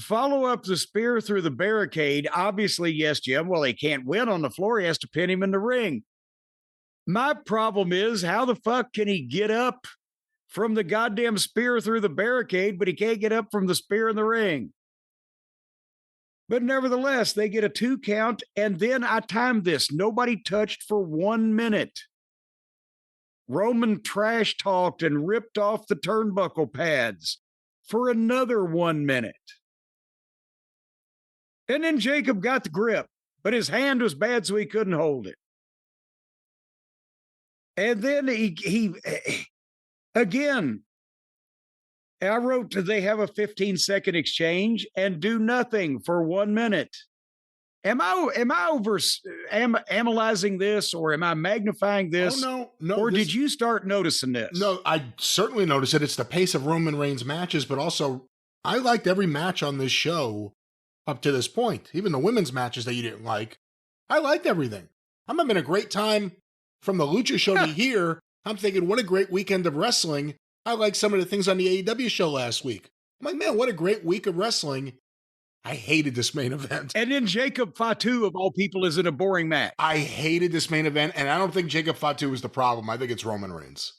follow up the spear through the barricade? Obviously, yes, Jim. Well, he can't win on the floor. He has to pin him in the ring. My problem is, how the fuck can he get up from the goddamn spear through the barricade, but he can't get up from the spear in the ring? But nevertheless, they get a 2 count, and then I timed this. Nobody touched for 1 minute. Roman trash talked and ripped off the turnbuckle pads for another 1 minute. And then Jacob got the grip, but his hand was bad, so he couldn't hold it. And then he again, I wrote they have a 15-second exchange and do nothing for 1 minute. Am I over analyzing this, or am I magnifying this? Oh, no. Or did you start noticing this? No, I certainly noticed it. It's the pace of Roman Reigns matches, but also I liked every match on this show up to this point. Even the women's matches that you didn't like. I liked everything. I'm having a great time from the Lucha show to here. I'm thinking, what a great weekend of wrestling. I like some of the things on the AEW show last week. I'm like, man, what a great week of wrestling. I hated this main event. And then Jacob Fatu, of all people, is in a boring match. I hated this main event, and I don't think Jacob Fatu is the problem. I think it's Roman Reigns,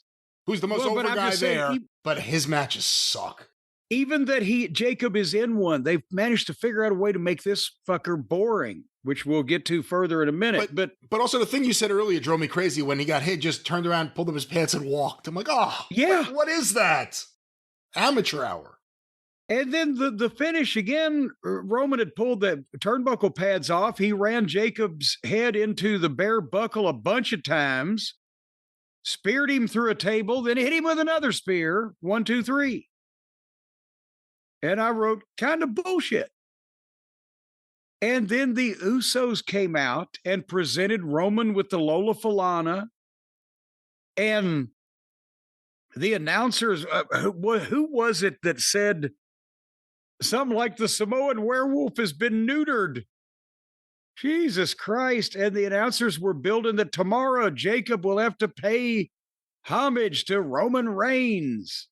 who's the most over guy there, but his matches suck. Even that Jacob is in one, they've managed to figure out a way to make this fucker boring, which we'll get to further in a minute. But also the thing you said earlier drove me crazy when he got hit, just turned around, pulled up his pants, and walked. I'm like, oh, yeah. What is that? Amateur hour. And then the finish again, Roman had pulled the turnbuckle pads off. He ran Jacob's head into the bare buckle a bunch of times, speared him through a table, then hit him with another spear. 1, 2, 3. And I wrote, kind of bullshit. And then the Usos came out and presented Roman with the Lola Falana. And the announcers, who was it that said something like the Samoan werewolf has been neutered? Jesus Christ. And the announcers were building that tomorrow Jacob will have to pay homage to Roman Reigns.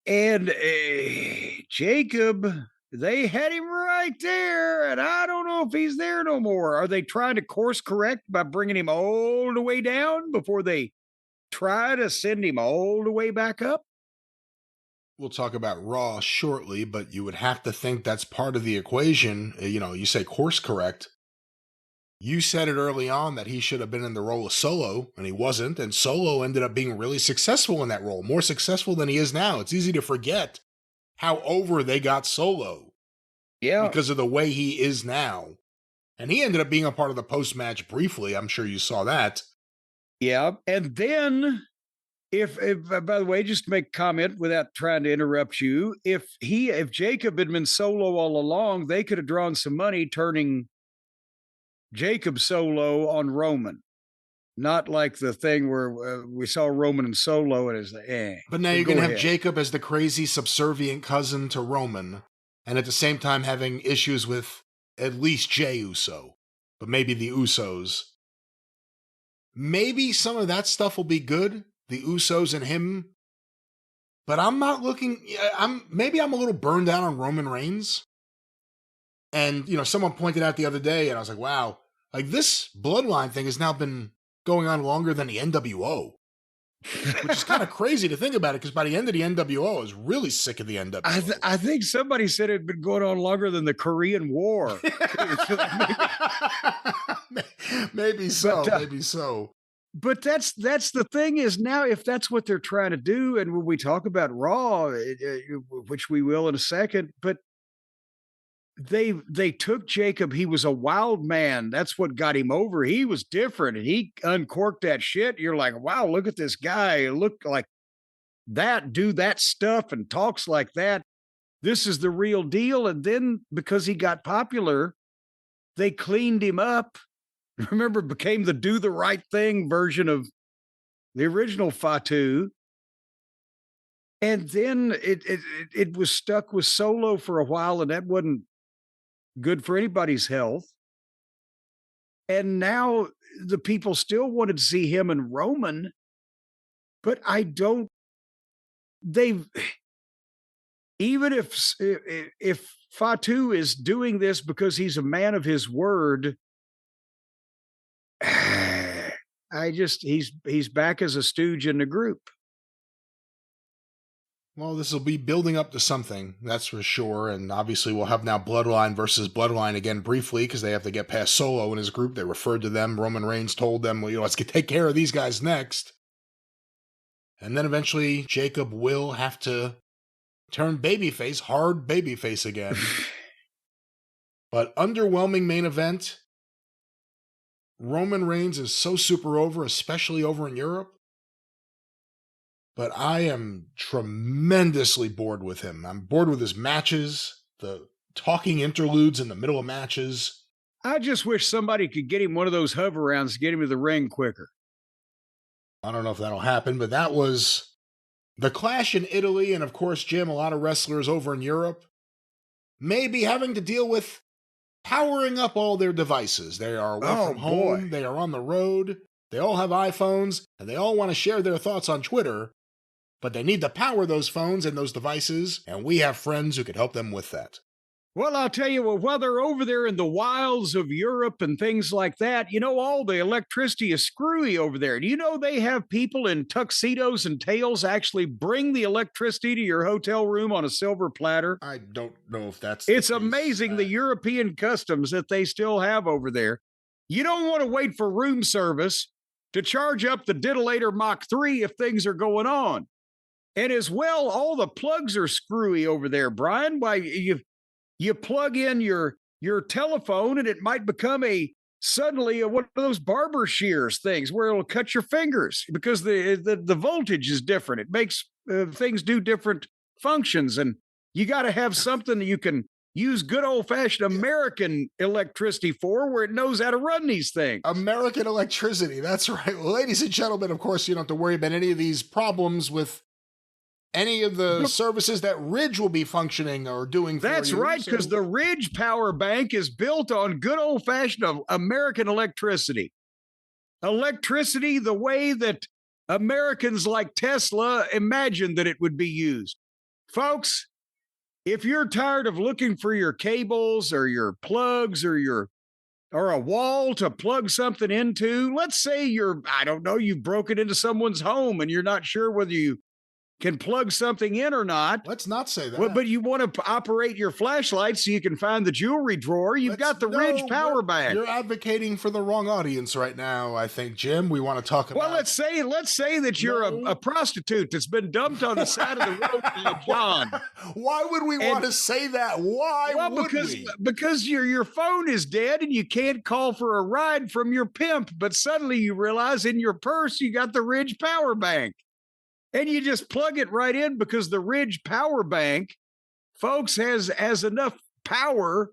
And Jacob, they had him right there, and I don't know if he's there no more. Are they trying to course correct by bringing him all the way down before they try to send him all the way back up? We'll talk about Raw shortly, but you would have to think that's part of the equation. You say course correct. You said it early on that he should have been in the role of Solo, and he wasn't, and Solo ended up being really successful in that role, more successful than he is now. It's easy to forget how over they got Solo. Yeah. Because of the way he is now. And he ended up being a part of the post-match briefly. I'm sure you saw that. Yeah. And then, if by the way, just to make a comment without trying to interrupt you, if Jacob had been Solo all along, they could have drawn some money turning Jacob Solo on Roman. Not like the thing where we saw Roman and Solo and it's like, But now you're going to have Jacob as the crazy subservient cousin to Roman, and at the same time having issues with at least Jey Uso, but maybe the Usos. Maybe some of that stuff will be good, the Usos and him, but I'm not looking, maybe I'm a little burned out on Roman Reigns. And, someone pointed out the other day, and I was like, wow, like this bloodline thing has now been going on longer than the NWO, which is kind of crazy to think about it, because by the end of the NWO, I was really sick of the NWO. I think somebody said it had been going on longer than the Korean War. Maybe so. But that's the thing is now, if that's what they're trying to do, and when we talk about Raw, which we will in a second, but they took Jacob. He was a wild man. That's what got him over. He was different, and he uncorked that shit. You're like, wow, look at this guy. Look like that, do that stuff and talks like that. This is the real deal. And then because he got popular, they cleaned him up. Remember, became the do the right thing version of the original Fatu. And then it was stuck with Solo for a while, and that wasn't good for anybody's health. And now the people still wanted to see him and Roman, but even if Fatu is doing this because he's a man of his word, he's back as a stooge in the group. Well, this will be building up to something, that's for sure. And obviously we'll have now Bloodline versus Bloodline again briefly, because they have to get past Solo and his group. They referred to them. Roman Reigns told them, well, let's take care of these guys next. And then eventually Jacob will have to turn babyface, hard babyface again. But underwhelming main event. Roman Reigns is so super over, especially over in Europe. But I am tremendously bored with him. I'm bored with his matches, the talking interludes in the middle of matches. I just wish somebody could get him one of those hover rounds to get him to the ring quicker. I don't know if that'll happen, but that was the Clash in Italy. And of course, Jim, a lot of wrestlers over in Europe may be having to deal with powering up all their devices. They are away from home. They are on the road. They all have iPhones, and they all want to share their thoughts on Twitter. But they need to power those phones and those devices, and we have friends who can help them with that. Well, I'll tell you what, while they're over there in the wilds of Europe and things like that, all the electricity is screwy over there. Do you know they have people in tuxedos and tails actually bring the electricity to your hotel room on a silver platter? I don't know if that's It's amazing the European customs that they still have over there. You don't want to wait for room service to charge up the Diddlator Mach 3 if things are going on. And as well, all the plugs are screwy over there, Brian. Why you plug in your telephone and it might become suddenly one of those barber shears things where it'll cut your fingers because the voltage is different. It makes things do different functions, and you got to have something that you can use good old-fashioned American electricity for, where it knows how to run these things. American electricity, that's right. Well, ladies and gentlemen, of course, you don't have to worry about any of these problems with any of the services that Ridge will be functioning or doing for you. That's right, because the Ridge power bank is built on good old-fashioned American electricity. Electricity the way that Americans like Tesla imagined that it would be used. Folks, if you're tired of looking for your cables or your plugs or a wall to plug something into, let's say you've broken into someone's home and you're not sure whether you can plug something in or not. Let's not say that. Well, but you want to operate your flashlight so you can find the jewelry drawer. You've got the Ridge power bank. You're advocating for the wrong audience right now, I think, Jim. We want to talk about... Well, let's say that you're a prostitute that's been dumped on the side of the road by John. Why would we want to say that? Why would we? Because your phone is dead and you can't call for a ride from your pimp, but suddenly you realize in your purse you got the Ridge power bank. And you just plug it right in, because the Ridge power bank, folks, has enough power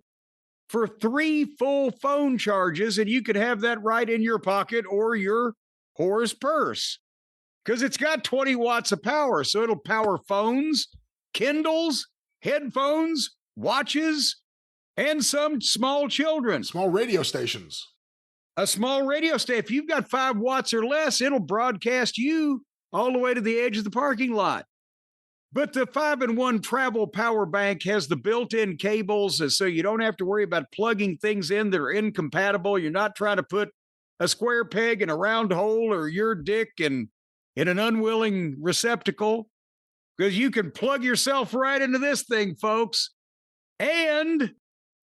for 3 full phone charges, and you could have that right in your pocket or your whore's purse, because it's got 20 watts of power. So it'll power phones, Kindles, headphones, watches, and some small children. Small radio stations. A small radio station. If you've got 5 watts or less, it'll broadcast you all the way to the edge of the parking lot. But the 5-in-1 travel power bank has the built-in cables, so you don't have to worry about plugging things in that are incompatible. You're not trying to put a square peg in a round hole or your dick in an unwilling receptacle, because you can plug yourself right into this thing, folks. And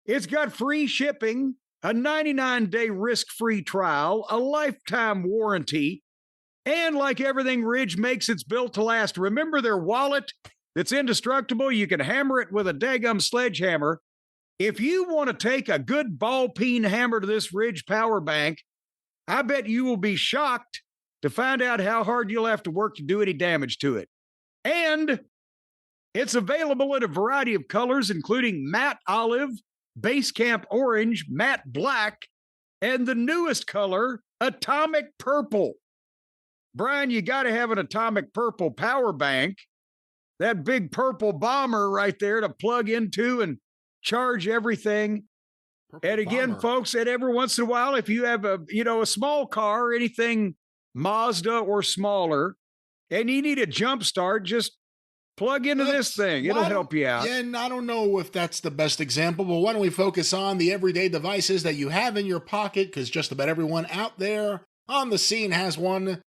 it's got free shipping, a 99-day risk-free trial, a lifetime warranty, and like everything Ridge makes, it's built to last. Remember their wallet that's indestructible? You can hammer it with a daggum sledgehammer. If you want to take a good ball-peen hammer to this Ridge power bank, I bet you will be shocked to find out how hard you'll have to work to do any damage to it. And it's available in a variety of colors, including matte olive, base camp orange, matte black, and the newest color, atomic purple. Brian, you got to have an atomic purple power bank, that big purple bomber right there to plug into and charge everything. Purple and again, bomber. Folks, and every once in a while, if you have a small car, anything Mazda or smaller, and you need a jump start, just plug into this thing. It'll help you out. And I don't know if that's the best example, but why don't we focus on the everyday devices that you have in your pocket? Because just about everyone out there on the scene has one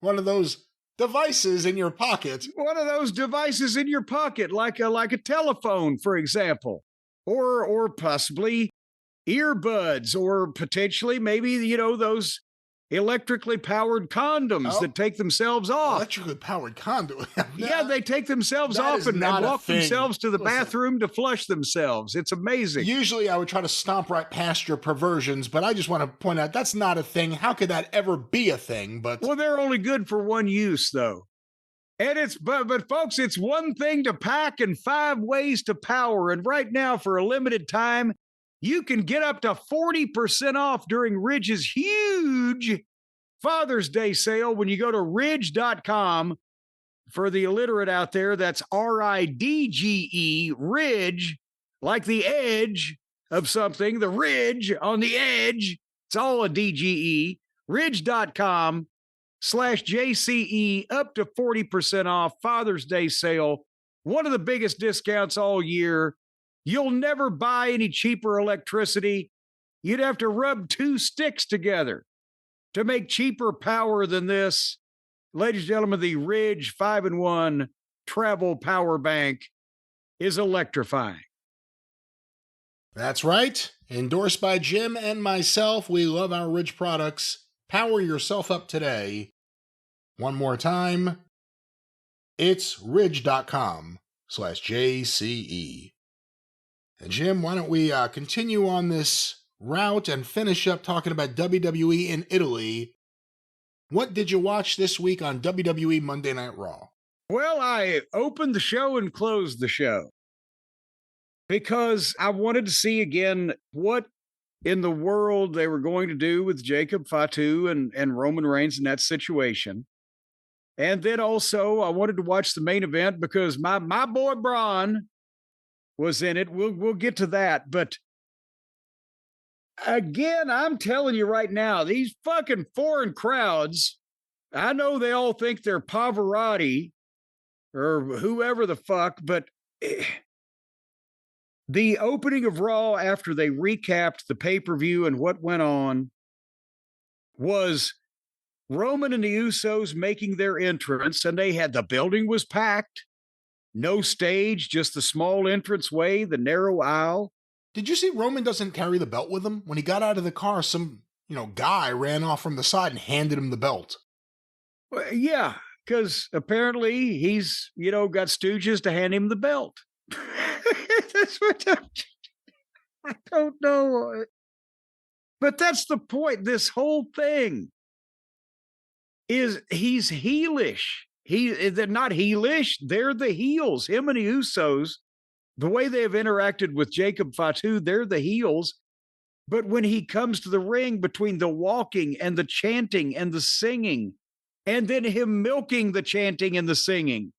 of those devices in your pocket. One of those devices in your pocket, like a telephone, for example, or possibly earbuds, or potentially maybe, those electrically powered condoms that take themselves off. Electrically powered condom. Yeah, they take themselves off and walk themselves to the bathroom to flush themselves. It's amazing. Usually I would try to stomp right past your perversions, but I just want to point out that's not a thing. How could that ever be a thing? Well, they're only good for one use, though. And but folks, it's one thing to pack and 5 ways to power. And right now, for a limited time, you can get up to 40% off during Ridge's huge Father's Day sale when you go to ridge.com. For the illiterate out there, that's RIDGE, Ridge, like the edge of something, the ridge on the edge. It's all a DGE. Ridge.com/JCE, up to 40% off Father's Day sale. One of the biggest discounts all year. You'll never buy any cheaper electricity. You'd have to rub 2 sticks together to make cheaper power than this. Ladies and gentlemen, the Ridge 5-in-1 travel power bank is electrifying. That's right. Endorsed by Jim and myself. We love our Ridge products. Power yourself up today. One more time. It's ridge.com/JCE. And Jim, why don't we continue on this route and finish up talking about WWE in Italy. What did you watch this week on WWE Monday Night Raw? Well, I opened the show and closed the show because I wanted to see again what in the world they were going to do with Jacob Fatu and Roman Reigns in that situation. And then also I wanted to watch the main event because my boy Braun was in it. We'll get to that. But again, I'm telling you right now, these fucking foreign crowds, I know they all think they're Pavarotti or whoever the fuck, but the opening of Raw after they recapped the pay-per-view and what went on was Roman and the Usos making their entrance, and the building was packed. No stage, just the small entranceway, the narrow aisle. Did you see Roman doesn't carry the belt with him? When he got out of the car, some, guy ran off from the side and handed him the belt. Well, yeah, because apparently he's, got stooges to hand him the belt. That's what I don't know. But that's the point. This whole thing is he's heelish. They're not heelish. They're the heels. Him and the Usos, the way they have interacted with Jacob Fatu, they're the heels. But when he comes to the ring, between the walking and the chanting and the singing, and then him milking the chanting and the singing.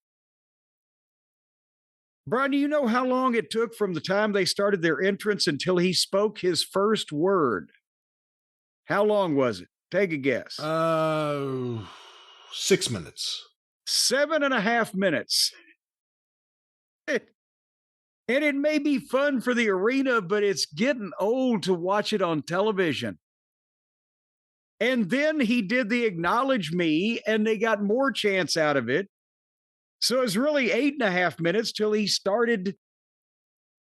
Brian, do you know how long it took from the time they started their entrance until he spoke his first word? How long was it? Take a guess. 6 minutes. 7.5 minutes. And it may be fun for the arena, but it's getting old to watch it on television. And then he did the acknowledge me, and they got more chants out of it. So it was really 8.5 minutes till he started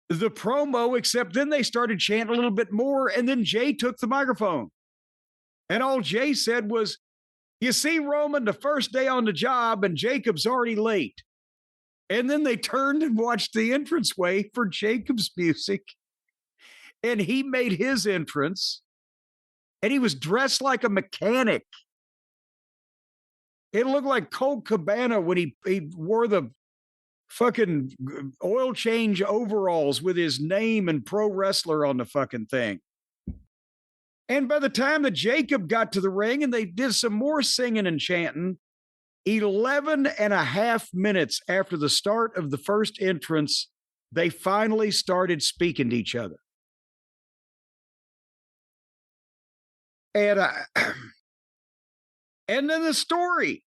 the promo, except then they started chanting a little bit more, and then Jay took the microphone. And all Jay said was, you see, Roman, the first day on the job, and Jacob's already late. And then they turned and watched the entranceway for Jacob's music. And he made his entrance. And he was dressed like a mechanic. It looked like Colt Cabana when he wore the fucking oil change overalls with his name and pro wrestler on the fucking thing. And by the time that Jacob got to the ring and they did some more singing and chanting, 11.5 minutes after the start of the first entrance, they finally started speaking to each other. And and then the story.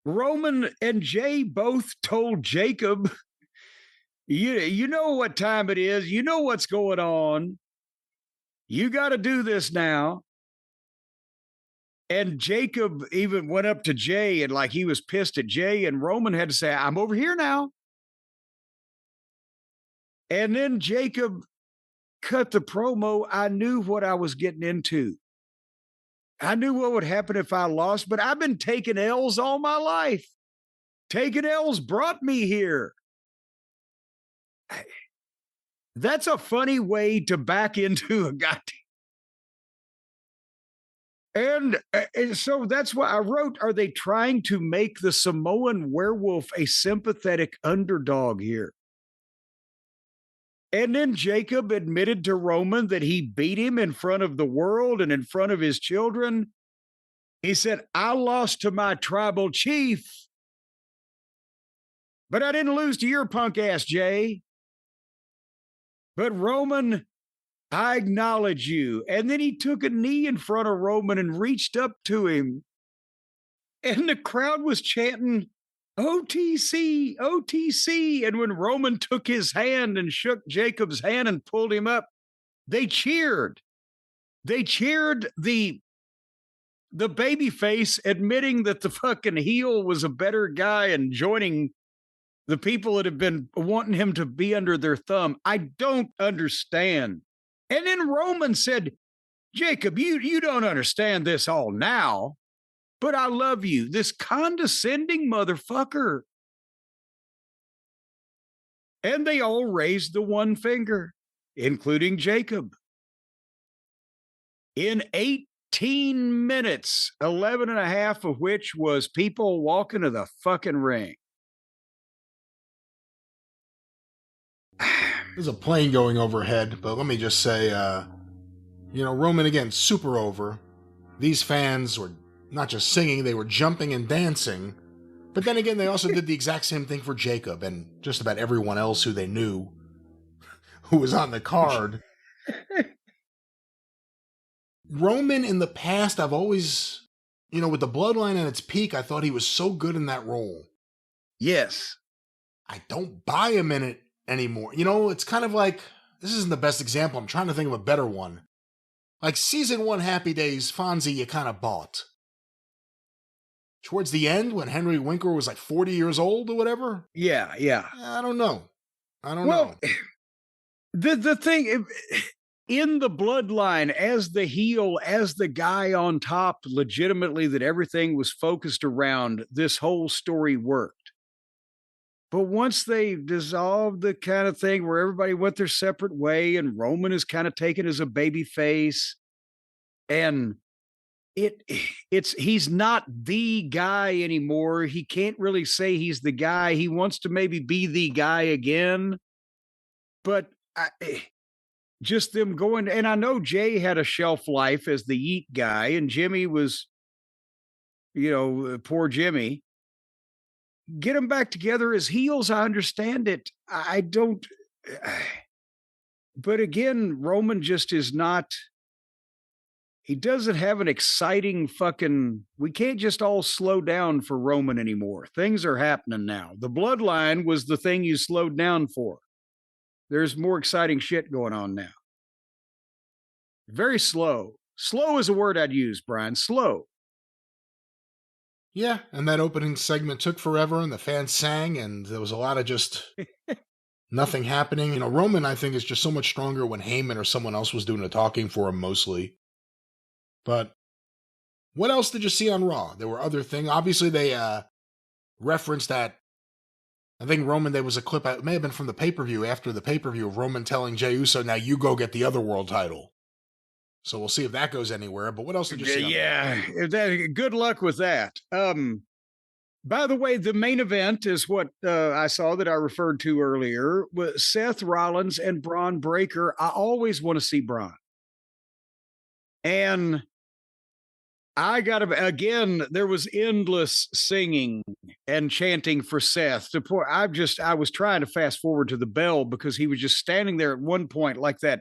Roman and Jay both told Jacob, you know what time it is. You know what's going on. You got to do this now. And Jacob even went up to Jay and like he was pissed at Jay, and Roman had to say, I'm over here now. And then Jacob cut the promo. I knew what I was getting into. I knew what would happen if I lost, but I've been taking L's all my life. Taking L's brought me here. That's a funny way to back into a goddamn. And so that's why I wrote, are they trying to make the Samoan werewolf a sympathetic underdog here? And then Jacob admitted to Roman that he beat him in front of the world and in front of his children. He said, I lost to my tribal chief, but I didn't lose to your punk ass, Jay. But Roman, I acknowledge you. And then he took a knee in front of Roman and reached up to him. And the crowd was chanting, OTC, OTC. And when Roman took his hand and shook Jacob's hand and pulled him up, they cheered. They cheered the baby face admitting that the fucking heel was a better guy and joining the people that have been wanting him to be under their thumb. I don't understand. And then Roman said, Jacob, you don't understand this all now, but I love you, this condescending motherfucker. And they all raised the one finger, including Jacob. In 18 minutes, 11.5 of which was people walking to the fucking ring. There's a plane going overhead, but let me just say, Roman, again, super over. These fans were not just singing, they were jumping and dancing. But then again, they also did the exact same thing for Jacob and just about everyone else who they knew who was on the card. Roman, in the past, I've always, with the bloodline at its peak, I thought he was so good in that role. Yes. I don't buy him in it anymore. It's kind of like, this isn't the best example. I'm trying to think of a better one. Like season 1 Happy Days, Fonzie, you kind of bought. Towards the end, when Henry Winkler was like 40 years old or whatever. Yeah. I don't know. Well, the thing, in the bloodline, as the heel, as the guy on top, legitimately that everything was focused around, this whole story worked. But once they dissolved the kind of thing where everybody went their separate way and Roman is kind of taken as a baby face, and he's not the guy anymore. He can't really say he's the guy. He wants to maybe be the guy again. But just them going, and I know Jay had a shelf life as the Yeet guy, and Jimmy was, poor Jimmy. Get them back together as heels. I understand it. I don't. But again, Roman just is not. he doesn't have an exciting we can't just all slow down for Roman anymore. Things are happening now. The bloodline was the thing you slowed down for. There's more exciting shit going on now. Very slow. Slow is a word I'd use, Brian. Slow. Yeah, and that opening segment took forever, and the fans sang, and there was a lot of just nothing happening. You know, Roman, I think, is just so much stronger when Heyman or someone else was doing the talking for him mostly. But what else did you see on Raw? There were other things. Obviously, they referenced that. I think Roman, there was a clip, it may have been from the pay-per-view, after the pay-per-view, of Roman telling Jey Uso, now you go get the other world title. So we'll see if that goes anywhere. But what else did you see? Yeah, good luck with that. By the way, the main event is what I saw that I referred to earlier, was Seth Rollins and Braun Breaker. I always want to see Braun. And there was endless singing and chanting for Seth. I was trying to fast forward to the bell because he was just standing there at one point like that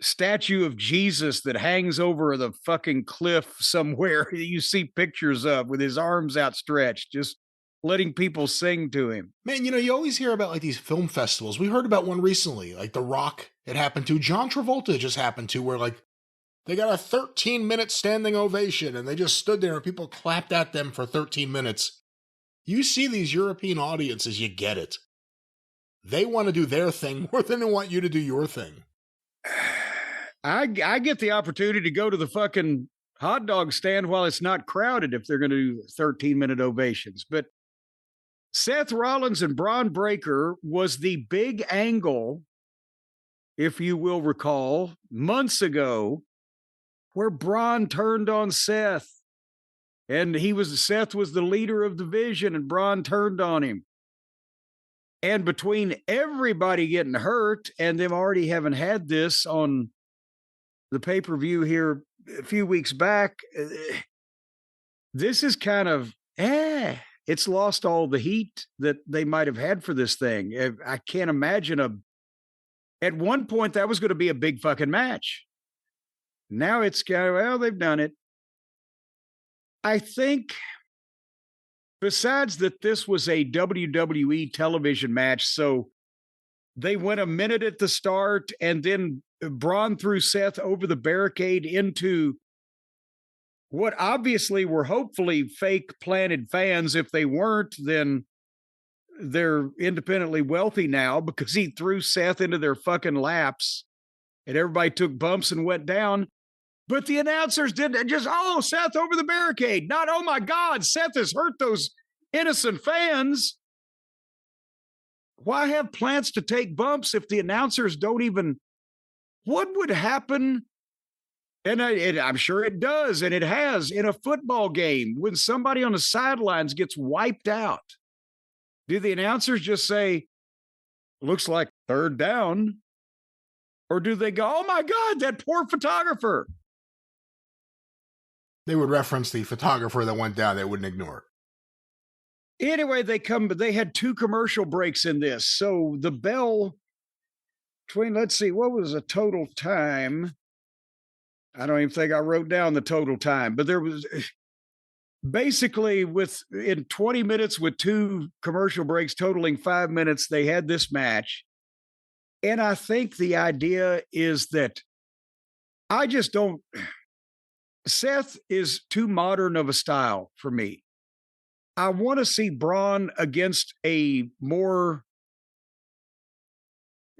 statue of Jesus that hangs over the fucking cliff somewhere that you see pictures of with his arms outstretched, just letting people sing to him. Man, you know, you always hear about like these film festivals. We heard about one recently, like The Rock, it happened to. John Travolta just happened to, where like they got a 13-minute standing ovation and they just stood there and people clapped at them for 13 minutes. You see these European audiences, you get it. They want to do their thing more than they want you to do your thing. I get the opportunity to go to the fucking hot dog stand while it's not crowded if they're going to do 13-minute ovations. But Seth Rollins and Braun Breaker was the big angle, if you will recall, months ago, where Braun turned on Seth. And Seth was the leader of the division, and Braun turned on him. And between everybody getting hurt and them already having had this on the pay-per-view here a few weeks back, this is kind of, it's lost all the heat that they might have had for this thing. I can't imagine at one point that was going to be a big fucking match. Now it's kind of, well, they've done it. I think, besides that this was a WWE television match, so they went a minute at the start and then Braun threw Seth over the barricade into what obviously were hopefully fake planted fans. If they weren't, then they're independently wealthy now, because he threw Seth into their fucking laps and everybody took bumps and went down. But the announcers didn't just, Seth over the barricade. Not, oh my God, Seth has hurt those innocent fans. Why have plants to take bumps if the announcers don't even, what would happen? And I'm sure it does, and it has, in a football game when somebody on the sidelines gets wiped out. Do the announcers just say, looks like third down? Or do they go, oh my God, that poor photographer? They would reference the photographer that went down. They wouldn't ignore it. Anyway, they had 2 commercial breaks in this. So the bell between, let's see, what was the total time? I don't even think I wrote down the total time, but there was basically in 20 minutes with 2 commercial breaks totaling 5 minutes, they had this match. And I think the idea is that Seth is too modern of a style for me. I want to see Braun against a more,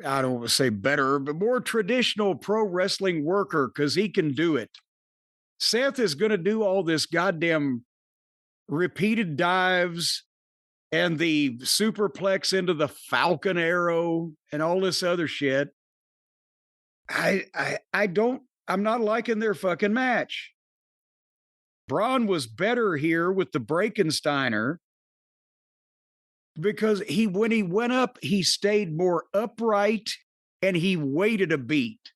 I don't want to say better, but more traditional pro wrestling worker, because he can do it. Seth is going to do all this goddamn repeated dives and the superplex into the Falcon Arrow and all this other shit. I'm not liking their fucking match. Braun was better here with the Breakensteiner because when he went up, he stayed more upright and he waited a beat.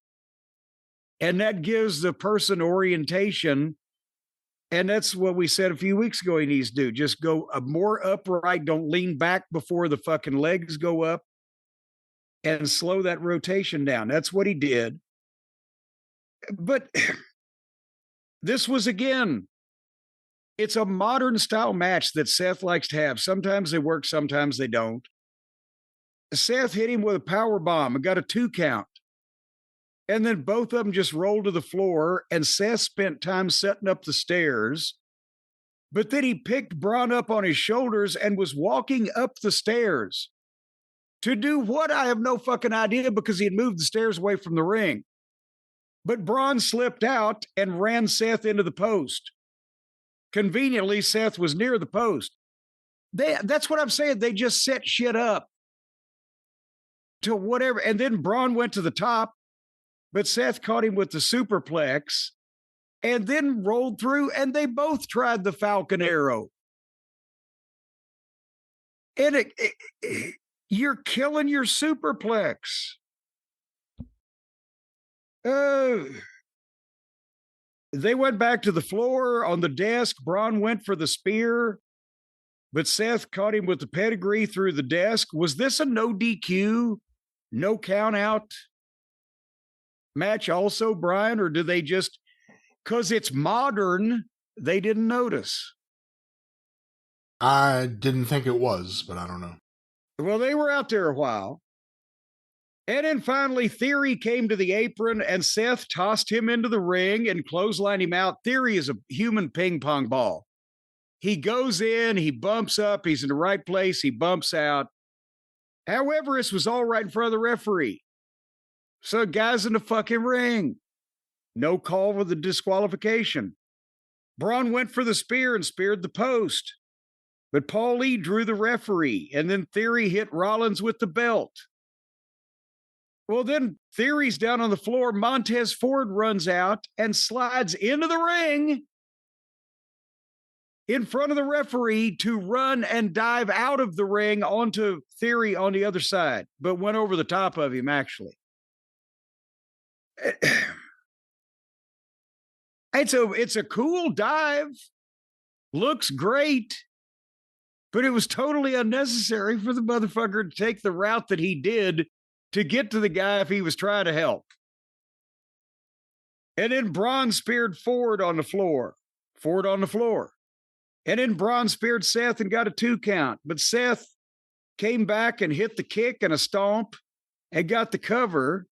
And that gives the person orientation. And that's what we said a few weeks ago he needs to do. Just go more upright. Don't lean back before the fucking legs go up, and slow that rotation down. That's what he did. But This was, again, it's a modern style match that Seth likes to have. Sometimes they work, sometimes they don't. Seth hit him with a power bomb and got a 2 count. And then both of them just rolled to the floor, and Seth spent time setting up the stairs. But then he picked Braun up on his shoulders and was walking up the stairs. To do what? I have no fucking idea, because he had moved the stairs away from the ring. But Braun slipped out and ran Seth into the post. Conveniently, Seth was near the post. That's what I'm saying. They just set shit up to whatever. And then Braun went to the top, but Seth caught him with the superplex and then rolled through, and they both tried the Falcon Arrow. And you're killing your superplex. They went back to the floor on the desk. Braun went for the spear, but Seth caught him with the pedigree through the desk. Was this a no DQ, no count out match also, Brian? Or do they just, because it's modern, they didn't notice? I didn't think it was, but I don't know. Well, they were out there a while. And then finally, Theory came to the apron, and Seth tossed him into the ring and clotheslined him out. Theory is a human ping pong ball. He goes in, he bumps up, he's in the right place, he bumps out. However, this was all right in front of the referee. So guys in the fucking ring. No call for the disqualification. Braun went for the spear and speared the post. But Paul Lee drew the referee, and then Theory hit Rollins with the belt. Well, then Theory's down on the floor. Montez Ford runs out and slides into the ring in front of the referee to run and dive out of the ring onto Theory on the other side, but went over the top of him, actually. It's a cool dive. Looks great. But it was totally unnecessary for the motherfucker to take the route that he did to get to the guy if he was trying to help. And then Braun speared Ford on the floor. And then Braun speared Seth and got a 2 count. But Seth came back and hit the kick and a stomp and got the cover.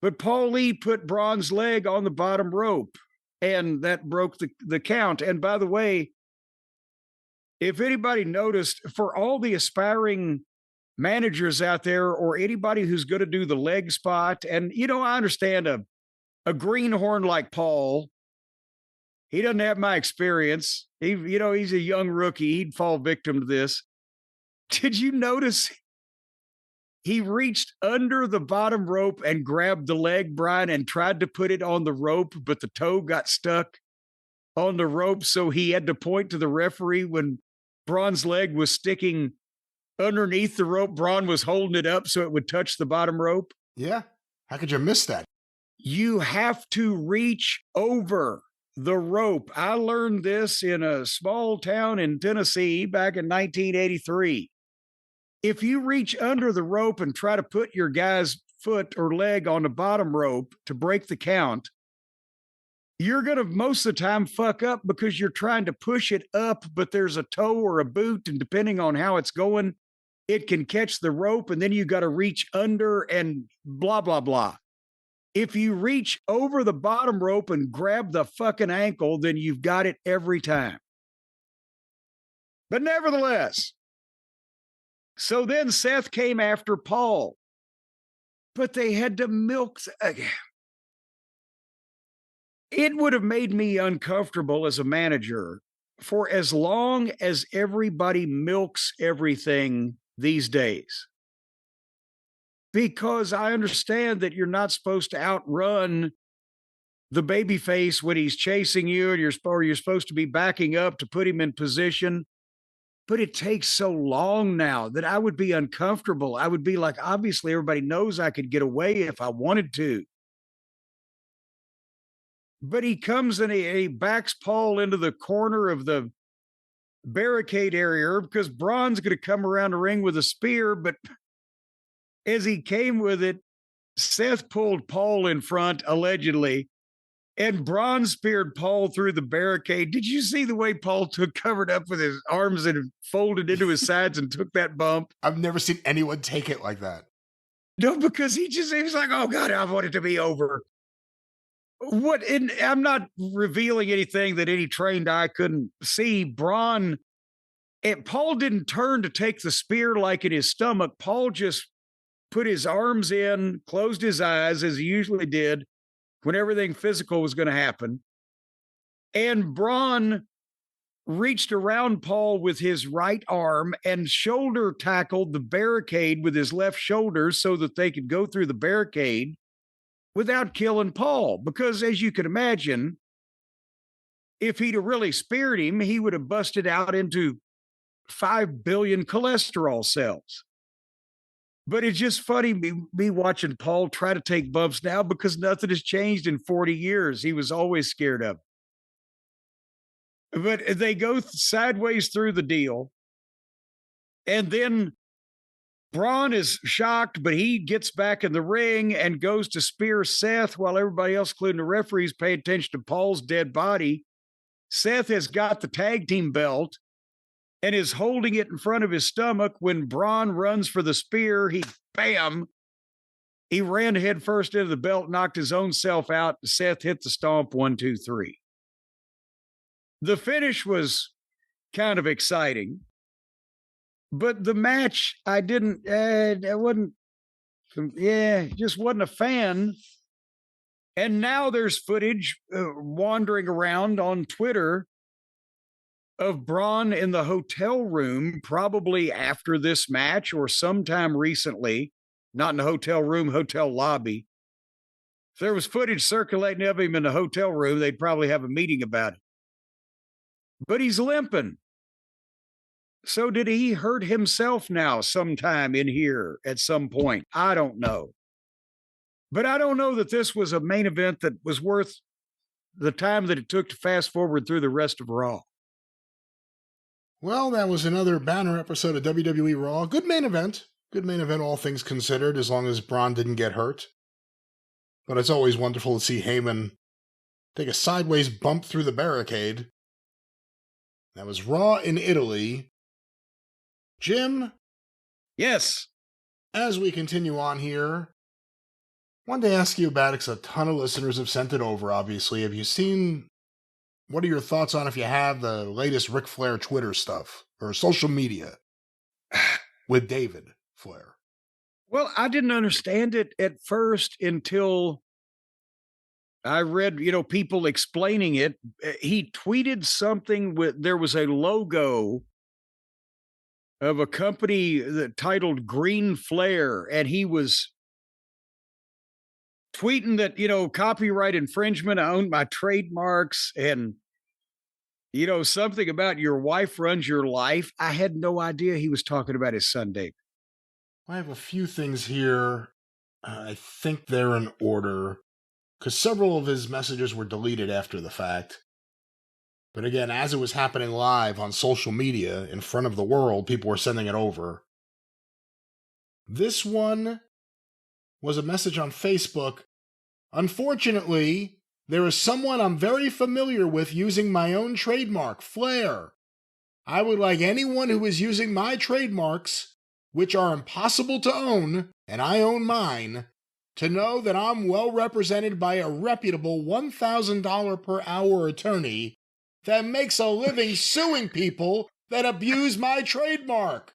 But Paul Lee put Braun's leg on the bottom rope, and that broke the count. And by the way, if anybody noticed, for all the aspiring managers out there or anybody who's going to do the leg spot, and, I understand a greenhorn like Paul, he doesn't have my experience. He's a young rookie. He'd fall victim to this. Did you notice he reached under the bottom rope and grabbed the leg, Brian, and tried to put it on the rope, but the toe got stuck on the rope, so he had to point to the referee when Braun's leg was sticking underneath the rope. Braun was holding it up so it would touch the bottom rope. Yeah. How could you miss that? You have to reach over the rope. I learned this in a small town in Tennessee back in 1983. If you reach under the rope and try to put your guy's foot or leg on the bottom rope to break the count, you're going to most of the time fuck up because you're trying to push it up, but there's a toe or a boot, and depending on how it's going, it can catch the rope, and then you got to reach under and blah, blah, blah. If you reach over the bottom rope and grab the fucking ankle, then you've got it every time. But nevertheless, so then Seth came after Paul, but they had to milk. It would have made me uncomfortable as a manager for as long as everybody milks everything these days. Because I understand that you're not supposed to outrun the babyface when he's chasing you, and you're supposed to be backing up to put him in position. But it takes so long now that I would be uncomfortable. I would be like, obviously, everybody knows I could get away if I wanted to. But he comes and he backs Paul into the corner of the barricade area because Braun's going to come around the ring with a spear. But as he came with it, Seth pulled Paul in front, allegedly, And Braun speared Paul through the barricade. Did you see the way Paul covered up with his arms and folded into his sides and took that bump? I've never seen anyone take it like that. No, because he was like, oh God, I want it to be over. What? And I'm not revealing anything that any trained eye couldn't see. Braun, and Paul didn't turn to take the spear like in his stomach. Paul just put his arms in, closed his eyes as he usually did when everything physical was going to happen. And Braun reached around Paul with his right arm and shoulder tackled the barricade with his left shoulder so that they could go through the barricade without killing Paul. Because as you can imagine, if he'd have really speared him, he would have busted out into 5 billion cholesterol cells. But it's just funny me watching Paul try to take bumps now because nothing has changed in 40 years. He was always scared of it. But they go sideways through the deal. And then Braun is shocked, but he gets back in the ring and goes to spear Seth while everybody else, including the referees, pay attention to Paul's dead body. Seth has got the tag team belt and is holding it in front of his stomach. When Braun runs for the spear, he ran head first into the belt, knocked his own self out. Seth hit the stomp 1, 2, 3. The finish was kind of exciting, but the match, just wasn't a fan. And now there's footage wandering around on Twitter of Braun in the hotel room, probably after this match or sometime recently, not in the hotel room, hotel lobby. If there was footage circulating of him in the hotel room, they'd probably have a meeting about it. But he's limping. So did he hurt himself now sometime in here at some point? I don't know. But I don't know that this was a main event that was worth the time that it took to fast forward through the rest of Raw. Well, that was another banner episode of WWE Raw. Good main event. Good main event, all things considered, as long as Braun didn't get hurt. But it's always wonderful to see Heyman take a sideways bump through the barricade. That was Raw in Italy. Jim? Yes. As we continue on here, I wanted to ask you about it because a ton of listeners have sent it over, obviously. Have you seen... What are your thoughts on, if you have, the latest Ric Flair Twitter stuff or social media with David Flair? Well, I didn't understand it at first until I read, people explaining it. He tweeted something there was a logo of a company that titled Green Flair, and he was tweeting that, copyright infringement, I own my trademarks, and something about your wife runs your life. I had no idea he was talking about his son, David. I have a few things here. I think they're in order, because several of his messages were deleted after the fact. But again, as it was happening live on social media in front of the world, people were sending it over. This one was a message on Facebook. Unfortunately, there is someone I'm very familiar with using my own trademark, Flair. I would like anyone who is using my trademarks, which are impossible to own, and I own mine, to know that I'm well represented by a reputable $1,000 per hour attorney that makes a living suing people that abuse my trademark.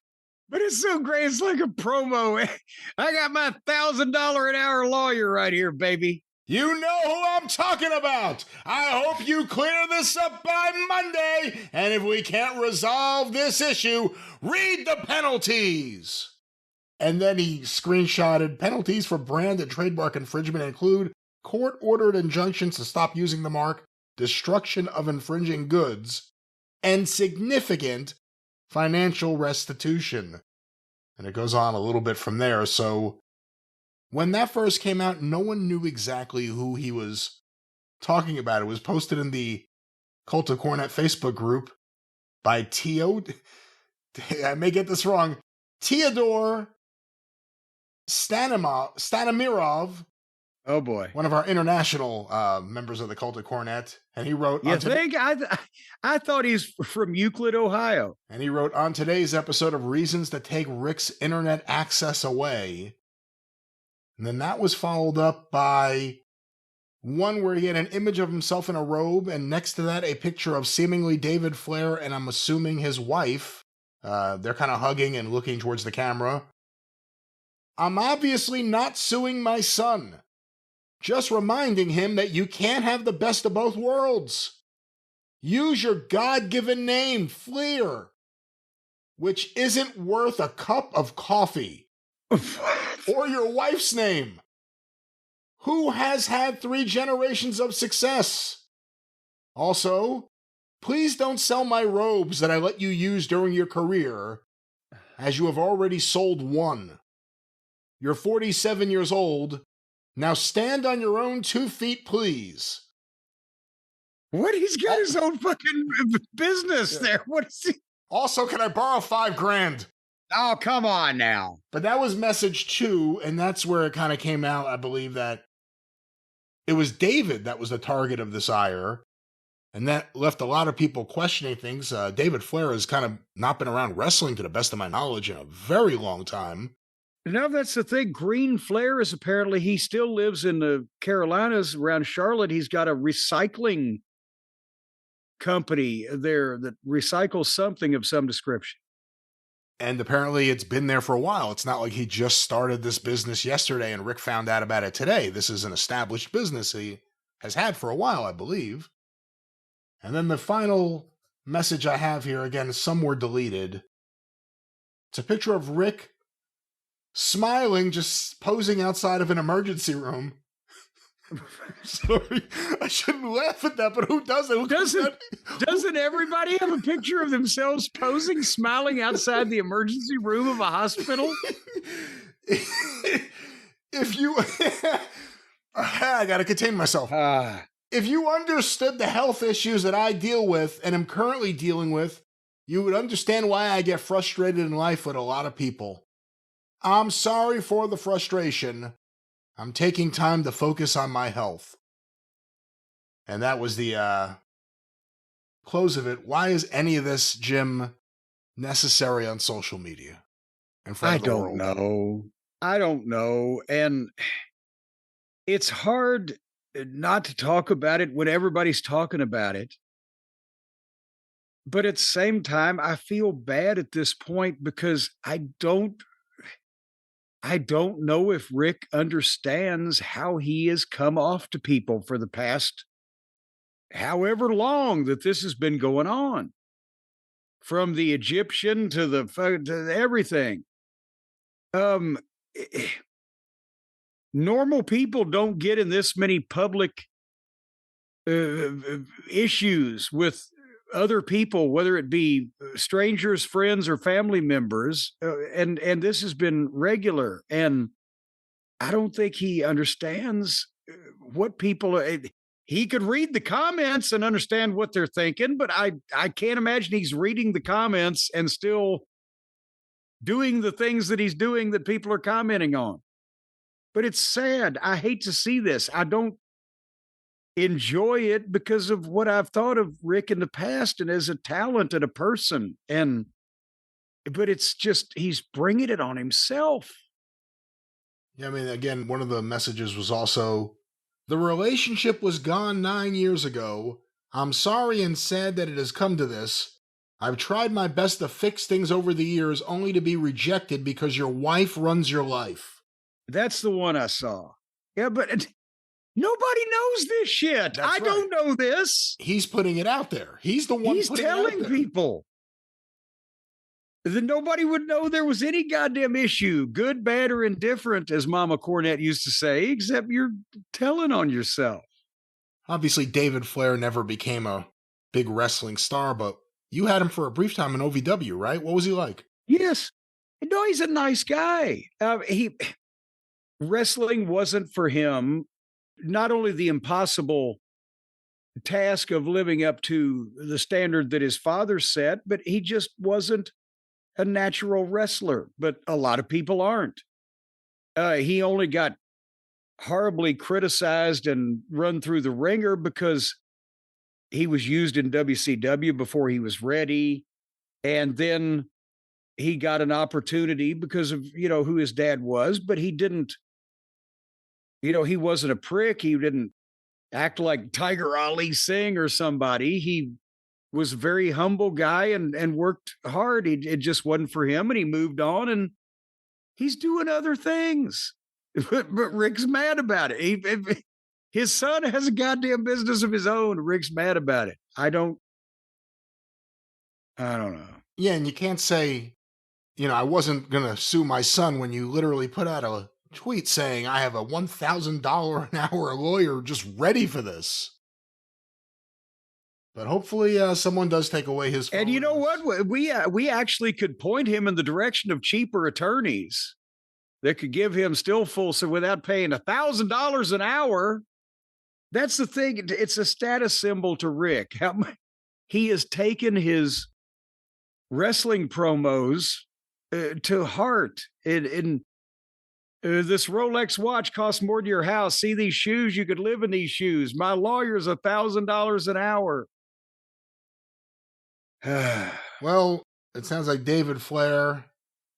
But it's so great. It's like a promo. I got my $1,000 an hour lawyer right here, baby. You know who I'm talking about. I hope you clear this up by Monday. And if we can't resolve this issue, read the penalties. And then he screenshotted penalties for brand and trademark infringement include court-ordered injunctions to stop using the mark, destruction of infringing goods, and significant financial restitution. And it goes on a little bit from there. So when that first came out, no one knew exactly who he was talking about. It was posted in the Cult of Cornette Facebook group by I may get this wrong, Teodor Stanimirov. Oh boy. one of our international members of the cult of Cornette, and he wrote. You think? I thought he's from Euclid, Ohio. And he wrote on today's episode of Reasons to Take Ric's Internet Access Away. And then that was followed up by one where he had an image of himself in a robe, and next to that, a picture of seemingly David Flair and I'm assuming his wife. They're kind of hugging and looking towards the camera. I'm obviously not suing my son. Just reminding him that you can't have the best of both worlds. Use your God-given name, Flair, which isn't worth a cup of coffee. Or your wife's name, who has had 3 generations of success. Also, please don't sell my robes that I let you use during your career, as you have already sold one. You're 47 years old. Now stand on your own 2 feet, please. What? He's got his own fucking business there. What is he? Also, can I borrow $5,000? Oh, come on now. But that was message 2, and that's where it kind of came out, I believe, that it was David that was the target of this ire, and that left a lot of people questioning things. David Flair has kind of not been around wrestling, to the best of my knowledge, in a very long time. No, that's the thing. Green Flair is apparently, he still lives in the Carolinas around Charlotte. He's got a recycling company there that recycles something of some description. And apparently it's been there for a while. It's not like he just started this business yesterday and Rick found out about it today. This is an established business he has had for a while, I believe. And then the final message I have here, again, some were deleted. It's a picture of Rick smiling, just posing outside of an emergency room. Sorry, I shouldn't laugh at that, but who doesn't? Doesn't everybody have a picture of themselves posing, smiling outside the emergency room of a hospital? If you... I gotta contain myself. If you understood the health issues that I deal with and am currently dealing with, you would understand why I get frustrated in life with a lot of people. I'm sorry for the frustration. I'm taking time to focus on my health. And that was the close of it. Why is any of this, Jim, necessary on social media? In front of the world? I don't know. And it's hard not to talk about it when everybody's talking about it. But at the same time, I feel bad at this point because I don't know if Rick understands how he has come off to people for the past however long that this has been going on. From the Egyptian to everything. Normal people don't get in this many public issues with other people, whether it be strangers, friends, or family members, and this has been regular. And I don't think he understands what people. He could read the comments and understand what they're thinking, but I can't imagine he's reading the comments and still doing the things that he's doing that people are commenting on. But it's sad. I hate to see this. I don't enjoy it because of what I've thought of Rick in the past and as a talent and a person. But it's just, he's bringing it on himself. Yeah, I mean, again, one of the messages was also, the relationship was gone 9 years ago. I'm sorry and sad that it has come to this. I've tried my best to fix things over the years only to be rejected because your wife runs your life. That's the one I saw. Yeah, but nobody knows this shit. I don't know this. He's putting it out there. He's the one He's telling people. Then nobody would know there was any goddamn issue, good, bad, or indifferent, as Mama Cornette used to say, except you're telling on yourself. Obviously, David Flair never became a big wrestling star, but you had him for a brief time in OVW, right? What was he like? Yes. No, he's a nice guy. Wrestling wasn't for him. Not only the impossible task of living up to the standard that his father set, but he just wasn't a natural wrestler. But a lot of people aren't. He only got horribly criticized and run through the ringer because he was used in WCW before he was ready. And then he got an opportunity because of, who his dad was, but he didn't, he wasn't a prick. He didn't act like Tiger Ali Singh or somebody. He was a very humble guy and worked hard. It just wasn't for him, and he moved on, and he's doing other things. But Rick's mad about it. His son has a goddamn business of his own. Rick's mad about it. I don't know. Yeah, and you can't say, I wasn't going to sue my son when you literally put out a tweet saying I have a $1,000 an hour lawyer just ready for this. But hopefully someone does take away his phone. And you know what? We actually could point him in the direction of cheaper attorneys that could give him still full, so without paying $1,000 an hour. That's the thing. It's a status symbol to Rick. He has taken his wrestling promos to heart. This Rolex watch costs more than your house. See these shoes? You could live in these shoes. My lawyer's $1,000 an hour. Well, it sounds like David Flair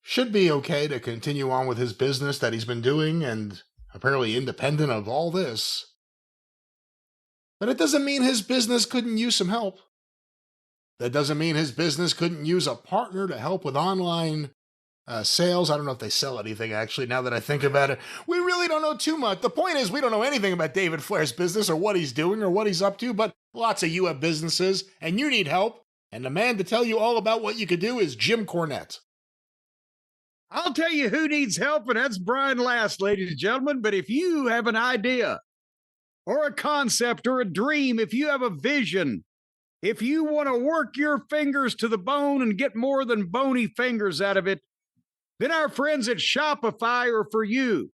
should be okay to continue on with his business that he's been doing, and apparently independent of all this. But it doesn't mean his business couldn't use some help. That doesn't mean his business couldn't use a partner to help with online sales. I don't know if they sell anything, actually, now that I think about it. We really don't know too much. The point is, we don't know anything about David Flair's business or what he's doing or what he's up to, but lots of you have businesses, and you need help. And the man to tell you all about what you could do is Jim Cornette. I'll tell you who needs help, and that's Brian Last, ladies and gentlemen. But if you have an idea or a concept or a dream, if you have a vision, if you want to work your fingers to the bone and get more than bony fingers out of it, then our friends at Shopify are for you.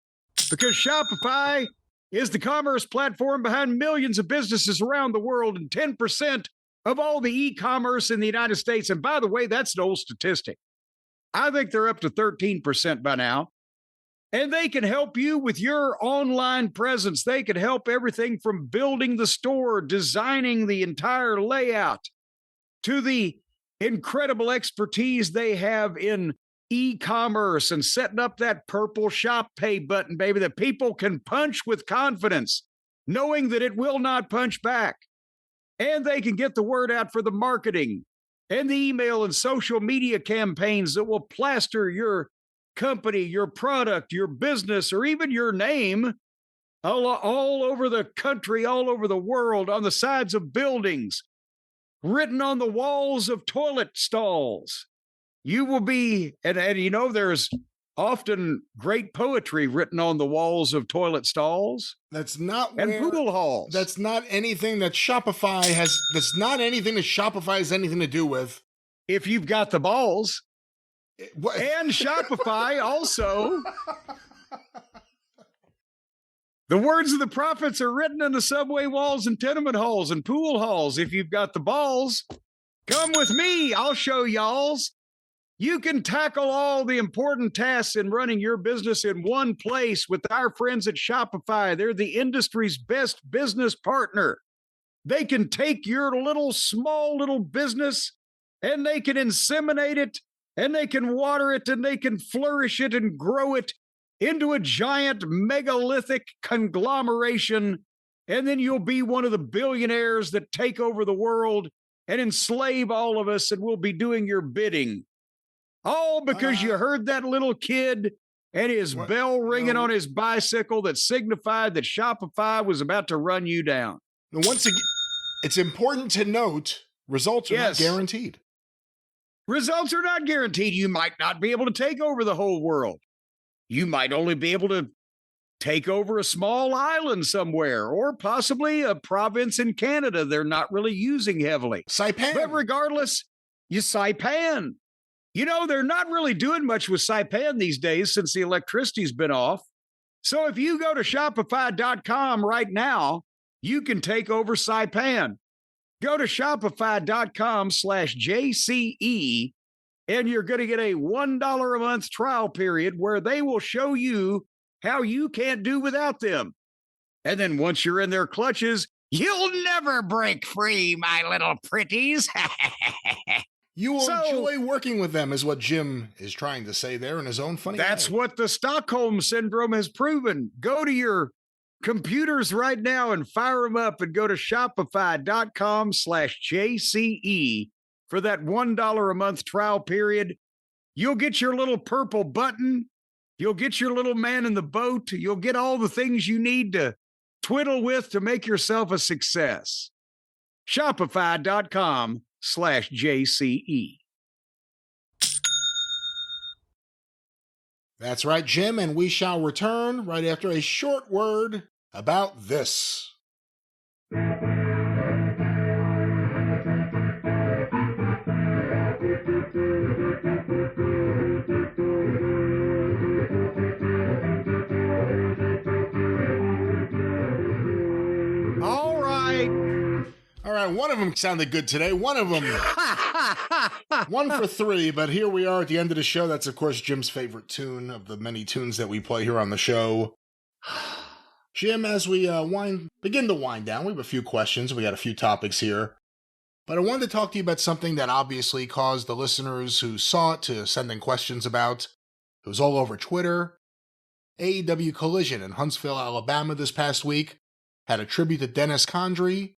Because Shopify is the commerce platform behind millions of businesses around the world and 10% of all the e-commerce in the United States. And by the way, that's an old statistic. I think they're up to 13% by now. And they can help you with your online presence. They can help everything from building the store, designing the entire layout, to the incredible expertise they have in e-commerce and setting up that purple shop pay button, baby, that people can punch with confidence, knowing that it will not punch back. And they can get the word out for the marketing and the email and social media campaigns that will plaster your company, your product, your business, or even your name all over the country, all over the world, on the sides of buildings, written on the walls of toilet stalls. You will be, and there's often great poetry written on the walls of toilet stalls. That's not and pool halls. That's not anything that Shopify has. That's not anything that Shopify has anything to do with. If you've got the balls. And Shopify also. The words of the prophets are written on the subway walls and tenement halls and pool halls. If you've got the balls, come with me. I'll show y'alls. You can tackle all the important tasks in running your business in one place with our friends at Shopify. They're the industry's best business partner. They can take your small little business and they can inseminate it and they can water it and they can flourish it and grow it into a giant megalithic conglomeration. And then you'll be one of the billionaires that take over the world and enslave all of us, and we'll be doing your bidding. All because you heard that little kid and his bell ringing on his bicycle that signified that Shopify was about to run you down. Once again, it's important to note, results are not guaranteed. Results are not guaranteed. You might not be able to take over the whole world. You might only be able to take over a small island somewhere, or possibly a province in Canada they're not really using heavily. Saipan. But regardless, Saipan. They're not really doing much with Saipan these days since the electricity's been off. So if you go to Shopify.com right now, you can take over Saipan. Go to Shopify.com/JCE, and you're going to get a $1 a month trial period where they will show you how you can't do without them. And then once you're in their clutches, you'll never break free, my little pretties. You will So- enjoy working with them, is what Jim is trying to say there in his own funny That's way. what the Stockholm Syndrome has proven. Go to your computers right now and fire them up and go to shopify.com/JCE for that $1 a month trial period. You'll get your little purple button. You'll get your little man in the boat. You'll get all the things you need to twiddle with to make yourself a success. Shopify.com/JCE. That's right, Jim, and we shall return right after a short word about this. All right. All right, one of them sounded good today. One of them, 1 for 3, but here we are at the end of the show. That's, of course, Jim's favorite tune of the many tunes that we play here on the show. Jim, as we begin to wind down, we have a few questions. We got a few topics here. But I wanted to talk to you about something that obviously caused the listeners who saw it to send in questions about. It was all over Twitter. AEW Collision in Huntsville, Alabama this past week had a tribute to Dennis Condrey,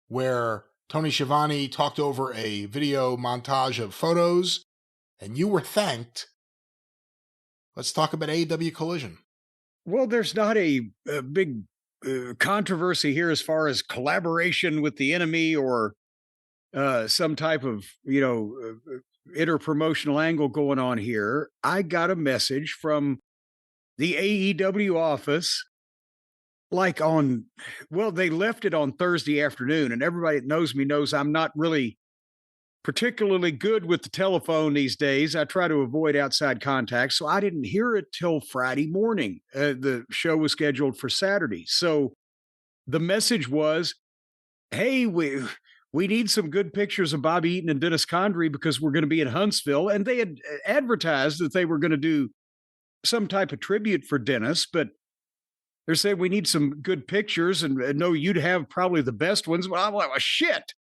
where Tony Schiavone talked over a video montage of photos, and you were thanked. Let's talk about AEW Collision. Well, there's not a big controversy here as far as collaboration with the enemy or some type of, interpromotional angle going on here. I got a message from the AEW office they left it on Thursday afternoon, and everybody that knows me knows I'm not really particularly good with the telephone these days. I try to avoid outside contact, so I didn't hear it till Friday morning. The show was scheduled for Saturday. So the message was, hey, we need some good pictures of Bobby Eaton and Dennis Condrey because we're going to be in Huntsville. And they had advertised that they were going to do some type of tribute for Dennis, but they're saying we need some good pictures, and no, you'd have probably the best ones. But I'm like, well, shit.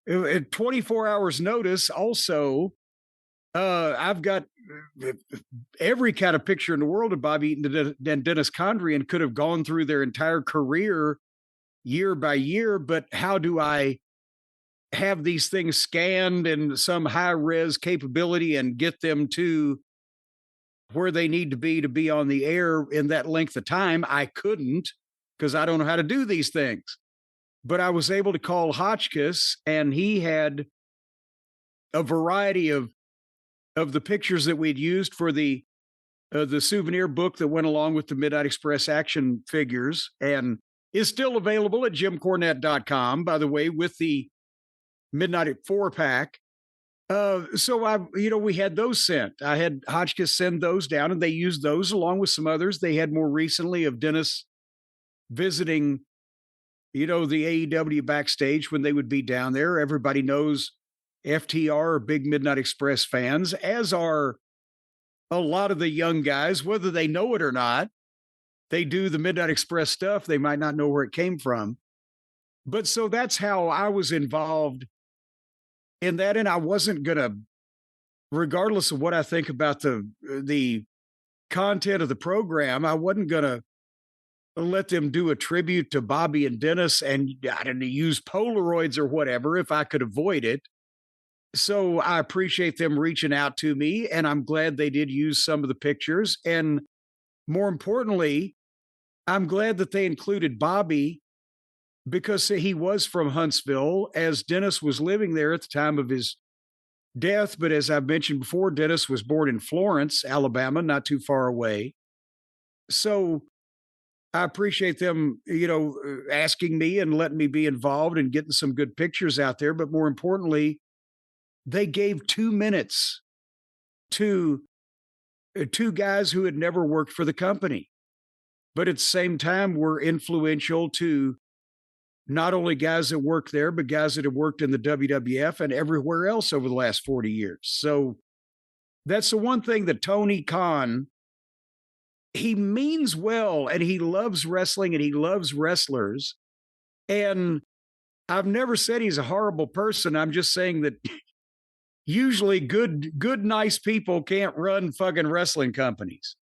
At 24 hours notice, also, I've got every kind of picture in the world of Bobby Eaton and Dennis Condrey and could have gone through their entire career year by year. But how do I have these things scanned in some high-res capability and get them to where they need to be on the air in that length of time? I couldn't, because I don't know how to do these things. But I was able to call Hotchkiss, and he had a variety of the pictures that we'd used for the souvenir book that went along with the Midnight Express action figures, and is still available at JimCornette.com, by the way, with the Midnight 4-pack. So we had those sent. I had Hotchkiss send those down, and they used those along with some others. They had more recently of Dennis visiting, the AEW backstage when they would be down there. Everybody knows FTR are big Midnight Express fans, as are a lot of the young guys, whether they know it or not. They do the Midnight Express stuff. They might not know where it came from. But so that's how I was involved in that. And I wasn't going to, regardless of what I think about the content of the program, I wasn't going to let them do a tribute to Bobby and Dennis and I didn't use Polaroids or whatever if I could avoid it. So I appreciate them reaching out to me, and I'm glad they did use some of the pictures. And more importantly, I'm glad that they included Bobby because he was from Huntsville, as Dennis was living there at the time of his death. But as I've mentioned before, Dennis was born in Florence, Alabama, not too far away. So I appreciate them, asking me and letting me be involved and getting some good pictures out there. But more importantly, they gave 2 minutes to two guys who had never worked for the company, but at the same time were influential to not only guys that worked there, but guys that have worked in the WWF and everywhere else over the last 40 years. So that's the one thing that Tony Khan he means well, and he loves wrestling, and he loves wrestlers. And I've never said he's a horrible person. I'm just saying that usually good, nice people can't run fucking wrestling companies.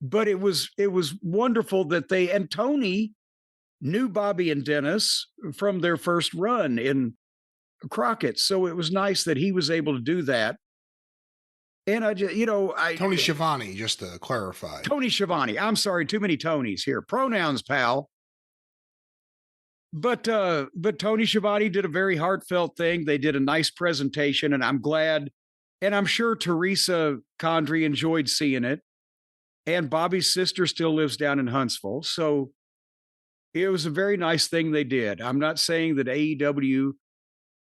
But it was wonderful that and Tony knew Bobby and Dennis from their first run in Crockett. So it was nice that he was able to do that. And I just, Tony Schiavone, just to clarify. Tony Schiavone. I'm sorry, too many Tonys here. Pronouns, pal. But Tony Schiavone did a very heartfelt thing. They did a nice presentation, and I'm glad. And I'm sure Teresa Condrey enjoyed seeing it. And Bobby's sister still lives down in Huntsville. So it was a very nice thing they did. I'm not saying that AEW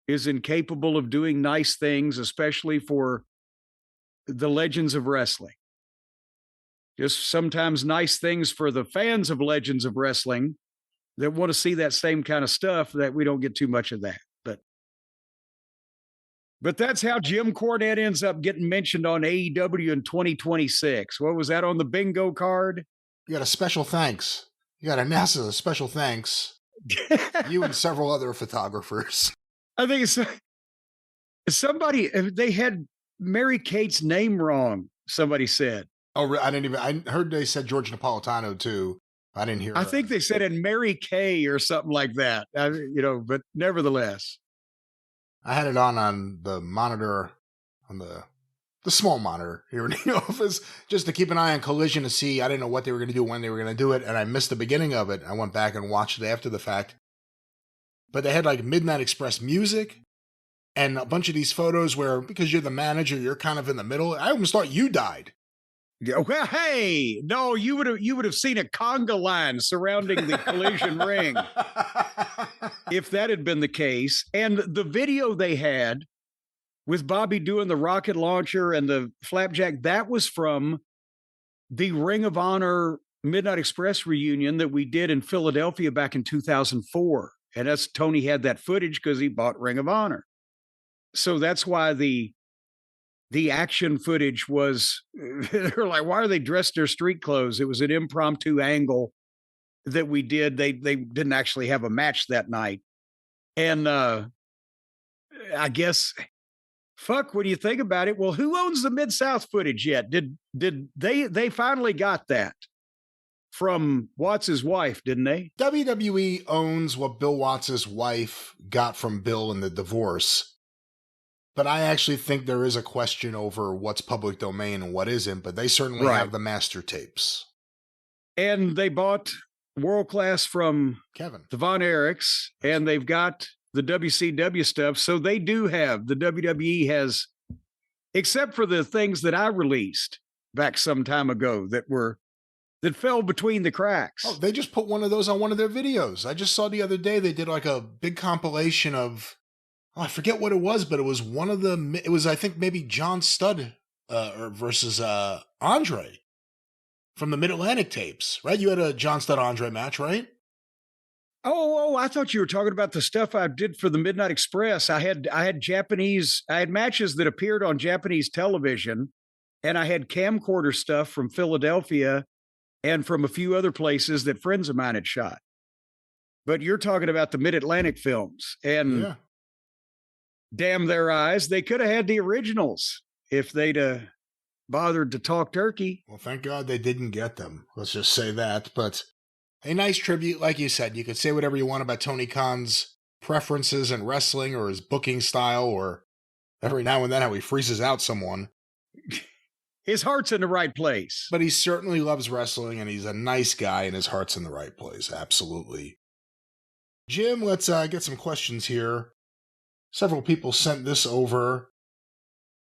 is incapable of doing nice things, especially for the legends of wrestling. Just sometimes nice things for the fans of legends of wrestling that want to see that same kind of stuff, that we don't get too much of that. But that's how Jim Cornette ends up getting mentioned on AEW in 2026. What was that on the bingo card? You got a special thanks. You got a NASA special thanks. You and several other photographers. I think it's somebody, they had Mary Kate's name wrong, somebody said. Oh, I heard they said George Napolitano too. I didn't hear. I think they said in Mary Kay or something like that, but nevertheless. I had it on the monitor, on the small monitor here in the office, just to keep an eye on Collision to see. I didn't know what they were going to do, when they were going to do it, and I missed the beginning of it. I went back and watched it after the fact. But they had like Midnight Express music and a bunch of these photos where, because you're the manager, you're kind of in the middle. I almost thought you died. Yeah, well, hey, no, you would have seen a conga line surrounding the Collision ring if that had been the case. And the video they had with Bobby doing the rocket launcher and the flapjack, that was from the Ring of Honor Midnight Express reunion that we did in Philadelphia back in 2004. And that's Tony had that footage because he bought Ring of Honor. So that's why the action footage was, they're like, why are they dressed their street clothes? It was an impromptu angle that we did. They didn't actually have a match that night. And I guess, fuck, when you think about it, well, who owns the Mid-South footage yet? Did they finally got that from Watts' wife, didn't they? WWE owns what Bill Watts' wife got from Bill in the divorce. But I actually think there is a question over what's public domain and what isn't, but they certainly have the master tapes. And they bought World Class from Kevin, the Von Erichs, and they've got the WCW stuff. So they do have, the WWE has, except for the things that I released back some time ago that fell between the cracks. Oh, they just put one of those on one of their videos. I just saw the other day they did like a big compilation of, I forget what it was, but it was one of the, it was, I think, maybe John Studd versus Andre from the Mid-Atlantic tapes, right? You had a John Studd Andre match, right? Oh, I thought you were talking about the stuff I did for the Midnight Express. I had matches that appeared on Japanese television, and I had camcorder stuff from Philadelphia and from a few other places that friends of mine had shot. But you're talking about the Mid-Atlantic films, and yeah. Damn their eyes, they could have had the originals if they'd bothered to talk turkey. Well, thank God they didn't get them. Let's just say that. But a nice tribute, like you said. You could say whatever you want about Tony Khan's preferences in wrestling or his booking style, or every now and then how he freezes out someone. His heart's in the right place. But he certainly loves wrestling, and he's a nice guy, and his heart's in the right place. Absolutely. Jim, let's get some questions here. Several people sent this over.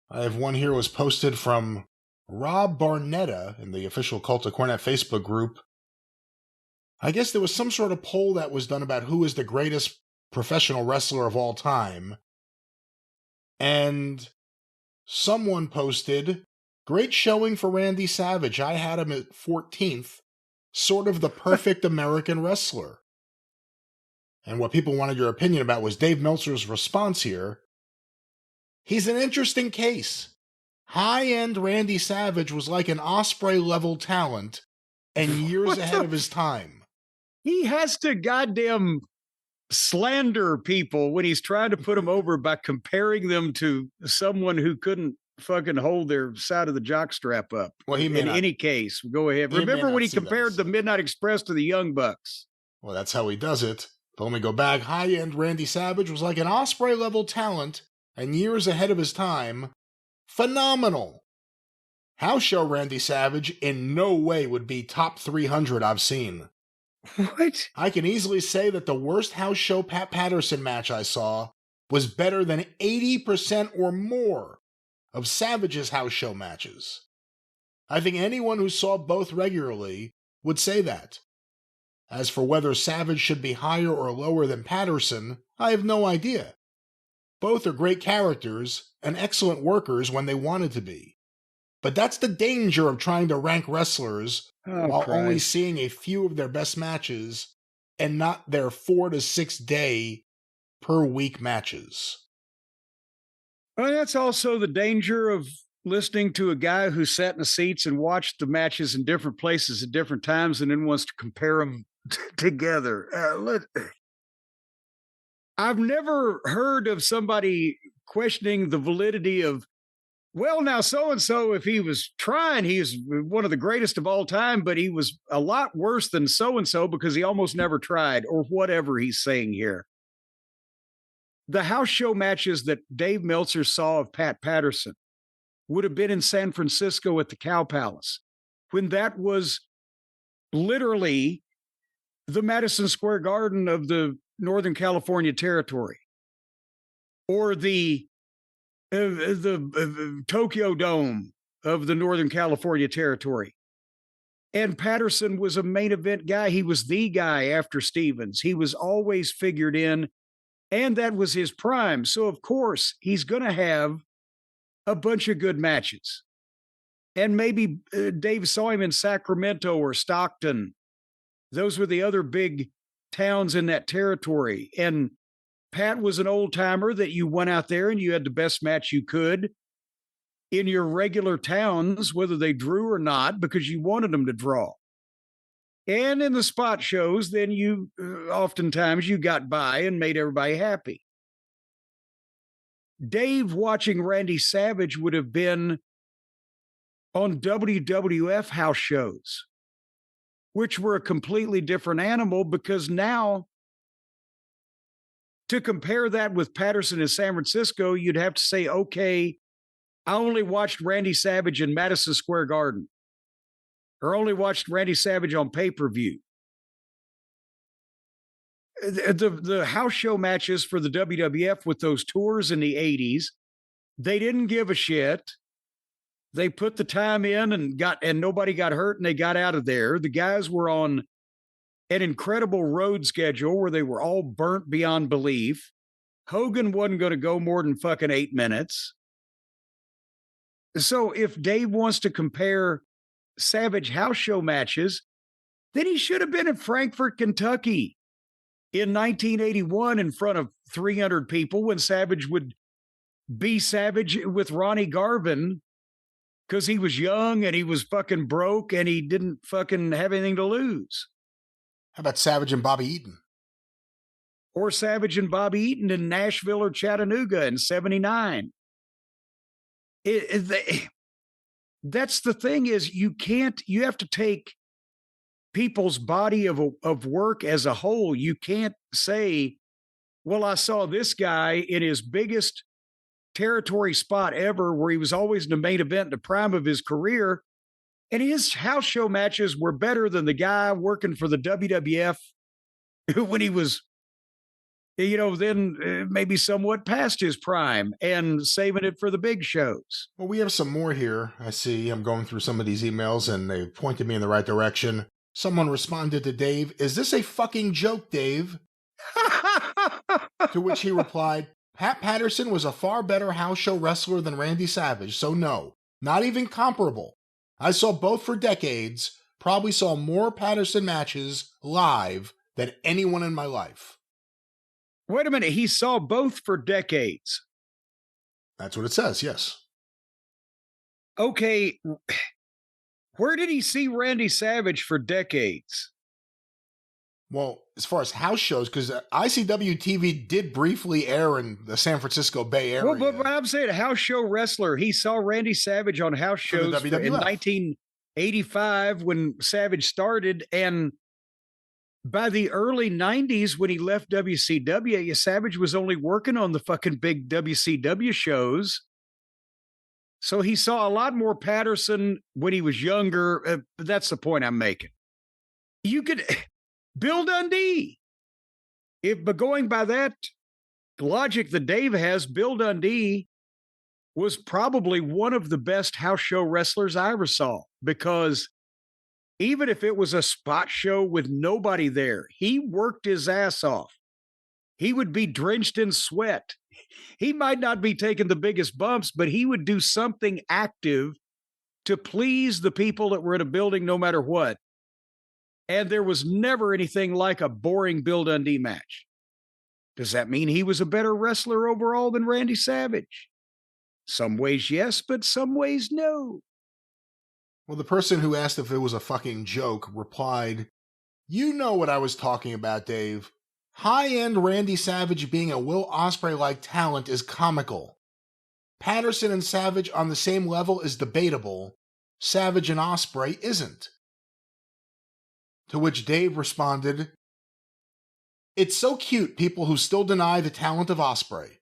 I have one here was posted from Rob Barnetta in the official Cult of Cornette Facebook group. I guess there was some sort of poll that was done about who is the greatest professional wrestler of all time. And someone posted, great showing for Randy Savage. I had him at 14th. Sort of the perfect American wrestler. And what people wanted your opinion about was Dave Meltzer's response here. He's an interesting case. high-end Randy Savage was like an Osprey-level talent and years ahead of his time. He has to goddamn slander people when he's trying to put them over by comparing them to someone who couldn't fucking hold their side of the jockstrap up. Well, he may in not, any case, go ahead. he Remember when he see that compared as- the Midnight Express to the Young Bucks? Well, that's how he does it. But let me go back. High-end Randy Savage was like an Osprey-level talent and years ahead of his time. Phenomenal. House show Randy Savage in no way would be top 300 I've seen. What? I can easily say that the worst house show Pat Patterson match I saw was better than 80% or more of Savage's house show matches. I think anyone who saw both regularly would say that. As for whether Savage should be higher or lower than Patterson, I have no idea. Both are great characters and excellent workers when they wanted to be. But that's the danger of trying to rank wrestlers while only seeing a few of their best matches and not their 4 to 6 day per week matches. Well, that's also the danger of listening to a guy who sat in the seats and watched the matches in different places at different times and then wants to compare them together. I've never heard of somebody questioning the validity of, well, now so-and-so, if he was trying, he's one of the greatest of all time, but he was a lot worse than so-and-so because he almost never tried, or whatever he's saying here. The house show matches that Dave Meltzer saw of Pat Patterson would have been in San Francisco at the Cow Palace, when that was literally the Madison Square Garden of the Northern California territory, or the Tokyo Dome of the Northern California territory. And Patterson was a main event guy. He was the guy after Stevens. He was always figured in, and that was his prime. So, of course, he's going to have a bunch of good matches. And maybe Dave saw him in Sacramento or Stockton. Those were the other big towns in that territory. And Pat was an old timer that you went out there and you had the best match you could in your regular towns, whether they drew or not, because you wanted them to draw. And in the spot shows, then you oftentimes you got by and made everybody happy. Dave watching Randy Savage would have been on WWF house shows, which were a completely different animal, because now to compare that with Patterson in San Francisco, you'd have to say, okay, I only watched Randy Savage in Madison Square Garden, or only watched Randy Savage on pay-per-view. The house show matches for the WWF with those tours in the 80s, they didn't give a shit. They put the time in and nobody got hurt and they got out of there. The guys were on an incredible road schedule where they were all burnt beyond belief. Hogan wasn't going to go more than fucking 8 minutes. So if Dave wants to compare Savage house show matches, then he should have been in Frankfort, Kentucky in 1981 in front of 300 people when Savage would be Savage with Ronnie Garvin, because he was young and he was fucking broke and he didn't fucking have anything to lose. How about Savage and Bobby Eaton? Or Savage and Bobby Eaton in Nashville or Chattanooga in 79. That's the thing, is you have to take people's body of work as a whole. You can't say, well, I saw this guy in his biggest territory spot ever, where he was always in the main event in the prime of his career, and his house show matches were better than the guy working for the WWF when he was, then maybe somewhat past his prime and saving it for the big shows. Well, we have some more here. I see I'm going through some of these emails and they pointed me in the right direction. Someone responded to Dave, "Is this a fucking joke, Dave?" To which he replied, "Pat Patterson was a far better house show wrestler than Randy Savage, so no, not even comparable. I saw both for decades, probably saw more Patterson matches live than anyone in my life." Wait a minute, he saw both for decades. That's what it says, yes. Okay, where did he see Randy Savage for decades? Well, as far as house shows, because ICW TV did briefly air in the San Francisco Bay Area. Well, but I'm saying a house show wrestler. He saw Randy Savage on house For the shows in WWF. 1985 when Savage started. And by the early 90s, when he left WCW, Savage was only working on the fucking big WCW shows. So he saw a lot more Patterson when he was younger. But that's the point I'm making. You could, Bill Dundee. But going by that logic that Dave has, Bill Dundee was probably one of the best house show wrestlers I ever saw, because even if it was a spot show with nobody there, he worked his ass off. He would be drenched in sweat. He might not be taking the biggest bumps, but he would do something active to please the people that were in a building no matter what. And there was never anything like a boring Bill Dundee match. Does that mean he was a better wrestler overall than Randy Savage? Some ways yes, but some ways no. Well, the person who asked if it was a fucking joke replied, "You know what I was talking about, Dave. High-end Randy Savage being a Will Ospreay-like talent is comical. Patterson and Savage on the same level is debatable. Savage and Ospreay isn't." To which Dave responded, "It's so cute people who still deny the talent of Ospreay.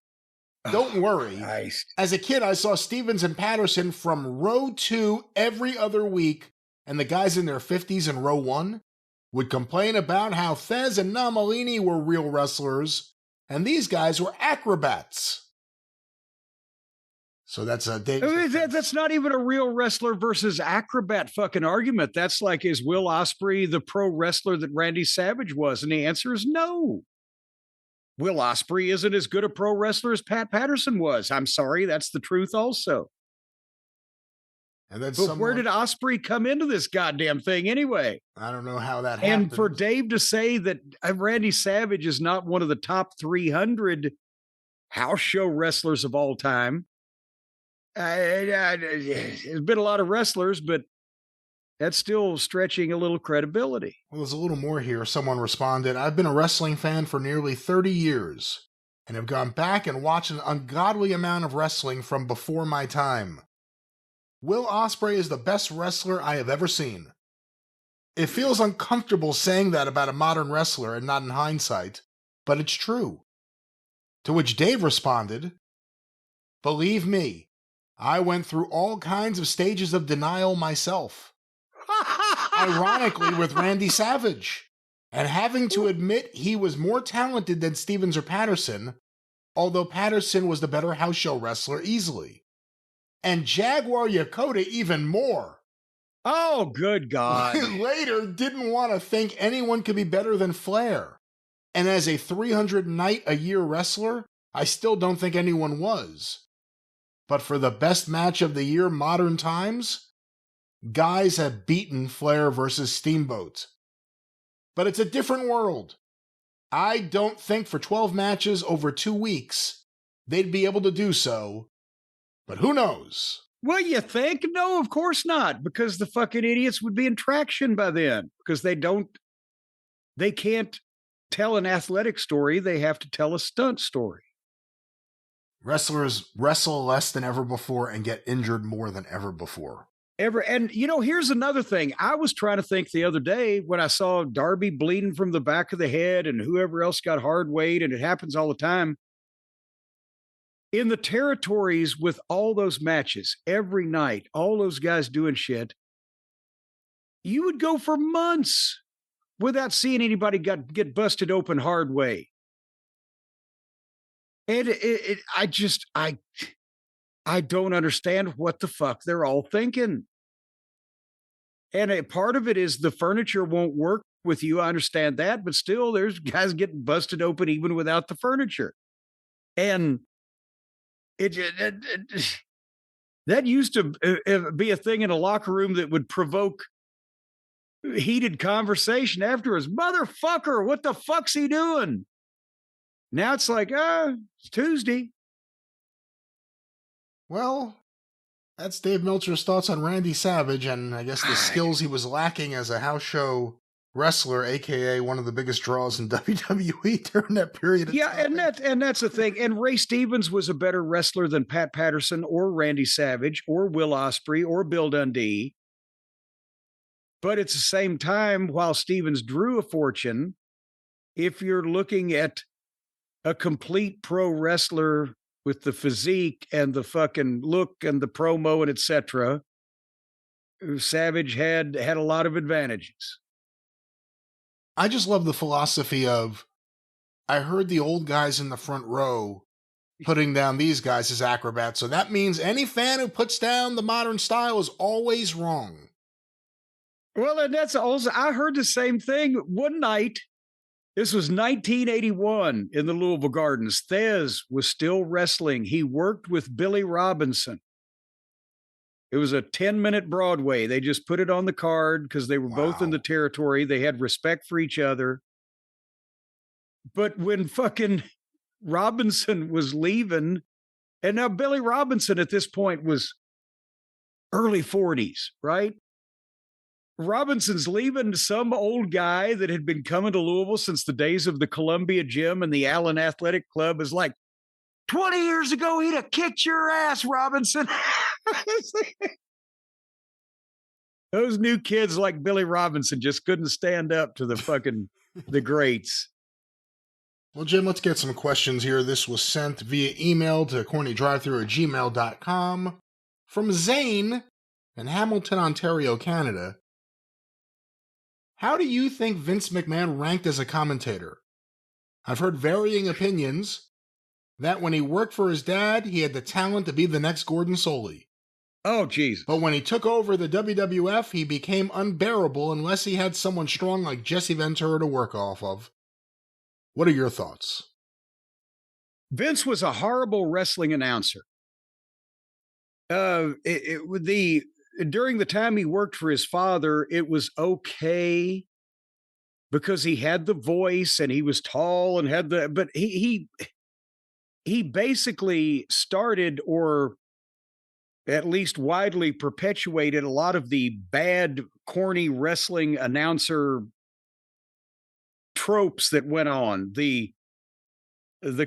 Don't worry. Christ. As a kid, I saw Stevens and Patterson from row 2 every other week, and the guys in their 50s in row 1 would complain about how Fez and Namalini were real wrestlers, and these guys were acrobats." So that's a Dave. That's not even a real wrestler versus acrobat fucking argument. That's like, is Will Ospreay the pro wrestler that Randy Savage was? And the answer is no. Will Ospreay isn't as good a pro wrestler as Pat Patterson was. I'm sorry, that's the truth also. And then but where did Ospreay come into this goddamn thing anyway? I don't know how that happened. And for Dave to say that Randy Savage is not one of the top 300 house show wrestlers of all time, there's been a lot of wrestlers, but that's still stretching a little credibility. Well, there's a little more here. Someone responded, "I've been a wrestling fan for nearly 30 years and have gone back and watched an ungodly amount of wrestling from before my time. Will Ospreay is the best wrestler I have ever seen. It feels uncomfortable saying that about a modern wrestler and not in hindsight, but it's true." To which Dave responded, "Believe me, I went through all kinds of stages of denial myself. Ironically with Randy Savage, and having to admit he was more talented than Stevens or Patterson, although Patterson was the better house show wrestler easily. And Jaguar Yokota even more. Oh, good God." Later, didn't want to think anyone could be better than Flair. And as a 300-night-a-year wrestler, I still don't think anyone was. But for the best match of the year modern times, guys have beaten Flair versus Steamboat. But it's a different world. I don't think for 12 matches over 2 weeks, they'd be able to do so. But who knows?" Well, you think? No, of course not, because the fucking idiots would be in traction by then, because they can't tell an athletic story. They have to tell a stunt story. Wrestlers wrestle less than ever before and get injured more than ever before. And here's another thing. I was trying to think the other day when I saw Darby bleeding from the back of the head and whoever else got hard weight, and it happens all the time. In the territories with all those matches, every night, all those guys doing shit, you would go for months without seeing anybody get busted open hard way. And I don't understand what the fuck they're all thinking. And a part of it is the furniture won't work with you. I understand that, but still there's guys getting busted open even without the furniture. And that used to be a thing in a locker room that would provoke heated conversation afterwards. Motherfucker, what the fuck's he doing? Now it's like, it's Tuesday. Well, That's Dave Meltzer's thoughts on Randy Savage, and I guess the skills he was lacking as a house show wrestler, aka one of the biggest draws in WWE during that period of time. And that's the thing. And Ray Stevens was a better wrestler than Pat Patterson or Randy Savage or Will Ospreay or Bill Dundee. But at the same time, while Stevens drew a fortune, if you're looking at a complete pro wrestler with the physique and the fucking look and the promo and etc., Savage had a lot of advantages. I just love the philosophy of, I heard the old guys in the front row putting down these guys as acrobats, so that means any fan who puts down the modern style is always wrong. Well, and that's also, I heard the same thing one night. This was 1981 in the Louisville Gardens. Thez was still wrestling. He worked with Billy Robinson. It was a 10-minute Broadway. They just put it on the card because they were both in the territory. They had respect for each other. But when fucking Robinson was leaving, and now Billy Robinson at this point was early 40s, right? Robinson's leaving some old guy that had been coming to Louisville since the days of the Columbia Gym and the Allen Athletic Club is like, 20 years ago, he'd have kicked your ass, Robinson. Those new kids like Billy Robinson just couldn't stand up to the greats. Well, Jim, let's get some questions here. This was sent via email to CornyDriveThru@gmail.com from Zane in Hamilton, Ontario, Canada. How do you think Vince McMahon ranked as a commentator? I've heard varying opinions that when he worked for his dad, he had the talent to be the next Gordon Soley. Oh, Jesus. But when he took over the WWF, he became unbearable unless he had someone strong like Jesse Ventura to work off of. What are your thoughts? Vince was a horrible wrestling announcer. During the time he worked for his father, it was okay because he had the voice and he was tall and had but he basically started, or at least widely perpetuated, a lot of the bad, corny wrestling announcer tropes that went on. The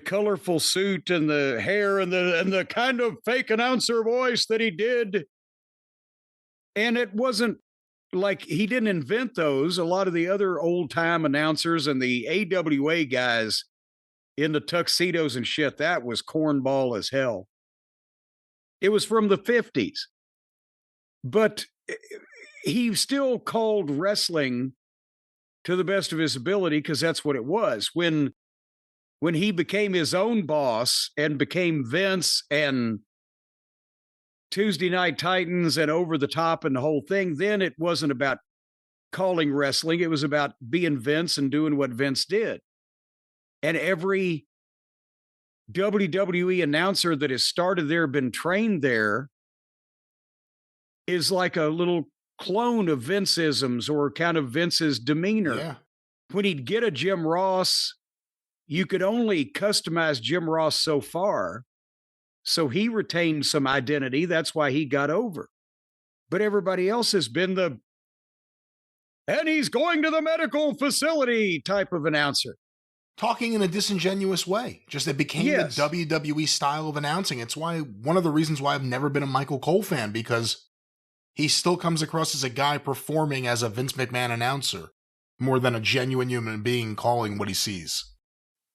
colorful suit and the hair and the kind of fake announcer voice that he did. And it wasn't like he didn't invent those. A lot of the other old time announcers and the AWA guys in the tuxedos and shit, that was cornball as hell. It was from the 50s. But he still called wrestling to the best of his ability because that's what it was. When he became his own boss and became Vince and Tuesday Night Titans and Over the Top and the whole thing, then it wasn't about calling wrestling. It was about being Vince and doing what Vince did. And every WWE announcer that has started there, been trained there, is like a little clone of Vinceisms or kind of Vince's demeanor. Yeah. When he'd get a Jim Ross, you could only customize Jim Ross so far. So he retained some identity. That's why he got over. But everybody else has been and he's going to the medical facility type of announcer. Talking in a disingenuous way. Just it became the WWE style of announcing. It's one of the reasons why I've never been a Michael Cole fan, because he still comes across as a guy performing as a Vince McMahon announcer more than a genuine human being calling what he sees.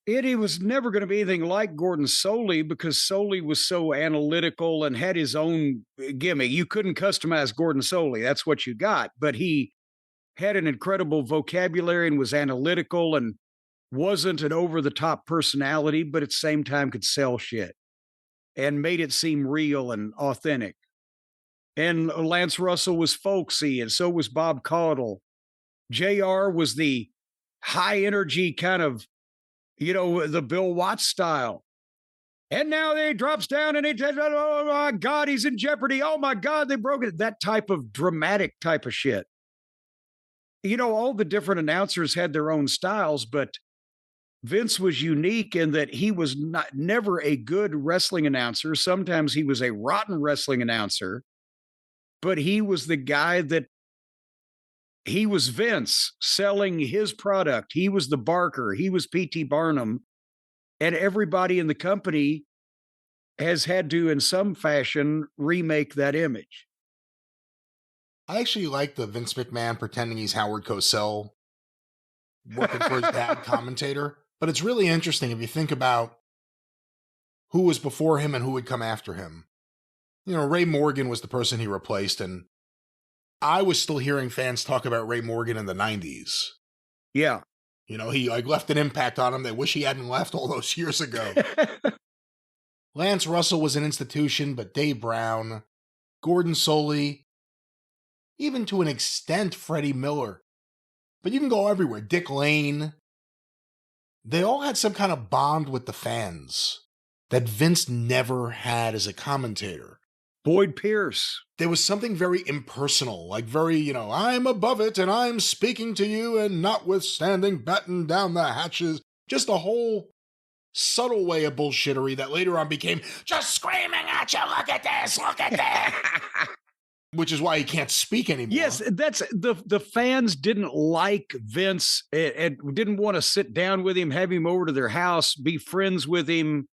He was never going to be anything like Gordon Soley because Soley was so analytical and had his own gimmick. You couldn't customize Gordon Soley. That's what you got. But he had an incredible vocabulary and was analytical and wasn't an over-the-top personality, but at the same time could sell shit and made it seem real and authentic. And Lance Russell was folksy, and so was Bob Caudle. JR was the high-energy kind of, the Bill Watts style. And now he drops down and he says, oh my God, he's in jeopardy. Oh my God, they broke it. That type of dramatic type of shit. All the different announcers had their own styles, but Vince was unique in that he was never a good wrestling announcer. Sometimes he was a rotten wrestling announcer, but he was the guy that he was Vince selling his product. He was the Barker. He was P.T. Barnum. And everybody in the company has had to, in some fashion, remake that image. I actually like the Vince McMahon pretending he's Howard Cosell working for his dad commentator. But it's really interesting if you think about who was before him and who would come after him. You know, Ray Morgan was the person he replaced, and I was still hearing fans talk about Ray Morgan in the 90s. Yeah. You know, he left an impact on him. They wish he hadn't left all those years ago. Lance Russell was an institution, but Dave Brown, Gordon Soley, even to an extent, Freddie Miller. But you can go everywhere. Dick Lane. They all had some kind of bond with the fans that Vince never had as a commentator. Boyd Pierce. There was something very impersonal, like very, I'm above it and I'm speaking to you and notwithstanding batten down the hatches. Just a whole subtle way of bullshittery that later on became just screaming at you, look at this, which is why he can't speak anymore. Yes, that's the fans didn't like Vince and didn't want to sit down with him, have him over to their house, be friends with him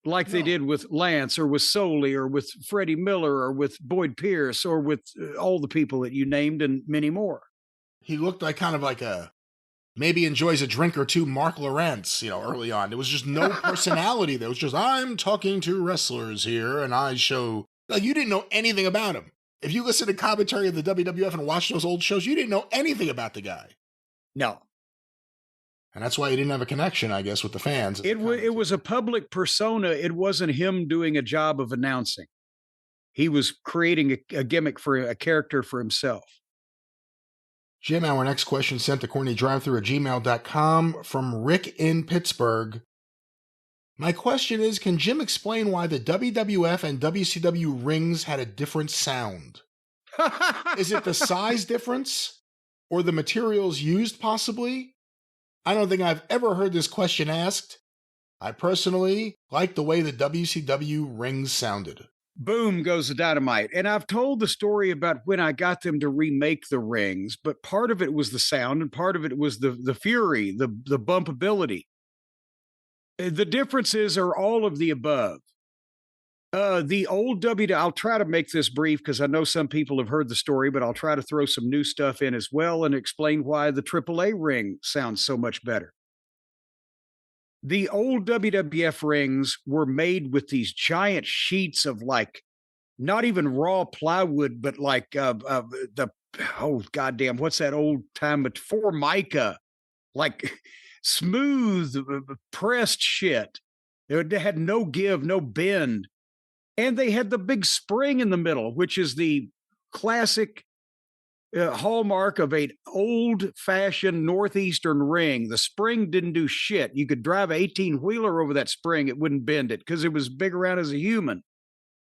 like they did with Lance or with Soley or with Freddie Miller or with Boyd Pierce or with all the people that you named and many more. He looked like kind of like maybe enjoys a drink or two Mark Lawrence, early on. There was just no personality. There was just, I'm talking to wrestlers here and I show, like, you didn't know anything about him. If you listen to commentary of the WWF and watch those old shows, you didn't know anything about the guy. No. And that's why he didn't have a connection, I guess, with the fans. It was a public persona. It wasn't him doing a job of announcing. He was creating a gimmick for a character for himself. Jim, our next question sent to CornyDriveThru@gmail.com from Rick in Pittsburgh. My question is, can Jim explain why the WWF and WCW rings had a different sound? Is it the size difference? Or the materials used, possibly? I don't think I've ever heard this question asked. I personally like the way the WCW rings sounded. Boom goes the dynamite. And I've told the story about when I got them to remake the rings, but part of it was the sound and part of it was the fury, the bumpability. The differences are all of the above. The old I'll try to make this brief because I know some people have heard the story, but I'll try to throw some new stuff in as well and explain why the AAA ring sounds so much better. The old WWF rings were made with these giant sheets of not even raw plywood, but goddamn, what's that old time? But Formica, smooth pressed shit. It had no give, no bend. And they had the big spring in the middle, which is the classic hallmark of an old-fashioned Northeastern ring. The spring didn't do shit. You could drive an 18-wheeler over that spring, it wouldn't bend it because it was big around as a human.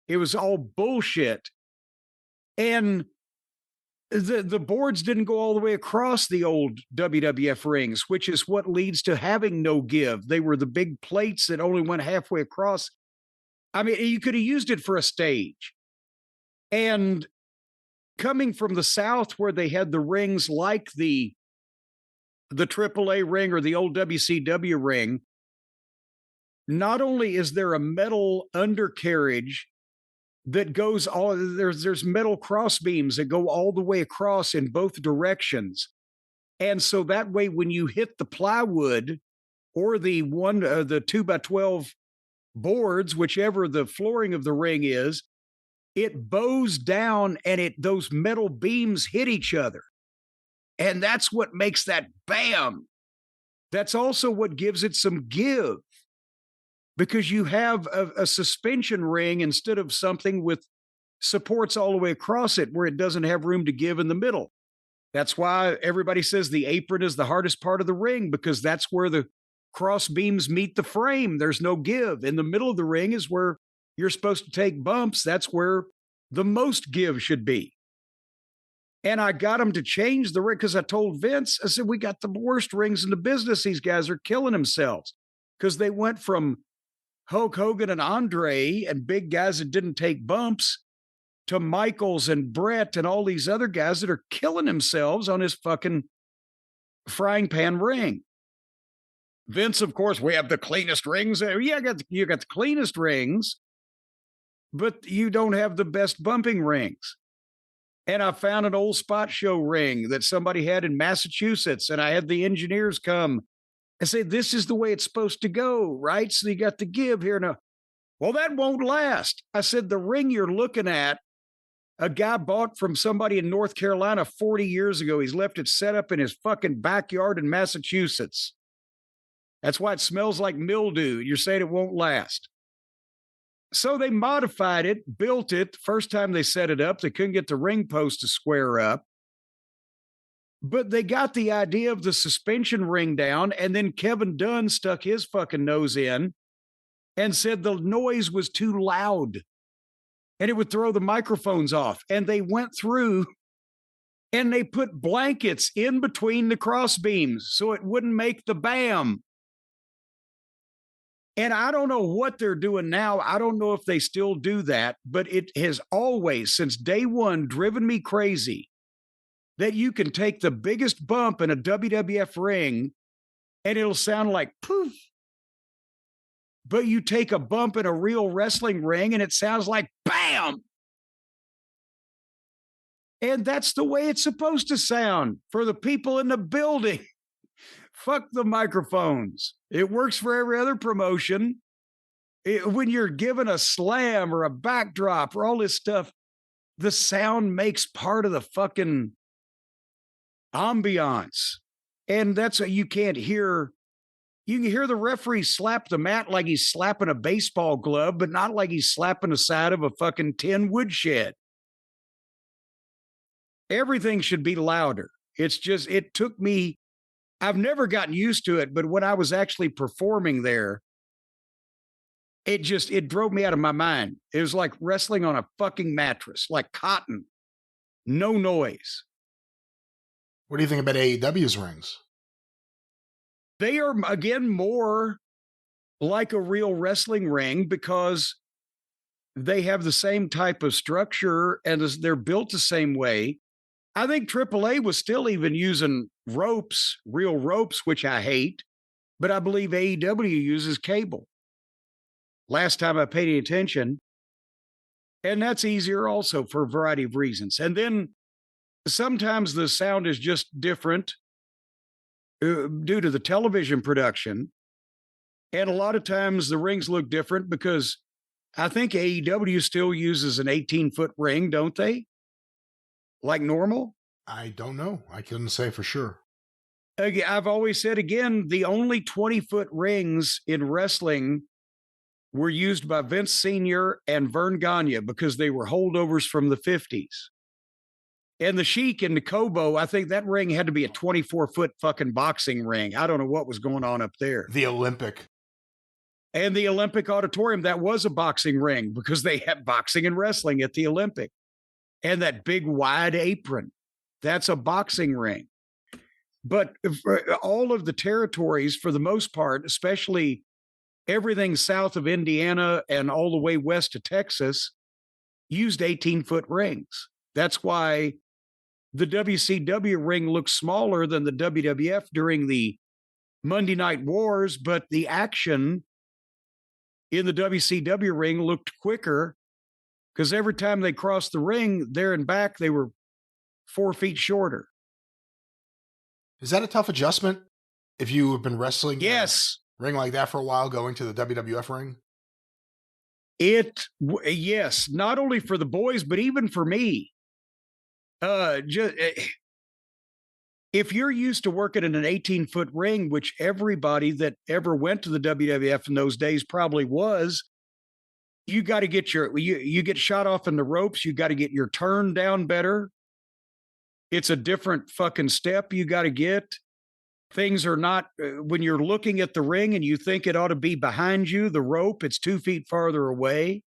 It was all bullshit. And the boards didn't go all the way across the old WWF rings, which is what leads to having no give. They were the big plates that only went halfway across. I mean, you could have used it for a stage. And coming from the South where they had the rings like the AAA ring or the old WCW ring, not only is there a metal undercarriage that goes there's metal cross beams that go all the way across in both directions. And so that way, when you hit the plywood or the 2x12 boards, whichever the flooring of the ring is, it bows down and those metal beams hit each other. And that's what makes that bam. That's also what gives it some give, because you have a suspension ring instead of something with supports all the way across it where it doesn't have room to give in the middle. That's why everybody says the apron is the hardest part of the ring, because that's where the cross beams meet the frame. There's no give. In the middle of the ring is where you're supposed to take bumps. That's where the most give should be. And I got them to change the ring because I told Vince, I said, we got the worst rings in the business. These guys are killing themselves because they went from Hulk Hogan and Andre and big guys that didn't take bumps to Michaels and Brett and all these other guys that are killing themselves on his fucking frying pan ring. Vince, of course, we have the cleanest rings. Yeah, you got the cleanest rings, but you don't have the best bumping rings. And I found an old spot show ring that somebody had in Massachusetts, and I had the engineers come and say, this is the way it's supposed to go, right? So you got the give here now. Well, that won't last. I said, the ring you're looking at, a guy bought from somebody in North Carolina 40 years ago. He's left it set up in his fucking backyard in Massachusetts. That's why it smells like mildew. You're saying it won't last. So they modified it, built it. First time they set it up, they couldn't get the ring post to square up. But they got the idea of the suspension ring down, and then Kevin Dunn stuck his fucking nose in and said the noise was too loud and it would throw the microphones off. And they went through and they put blankets in between the cross beams so it wouldn't make the bam. And I don't know what they're doing now. I don't know if they still do that, but it has always, since day one, driven me crazy that you can take the biggest bump in a WWF ring and it'll sound like poof. But you take a bump in a real wrestling ring and it sounds like bam. And that's the way it's supposed to sound for the people in the building. Fuck the microphones. It works for every other promotion. When you're given a slam or a backdrop or all this stuff, the sound makes part of the fucking ambiance. And that's what you can't hear. You can hear the referee slap the mat like he's slapping a baseball glove, but not like he's slapping the side of a fucking tin woodshed. Everything should be louder. It's just, it took me, I've never gotten used to it, but when I was actually performing there, it drove me out of my mind. It was like wrestling on a fucking mattress, like cotton, no noise. What do you think about AEW's rings? They are, again, more like a real wrestling ring because they have the same type of structure and they're built the same way. I think AAA was still even using ropes, real ropes, which I hate, but I believe AEW uses cable. Last time I paid any attention. And that's easier also for a variety of reasons. And then sometimes the sound is just different due to the television production. And a lot of times the rings look different because I think AEW still uses an 18-foot ring, don't they? Like normal? I don't know. I couldn't say for sure. I've always said, again, the only 20-foot rings in wrestling were used by Vince Sr. and Vern Gagne because they were holdovers from the 50s. And the Sheik and the Kobo, I think that ring had to be a 24-foot fucking boxing ring. I don't know what was going on up there. The Olympic. And the Olympic Auditorium, that was a boxing ring because they had boxing and wrestling at the Olympic. And that big wide apron, that's a boxing ring. But all of the territories, for the most part, especially everything south of Indiana and all the way west to Texas, used 18-foot rings. That's why the WCW ring looks smaller than the WWF during the Monday Night Wars, but the action in the WCW ring looked quicker because every time they crossed the ring, there and back, they were 4 feet shorter. Is that a tough adjustment if you have been wrestling yes. a ring like that for a while, going to the WWF ring? Yes, not only for the boys, but even for me. If you're used to working in an 18-foot ring, which everybody that ever went to the WWF in those days probably was, you got to get you get shot off in the ropes. You got to get your turn down better. It's a different fucking step you got to get. Things are not, when you're looking at the ring and you think it ought to be behind you, the rope, it's 2 feet farther away.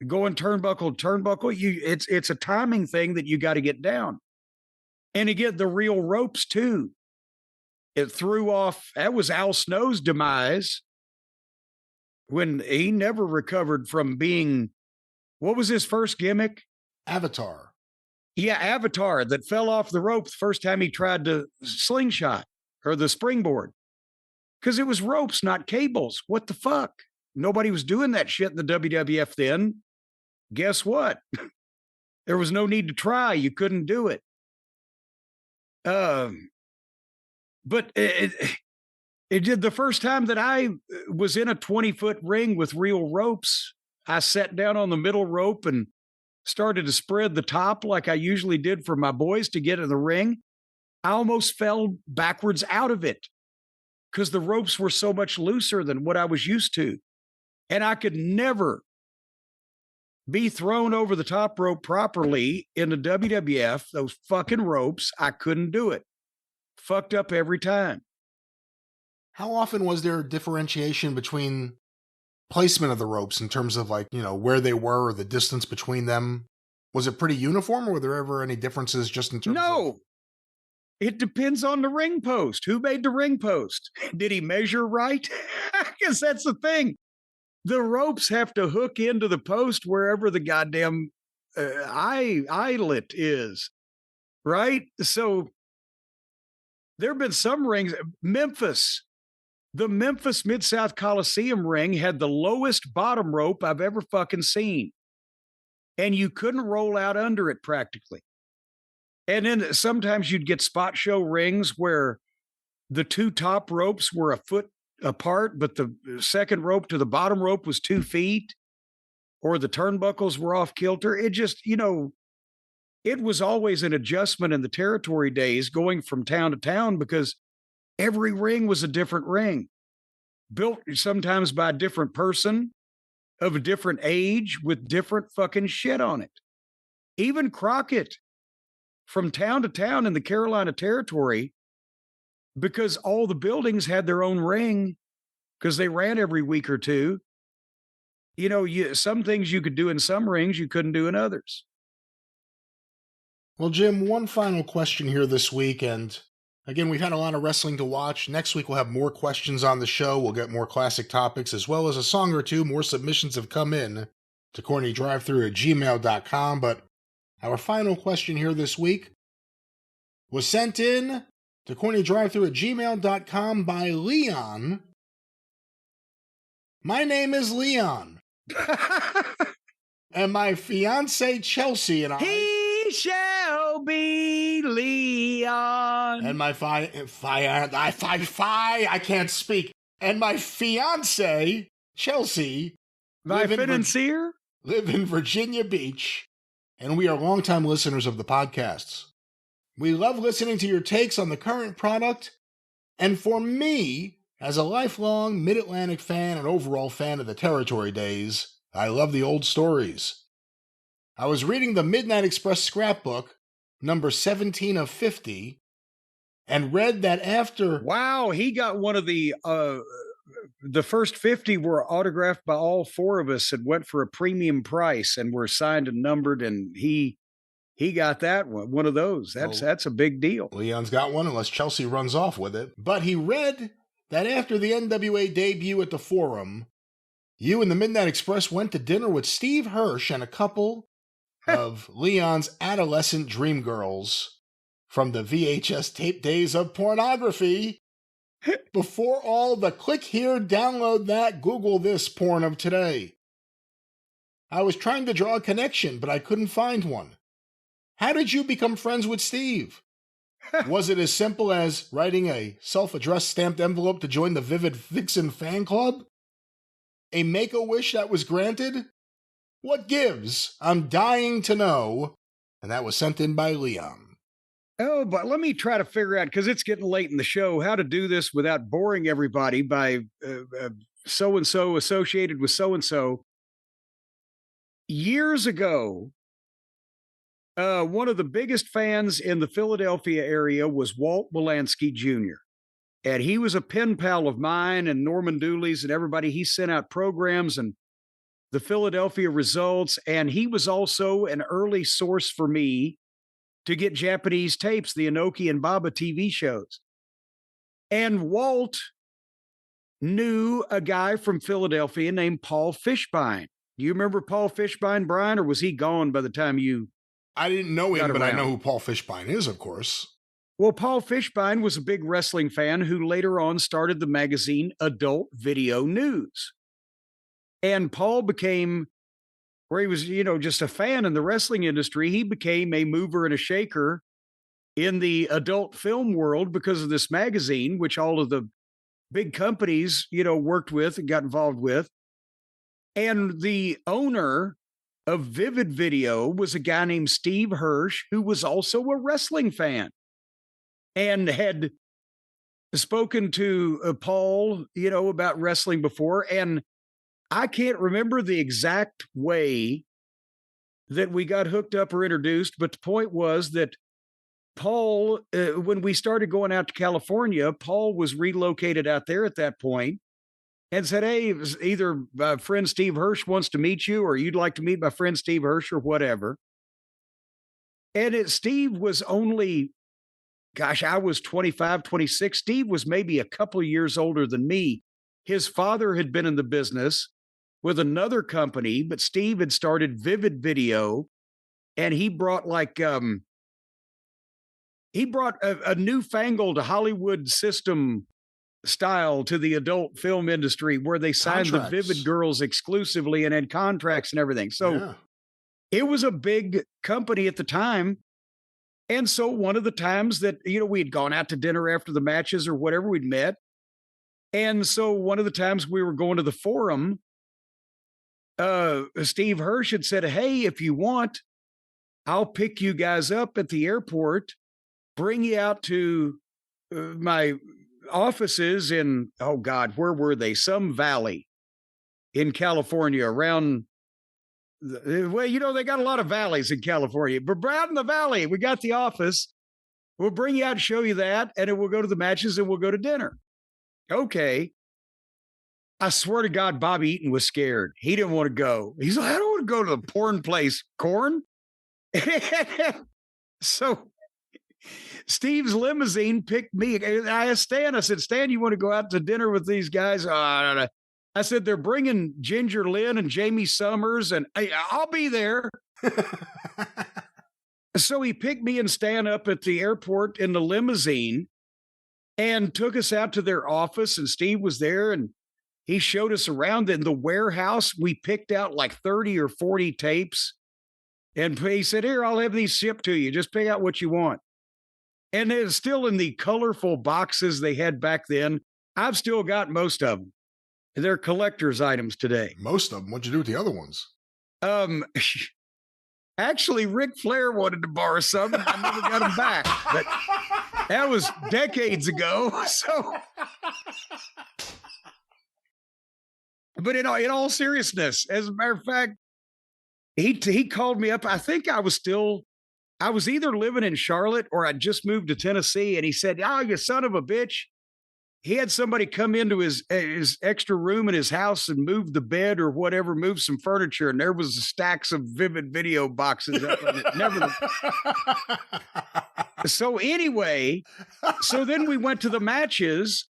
going turnbuckle to turnbuckle. It's a timing thing that you got to get down. And again, the real ropes too. It threw off, that was Al Snow's demise when he never recovered from being, what was his first gimmick? Avatar. Yeah, Avatar, that fell off the rope the first time he tried to slingshot or the springboard. Because it was ropes, not cables. What the fuck? Nobody was doing that shit in the WWF then. Guess what? There was no need to try. You couldn't do it. But it did the first time that I was in a 20-foot ring with real ropes. I sat down on the middle rope and started to spread the top like I usually did for my boys to get in the ring. I almost fell backwards out of it because the ropes were so much looser than what I was used to. And I could never be thrown over the top rope properly in the WWF, those fucking ropes. I couldn't do it. Fucked up every time. How often was there differentiation between placement of the ropes in terms of like, where they were or the distance between them? Was it pretty uniform or were there ever any differences just in terms No. It depends on the ring post. Who made the ring post? Did he measure right? Because that's the thing. The ropes have to hook into the post wherever the goddamn eyelet is, right? So there have been some rings. The Memphis Mid-South Coliseum ring had the lowest bottom rope I've ever fucking seen. And you couldn't roll out under it practically. And then sometimes you'd get spot show rings where the two top ropes were a foot apart, but the second rope to the bottom rope was 2 feet, or the turnbuckles were off kilter. It just, it was always an adjustment in the territory days going from town to town because every ring was a different ring, built sometimes by a different person of a different age with different fucking shit on it. Even Crockett, from town to town in the Carolina territory, because all the buildings had their own ring because they ran every week or two. Some things you could do in some rings you couldn't do in others. Well, Jim, one final question here this week. And again, we've had a lot of wrestling to watch. Next week, we'll have more questions on the show. We'll get more classic topics as well as a song or two. More submissions have come in to CornyDriveThru@gmail.com. But our final question here this week was sent in to CornyDriveThru@gmail.com by Leon. My name is Leon. And my fiance Chelsea and I. He shall be Leon. And my I can't speak. And my fiance Chelsea. My financier? Live in Virginia Beach. And we are longtime listeners of the podcasts. We love listening to your takes on the current product. And for me, as a lifelong Mid-Atlantic fan and overall fan of the territory days, I love the old stories. I was reading the Midnight Express scrapbook, number 17 of 50, and read that after... Wow, he got one of the first 50 were autographed by all four of us and went for a premium price and were signed and numbered, and he got that one of those. That's a big deal. Leon's got one unless Chelsea runs off with it. But he read that after the NWA debut at the Forum, you and the Midnight Express went to dinner with Steve Hirsch and a couple of Leon's adolescent dream girls from the VHS tape days of pornography. Before all the click here, download that, Google this porn of today. I was trying to draw a connection, but I couldn't find one. How did you become friends with Steve? Was it as simple as writing a self-addressed stamped envelope to join the Vivid Vixen fan club? A make-a-wish that was granted? What gives? I'm dying to know. And that was sent in by Leon. Oh, but let me try to figure out, because it's getting late in the show, how to do this without boring everybody by so-and-so associated with so-and-so. Years ago, one of the biggest fans in the Philadelphia area was Walt Wolanski Jr. And he was a pen pal of mine and Norman Dooley's and everybody. He sent out programs, and the Philadelphia results. And he was also an early source for me to get Japanese tapes, the Inoki and Baba TV shows. And Walt knew a guy from Philadelphia named Paul Fishbein. Do you remember Paul Fishbein, Brian, or was he gone by the time you? I didn't know him, but around? I know who Paul Fishbein is, of course. Well, Paul Fishbein was a big wrestling fan who later on started the magazine Adult Video News. And Paul became, where he was, just a fan in the wrestling industry, he became a mover and a shaker in the adult film world because of this magazine, which all of the big companies, worked with and got involved with. And the owner of Vivid Video was a guy named Steve Hirsch, who was also a wrestling fan and had spoken to Paul, about wrestling before. And I can't remember the exact way that we got hooked up or introduced, but the point was that Paul, when we started going out to California, Paul was relocated out there at that point and said, hey, it was either my friend Steve Hirsch wants to meet you or you'd like to meet my friend Steve Hirsch or whatever. And Steve was only, I was 25, 26. Steve was maybe a couple of years older than me. His father had been in the business with another company, but Steve had started Vivid Video, and he brought a newfangled Hollywood system style to the adult film industry where they signed the Vivid girls exclusively and had contracts and everything. So It was a big company at the time. And so one of the times that, we had gone out to dinner after the matches or whatever, we'd met. And so one of the times we were going to the Forum, Steve Hirsch had said, hey, if you want, I'll pick you guys up at the airport, bring you out to my offices in, oh God, where were they? Some valley in California around, well, they got a lot of valleys in California, but out in the valley, we got the office. We'll bring you out and show you that, and then we'll go to the matches and we'll go to dinner. Okay. I swear to God, Bobby Eaton was scared. He didn't want to go. He's like, I don't want to go to the porn place, Corn. So Steve's limousine picked me. I asked Stan, I said, Stan, you want to go out to dinner with these guys? I said, they're bringing Ginger Lynn and Jamie Summers, and I'll be there. So he picked me and Stan up at the airport in the limousine and took us out to their office, and Steve was there, and he showed us around in the warehouse. We picked out like 30 or 40 tapes, and he said, here, I'll have these shipped to you. Just pick out what you want. And it's still in the colorful boxes they had back then. I've still got most of them. They're collector's items today. Most of them? What'd you do with the other ones? Actually, Ric Flair wanted to borrow some. I never got them back. But that was decades ago. So, but in all seriousness, as a matter of fact, he called me up. I think I was either living in Charlotte or I just moved to Tennessee. And he said, oh, you son of a bitch. He had somebody come into his extra room in his house and move the bed or whatever, move some furniture. And there was stacks of Vivid Video boxes up on it. So anyway, so then we went to the matches,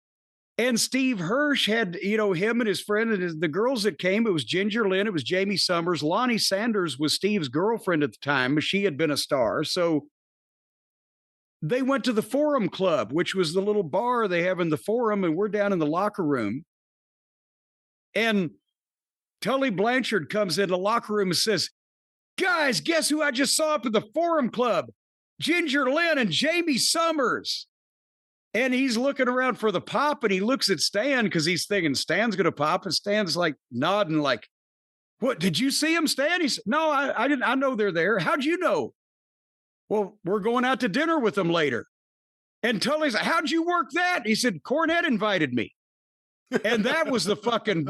and Steve Hirsch had, him and his friend and the girls that came. It was Ginger Lynn. It was Jamie Summers. Lonnie Sanders was Steve's girlfriend at the time, but she had been a star. So they went to the Forum Club, which was the little bar they have in the Forum, and we're down in the locker room. And Tully Blanchard comes in the locker room and says, guys, guess who I just saw up at the Forum Club? Ginger Lynn and Jamie Summers. And he's looking around for the pop, and he looks at Stan because he's thinking Stan's going to pop, and Stan's like nodding like, what, did you see him, Stan? He said, no, I didn't. I know they're there. How'd you know? Well, we're going out to dinner with them later. And Tully's like, how'd you work that? He said, Cornette invited me. And that was the fucking,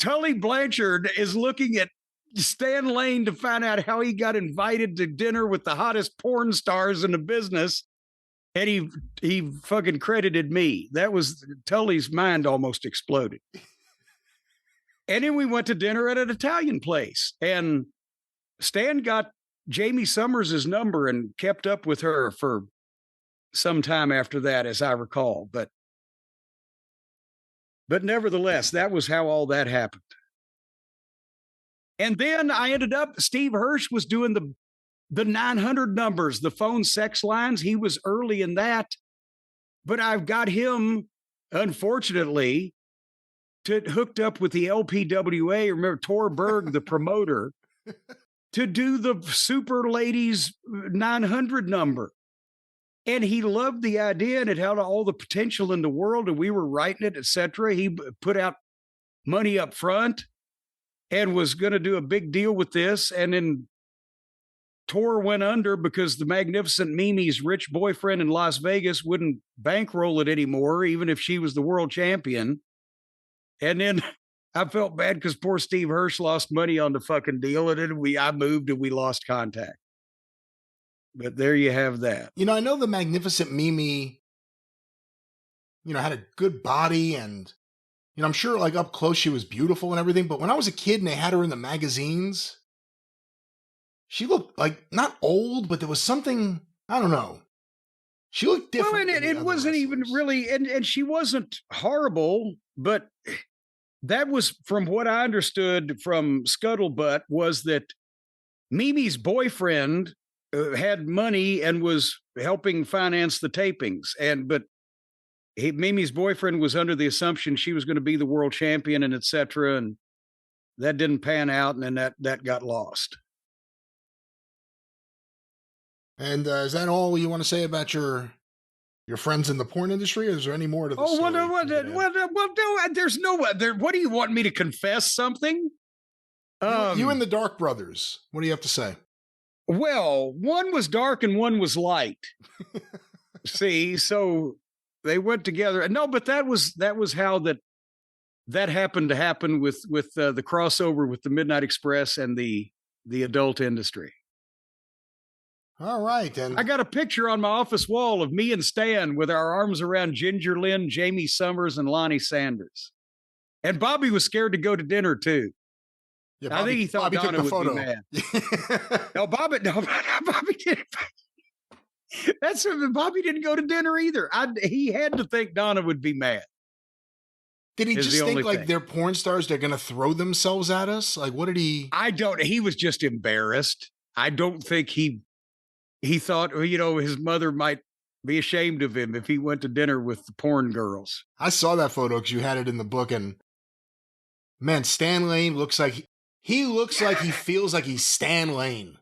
Tully Blanchard is looking at Stan Lane to find out how he got invited to dinner with the hottest porn stars in the business. And he fucking credited me. That was, Tully's mind almost exploded. And then we went to dinner at an Italian place. And Stan got Jamie Summers' number and kept up with her for some time after that, as I recall. But nevertheless, that was how all that happened. And then I ended up, Steve Hirsch was doing the 900 numbers, the phone sex lines. He was early in that. But I've got him, unfortunately, hooked up with the LPWA. Remember, Tor Berg, the promoter, to do the Super Ladies 900 number. And he loved the idea, and it had all the potential in the world, and we were writing it, etc. He put out money up front and was going to do a big deal with this. And then Tor went under because the Magnificent Mimi's rich boyfriend in Las Vegas wouldn't bankroll it anymore, even if she was the world champion. And then I felt bad because poor Steve Hirsch lost money on the fucking deal. And then I moved and we lost contact. But there you have that. You know, I know the Magnificent Mimi, had a good body and, I'm sure like up close she was beautiful and everything. But when I was a kid and they had her in the magazines, she looked like not old, but there was something, I don't know. She looked different. Well, and it wasn't even really, and she wasn't horrible, but that was, from what I understood from Scuttlebutt, was that Mimi's boyfriend had money and was helping finance the tapings. But Mimi's boyfriend was under the assumption she was going to be the world champion and et cetera. And that didn't pan out. And then that got lost. And is that all you want to say about your friends in the porn industry, or is there any more to the story? Well, no, there's no other. What do you want me to confess something? You and the Dark Brothers. What do you have to say? Well, one was dark and one was light. See, so they went together. No, but that was how that happened to happen with the crossover with the Midnight Express and the adult industry. All right, and I got a picture on my office wall of me and Stan with our arms around Ginger Lynn, Jamie Summers, and Lonnie Sanders. And Bobby was scared to go to dinner too. Yeah, Bobby, I think he thought Bobby Donna would be mad. No, Bobby didn't. Bobby didn't go to dinner either. He had to think Donna would be mad. Did he just think like they're porn stars? They're going to throw themselves at us? Like, what did he? He was just embarrassed. I don't think he thought, his mother might be ashamed of him if he went to dinner with the porn girls. I saw that photo because you had it in the book, and man, Stan Lane looks like he feels like he's Stan Lane.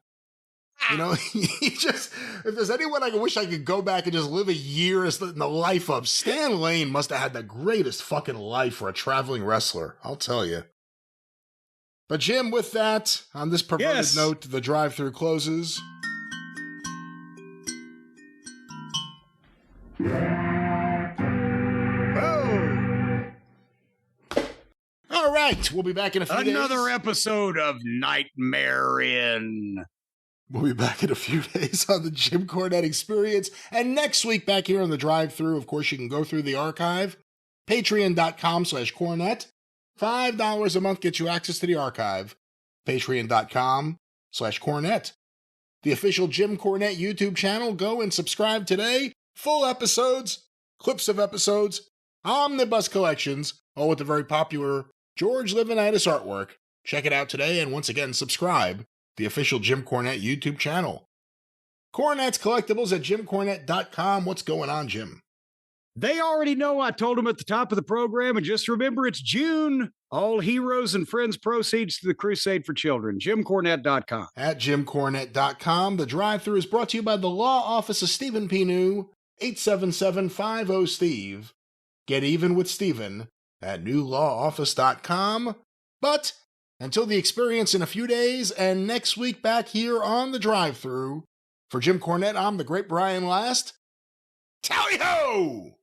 He just, if there's anyone I wish I could go back and just live a year in the life of, Stan Lane must have had the greatest fucking life for a traveling wrestler. I'll tell you. But Jim, with that, on this perverted note, the drive-thru closes. All right, we'll be back in a few days. Another episode of Nightmare In. We'll be back in a few days on the Jim Cornette Experience. And next week, back here on the drive-thru, of course, you can go through the archive. Patreon.com/Cornette. $5 a month gets you access to the archive. Patreon.com/Cornette. The official Jim Cornette YouTube channel. Go and subscribe today. Full episodes, clips of episodes, omnibus collections, all with the very popular George Livinitis artwork. Check it out today, and once again, subscribe. The official Jim Cornette YouTube channel. Cornette's Collectibles at JimCornette.com. What's going on, Jim? They already know. I told them at the top of the program, and just remember, it's June. All heroes and friends proceeds to the Crusade for Children. JimCornette.com. At JimCornette.com. The drive-thru is brought to you by the Law Office of Stephen P. New, 877-50-STEVE. Get even with Stephen at newlawoffice.com. But until the experience in a few days, and next week back here on the drive-thru, for Jim Cornette, I'm the great Brian Last. Tally-ho!